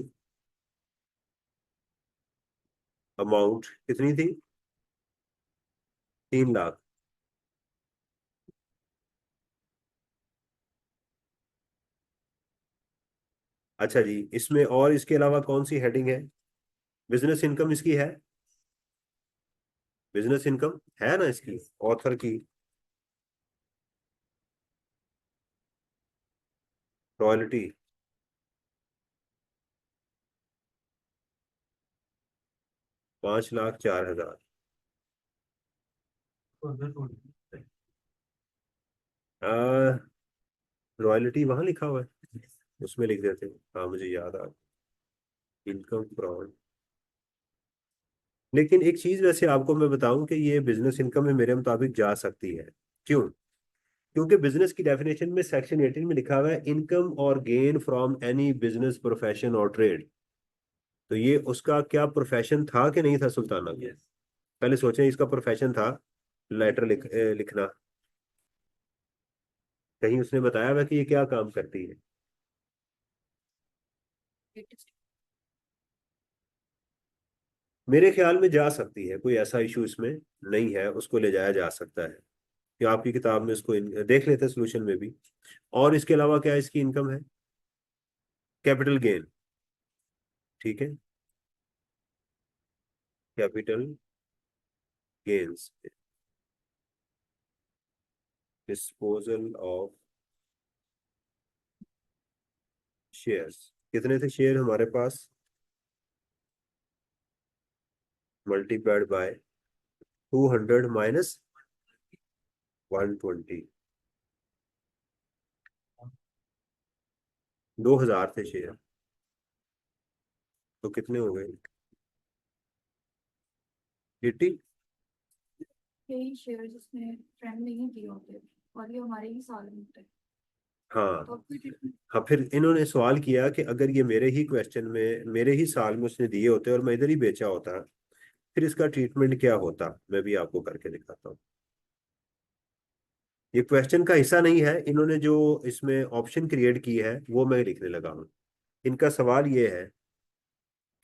अमाउंट कितनी थी? 3 लाख। अच्छा जी, इसमें और इसके अलावा कौन सी हेडिंग है? बिजनेस इनकम इसकी है? बिजनेस इनकम है ना इसकी, ऑथर की? रॉयल्टी? 5,04,000। रॉयल्टी वहां लिखा हुआ है, उसमें लिख देते। हाँ मुझे याद आ, इनकम फ्रॉम। लेकिन एक चीज वैसे आपको मैं बताऊं कि ये बिजनेस इनकम में मेरे मुताबिक जा सकती है। क्यों? क्योंकि बिजनेस की डेफिनेशन में सेक्शन 18 में लिखा हुआ है इनकम और gain from any business profession और ट्रेड। तो ये उसका क्या प्रोफेशन था कि नहीं था सुल्ताना का? पहले सोचें, इसका प्रोफेशन था लेटर लिखना? कहीं उसने बताया हुआ कि ये क्या काम करती है? मेरे ख्याल में जा सकती है, कोई ऐसा इशू इसमें नहीं है, उसको ले जाया जा सकता है। कि आपकी किताब में इसको देख लेते हैं सोल्यूशन में भी। और इसके अलावा क्या इसकी इनकम है? Capital gain. ठीक है, capital gains, disposal of shares. कितने थे शेयर हमारे पास? Multiplied by 200 minus 120। 2,000 थे शेयर, तो कितने हो गए? 80। यही शेयर जिसमें फ्रेंड नहीं दिए होते और ये हमारे ही साल में होते हैं हाँ। तो अब भी हाँ, फिर इन्होंने सवाल किया कि अगर ये मेरे ही क्वेश्चन में, मेरे ही साल में उसने दिए होते और मैं इधर ही बेचा होता, फिर इसका ट्रीटमेंट क्या होता? मैं भी आपको करके दिखाता हूँ। ये क्वेश्चन का हिस्सा नहीं है, इन्होंने जो इसमें ऑप्शन क्रिएट की है वो मैं लिखने लगा हूँ। इनका सवाल ये है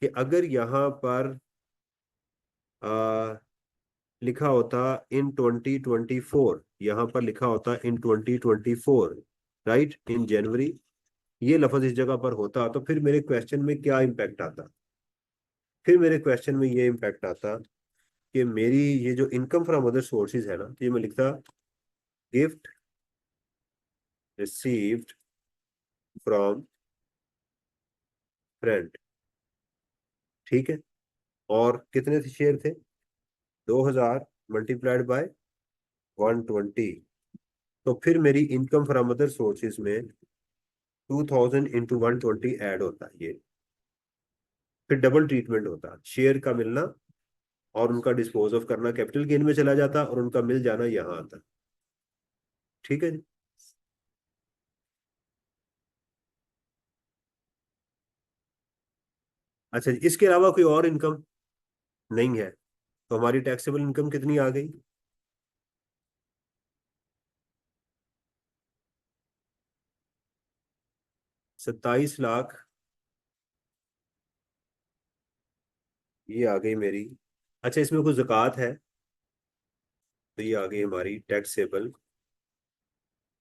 कि अगर यहाँ पर आ, लिखा होता इन 2024, यहाँ पर लिखा होता इन 2024, राइट, इन जनवरी, ये लफ्ज इस जगह पर होता तो फिर मेरे क्वेश्चन में क्या इम्पैक्ट आता? फिर मेरे क्वेश्चन में ये इम्पैक्ट आता कि मेरी ये जो इनकम फ्रॉम अदर सोर्सेज है ना, तो ये मैं लिखता गिफ्ट रिसीव्ड फ्रॉम फ्रेंड। ठीक है, और कितने थे शेयर थे? 2,000 मल्टीप्लाइड बाय 120। तो फिर मेरी इनकम फ्रॉम अदर सोर्सेज में 2,000 इंटू 120 ऐड होता है ये। फिर डबल ट्रीटमेंट होता, शेयर का मिलना और उनका डिस्पोज ऑफ करना कैपिटल गेन में चला जाता, और उनका मिल जाना यहाँ आता। ठीक है जी। अच्छा जी, इसके अलावा कोई और इनकम नहीं है, तो हमारी टैक्सेबल इनकम कितनी आ गई? 27 लाख ये आ गई मेरी। अच्छा, इसमें कोई ज़कात है? तो ये आ गई हमारी टैक्सेबल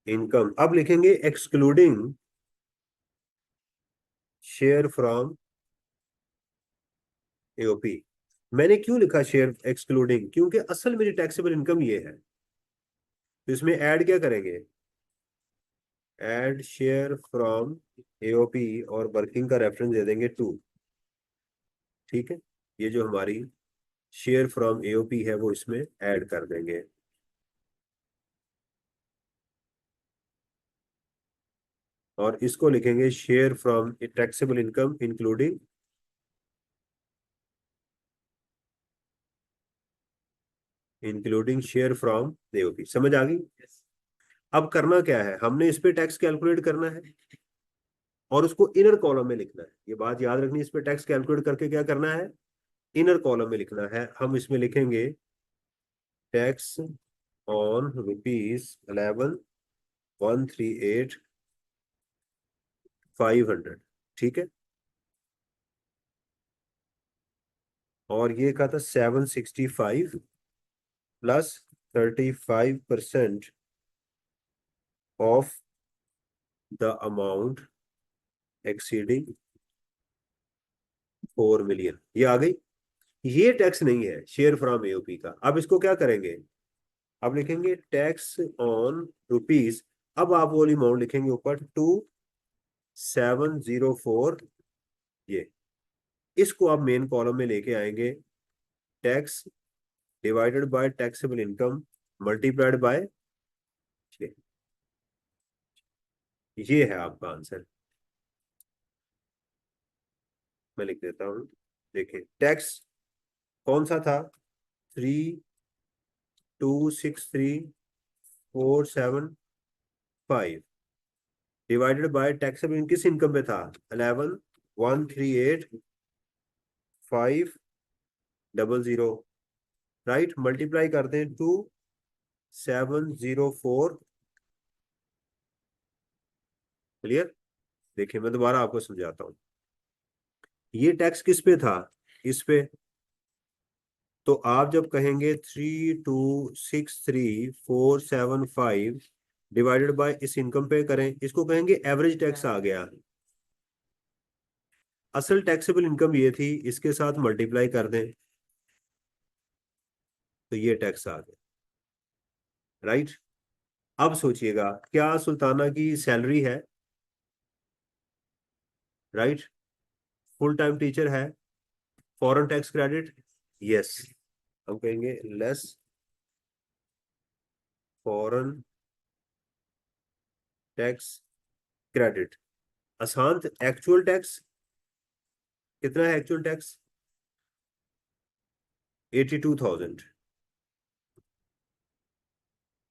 इनकम। अब लिखेंगे एक्सक्लूडिंग शेयर फ्रॉम एओपी। मैंने क्यों लिखा शेयर एक्सक्लूडिंग? क्योंकि असल मेरी टैक्सेबल इनकम ये है। तो इसमें ऐड क्या करेंगे? ऐड शेयर फ्रॉम एओपी, और वर्किंग का रेफरेंस दे देंगे 2। ठीक है, ये जो हमारी शेयर फ्रॉम एओपी है वो इसमें ऐड कर देंगे। और इसको लिखेंगे share from taxable income including, including share from AOP. समझ आ गई? अब करना क्या है, हमने इस पे टैक्स कैलकुलेट करना है और उसको इनर कॉलम में लिखना है। ये बात याद रखनी है, इस पे टैक्स कैलकुलेट करके क्या करना है, इनर कॉलम में लिखना है। हम इसमें लिखेंगे टैक्स ऑन ₹11,138,500। ठीक है, और ये का था 765 plus 35% of the amount exceeding 4 million. ये आ गई। ये टैक्स नहीं है शेयर फ्रॉम एओपी का। अब इसको क्या करेंगे, अब लिखेंगे टैक्स ऑन रुपीज। अब आप वो अमाउंट लिखेंगे ऊपर 2704। ये इसको आप मेन कॉलम में लेके आएंगे, tax divided by taxable income multiplied by. ये है आपका आंसर। मैं लिख देता हूं। देखिए टैक्स कौन सा था, 3263,475 डिवाइडेड बाय टैक्सेबल किस इनकम पे था, 11,138,500, राइट। मल्टीप्लाई कर दें 2704। क्लियर। देखिए मैं दोबारा आपको समझाता हूँ। ये टैक्स किस पे था, इस पे। तो आप जब कहेंगे 3263,475 डिवाइडेड बाय इस इनकम पे करें, इसको कहेंगे एवरेज टैक्स आ गया। असल टैक्सेबल इनकम ये थी, इसके साथ मल्टीप्लाई कर दें तो ये टैक्स आ गया, राइट। अब सोचिएगा, क्या सुल्ताना की सैलरी है, राइट, फुल टाइम टीचर है, फॉरेन टैक्स क्रेडिट, यस। हम कहेंगे लेस फॉरेन टैक्स क्रेडिट। आसान। एक्चुअल टैक्स कितना है, एक्चुअल टैक्स 82,000,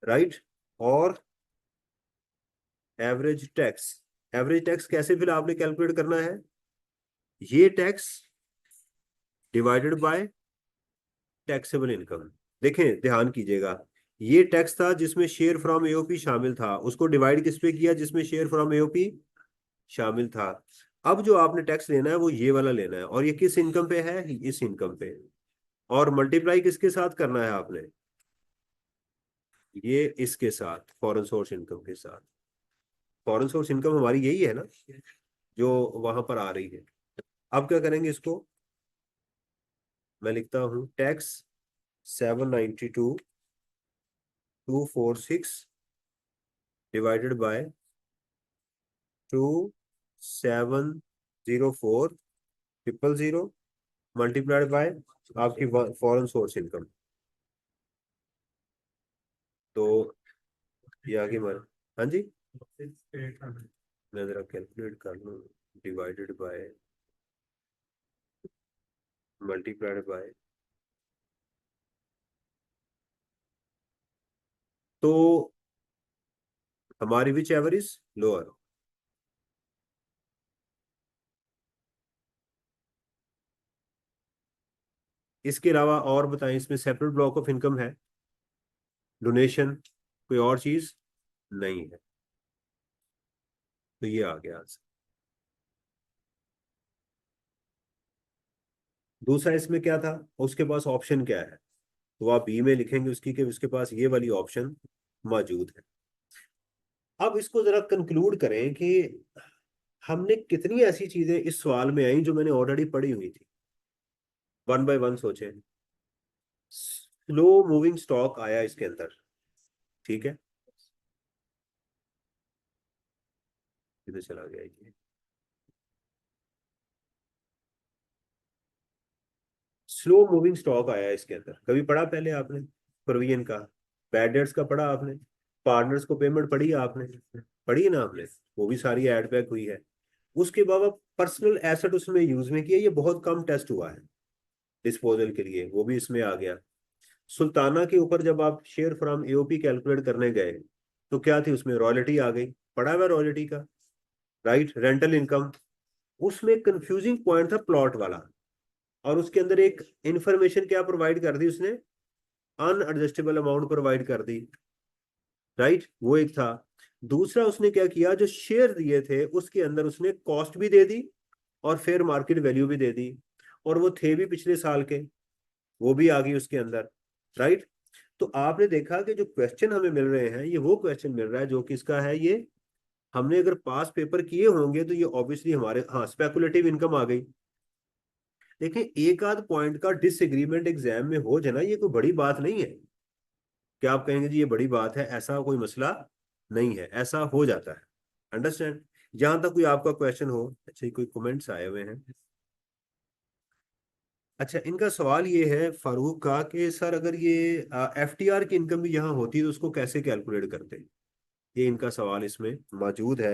राइट। और एवरेज टैक्स, एवरेज टैक्स कैसे फिर आपने कैलकुलेट करना है, ये tax divided by taxable income. देखें ध्यान कीजिएगा, ये टैक्स था जिसमें शेयर फ्रॉम एओपी शामिल था, उसको डिवाइड किस पे किया, जिसमें शेयर फ्रॉम एओपी शामिल था। अब जो आपने टैक्स लेना है वो ये वाला लेना है, और ये किस इनकम पे है, इस इनकम पे। और मल्टीप्लाई किसके साथ करना है आपने, ये इसके साथ, फॉरेन सोर्स इनकम के साथ। फॉरेन सोर्स इनकम हमारी यही है ना, जो वहां पर आ रही है। अब क्या करेंगे इसको, मैं लिखता हूं tax 792,246 divided by 2704,000 multiplied by आपकी फॉरेन सोर्स इनकम। तो ये आगे हमारे, हाँ जी, मैं जरा कैलकुलेट कर लूँ, डिवाइडेड बाय मल्टीप्लाइड बाय। तो हमारी विच एवर इज लोअर। इसके अलावा और बताएं, इसमें सेपरेट ब्लॉक ऑफ इनकम है, डोनेशन, कोई और चीज नहीं है। तो ये आ गया आंसर। दूसरा इसमें क्या था, उसके पास ऑप्शन क्या है, तो आप बी में लिखेंगे उसकी कि उसके पास ये वाली ऑप्शन मौजूद है। अब इसको जरा कंक्लूड करें कि हमने कितनी ऐसी चीजें इस सवाल में आई जो मैंने ऑलरेडी पढ़ी हुई थी। वन बाय वन सोचें। स्लो मूविंग स्टॉक आया इसके अंदर, ठीक है। किधर चला गया ये, स्लो मूविंग स्टॉक आया इसके अंदर, कभी पढ़ा पहले आपने प्रोविजन का, बैड डेट्स का पढ़ा आपने, पार्टनर्स को पेमेंट पढ़ी है आपने, पढ़ी है ना आपने, वो भी सारी एड बैक हुई है। उसके बाद पर्सनल एसेट उसमें यूज में किया, ये बहुत कम टेस्ट हुआ है डिस्पोजल के लिए, वो भी इसमें आ गया। सुल्ताना के ऊपर जब आप शेयर फ्रॉम एओपी कैलकुलेट करने गए तो क्या थी उसमें, रॉयल्टी आ गई, पढ़ा हुआ रॉयल्टी का, राइट, रेंटल इनकम। उसमें कंफ्यूजिंग पॉइंट था प्लॉट वाला, और उसके अंदर एक इंफॉर्मेशन क्या प्रोवाइड कर दी उसने, अनएडजस्टेबल अमाउंट प्रोवाइड कर दी, राइट, वो एक था। दूसरा उसने क्या किया, जो शेयर दिए थे उसके अंदर उसने कॉस्ट भी दे दी और फेयर मार्केट वैल्यू भी दे दी। और वो थे भी पिछले साल के, वो भी आ गई उसके अंदर, राइट। तो आपने देखा कि जो क्वेश्चन हमें मिल रहे हैं ये वो क्वेश्चन मिल रहा है जो किसका है, ये हमने अगर पास पेपर किए होंगे तो ये ऑब्वियसली हमारे, हाँ, स्पेकुलेटिव इनकम आ गई। देखिए एक आध पॉइंट का डिसएग्रीमेंट एग्जाम में हो जाना ये कोई बड़ी बात नहीं है। क्या आप कहेंगे जी ये बड़ी बात है? ऐसा कोई मसला नहीं है, ऐसा हो जाता है। अंडरस्टैंड? जहां तक कोई आपका क्वेश्चन हो। अच्छा, कोई कमेंट्स आए हुए हैं। अच्छा, इनका सवाल ये है फारूक का कि सर अगर ये एफटीआर की इनकम भी यहाँ होती तो उसको कैसे कैलकुलेट करते? ये इनका सवाल इसमें मौजूद है।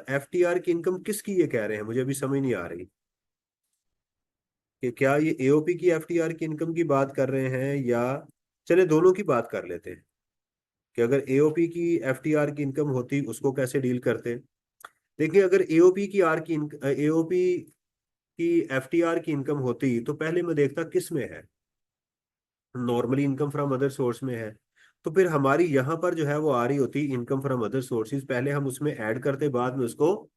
एफटीआर की इनकम किसकी ये कह रहे हैं, मुझे अभी समझ नहीं आ रही कि क्या ये एओपी की एफटीआर की इनकम की बात कर रहे हैं या, चले दोनों की बात कर लेते हैं कि अगर एओपी की एफटीआर की इनकम होती उसको कैसे डील करते। देखिए अगर एओपी की एफटीआर की इनकम होती तो पहले मैं देखता किस में है, normally income from other source में है। तो फिर हमारी यहाँ पर जो है वो आ रही होती इनकम फ्रॉम अदर सोर्सेज, पहले हम उसमें ऐड करते बाद में उसको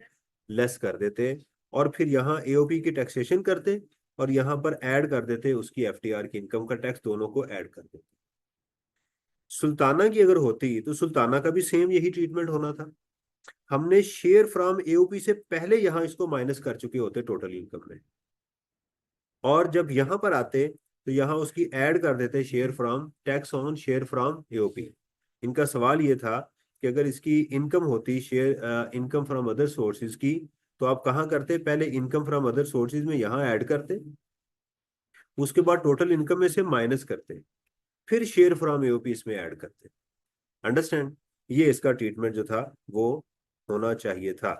लेस कर देते, और फिर यहाँ एओपी की टैक्सेशन करते और यहाँ पर ऐड कर देते उसकी एफटीआर की इनकम का टैक्स, दोनों को ऐड कर देते। सुल्ताना की अगर होती तो सुल्ताना का भी सेम यही ट्रीटमेंट होना था। हमने शेयर फ्रॉम एओपी से पहले यहाँ इसको माइनस कर चुके होते टोटल इनकम में, और जब यहाँ पर आते तो यहाँ उसकी ऐड कर देते share from, tax on share from AOP. इनका सवाल ये था कि अगर इसकी इनकम होती share income from other sources की, तो आप कहाँ करते, पहले इनकम फ्रॉम अदर सोर्सेज में यहाँ ऐड करते, उसके बाद टोटल इनकम में से माइनस करते, फिर शेयर फ्रॉम एओपी इसमें ऐड करते। अंडरस्टैंड? ये इसका ट्रीटमेंट जो था वो होना चाहिए था।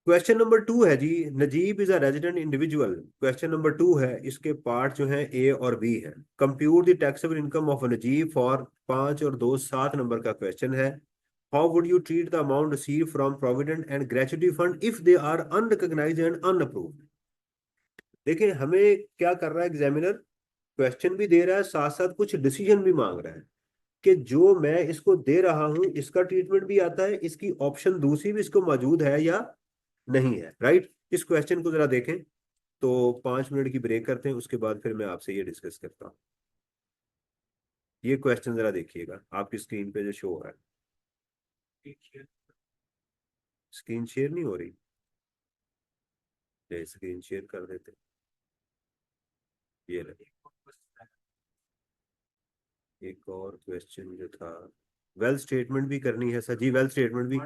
क्वेश्चन नंबर 2 है जी, Najeeb is a resident individual. Question number 2 है, इसके पार्ट जो हैं ए और बी है। Compute the taxable income of Najeeb for 5 और 2 7 नंबर का क्वेश्चन है। How would you treat the amount receive from provident and gratuity fund if they are unrecognized and unapproved? देखिए हमें क्या कर रहा है एग्जामिनर, क्वेश्चन भी दे रहा है साथ साथ कुछ डिसीजन भी मांग रहा है कि जो मैं इसको दे रहा हूं इसका ट्रीटमेंट भी आता है, इसकी ऑप्शन दूसरी भी इसको मौजूद है या नहीं है, राइट। इस क्वेश्चन को जरा देखें। तो 5 मिनट की ब्रेक करते हैं, उसके बाद फिर मैं आपसे ये डिस्कस करता हूँ। ये क्वेश्चन जरा देखिएगा आपकी स्क्रीन पे जो शो हो रहा है। स्क्रीन शेयर नहीं हो रही? स्क्रीन शेयर कर देते। ये रही, एक और क्वेश्चन जो था, वेल्थ स्टेटमेंट भी करनी है सर जी, वेल्थ स्टेटमेंट भी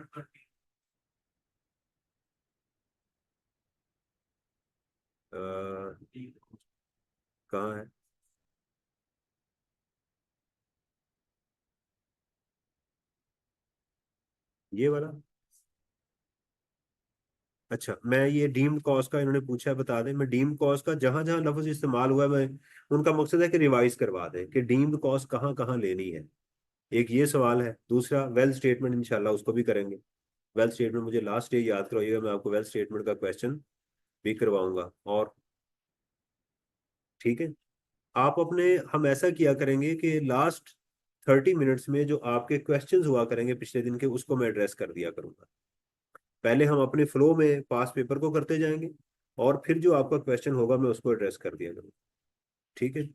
कहाँ है ये वाला? अच्छा, मैं ये डीम्ड कॉस्ट का इन्होंने पूछा है, बता दें। मैं डीम्ड कॉस्ट का जहां जहां लफ्ज इस्तेमाल हुआ है, मैं उनका मकसद है कि रिवाइज करवा दें कि डीम्ड कॉस्ट कहाँ कहाँ लेनी है। एक ये सवाल है, दूसरा वेल्थ स्टेटमेंट इंशाल्लाह उसको भी करेंगे। वेल्थ स्टेटमेंट मुझे लास्ट डे याद करवाइएगा, मैं आपको वेल्थ स्टेटमेंट का क्वेश्चन भी करवाऊंगा। और ठीक है, आप अपने, हम ऐसा किया करेंगे कि लास्ट 30 मिनट्स में जो आपके क्वेश्चंस हुआ करेंगे पिछले दिन के, उसको मैं एड्रेस कर दिया करूंगा। पहले हम अपने फ्लो में पास पेपर को करते जाएंगे और फिर जो आपका क्वेश्चन होगा मैं उसको एड्रेस कर दिया करूंगा। ठीक है।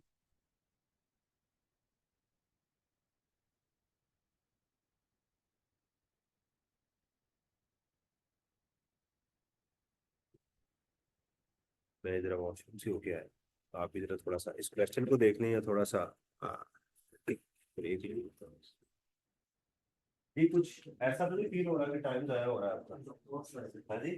मैं जरा वॉशरूम से होके आया, आप इधर थोड़ा सा इस क्वेश्चन को देख लें या थोड़ा सा, हाँ, ब्रेक ले लेता हूँ। ये कुछ ऐसा तो नहीं फील हो रहा कि टाइम ज़ाया हो रहा है आपका? हाँ जी।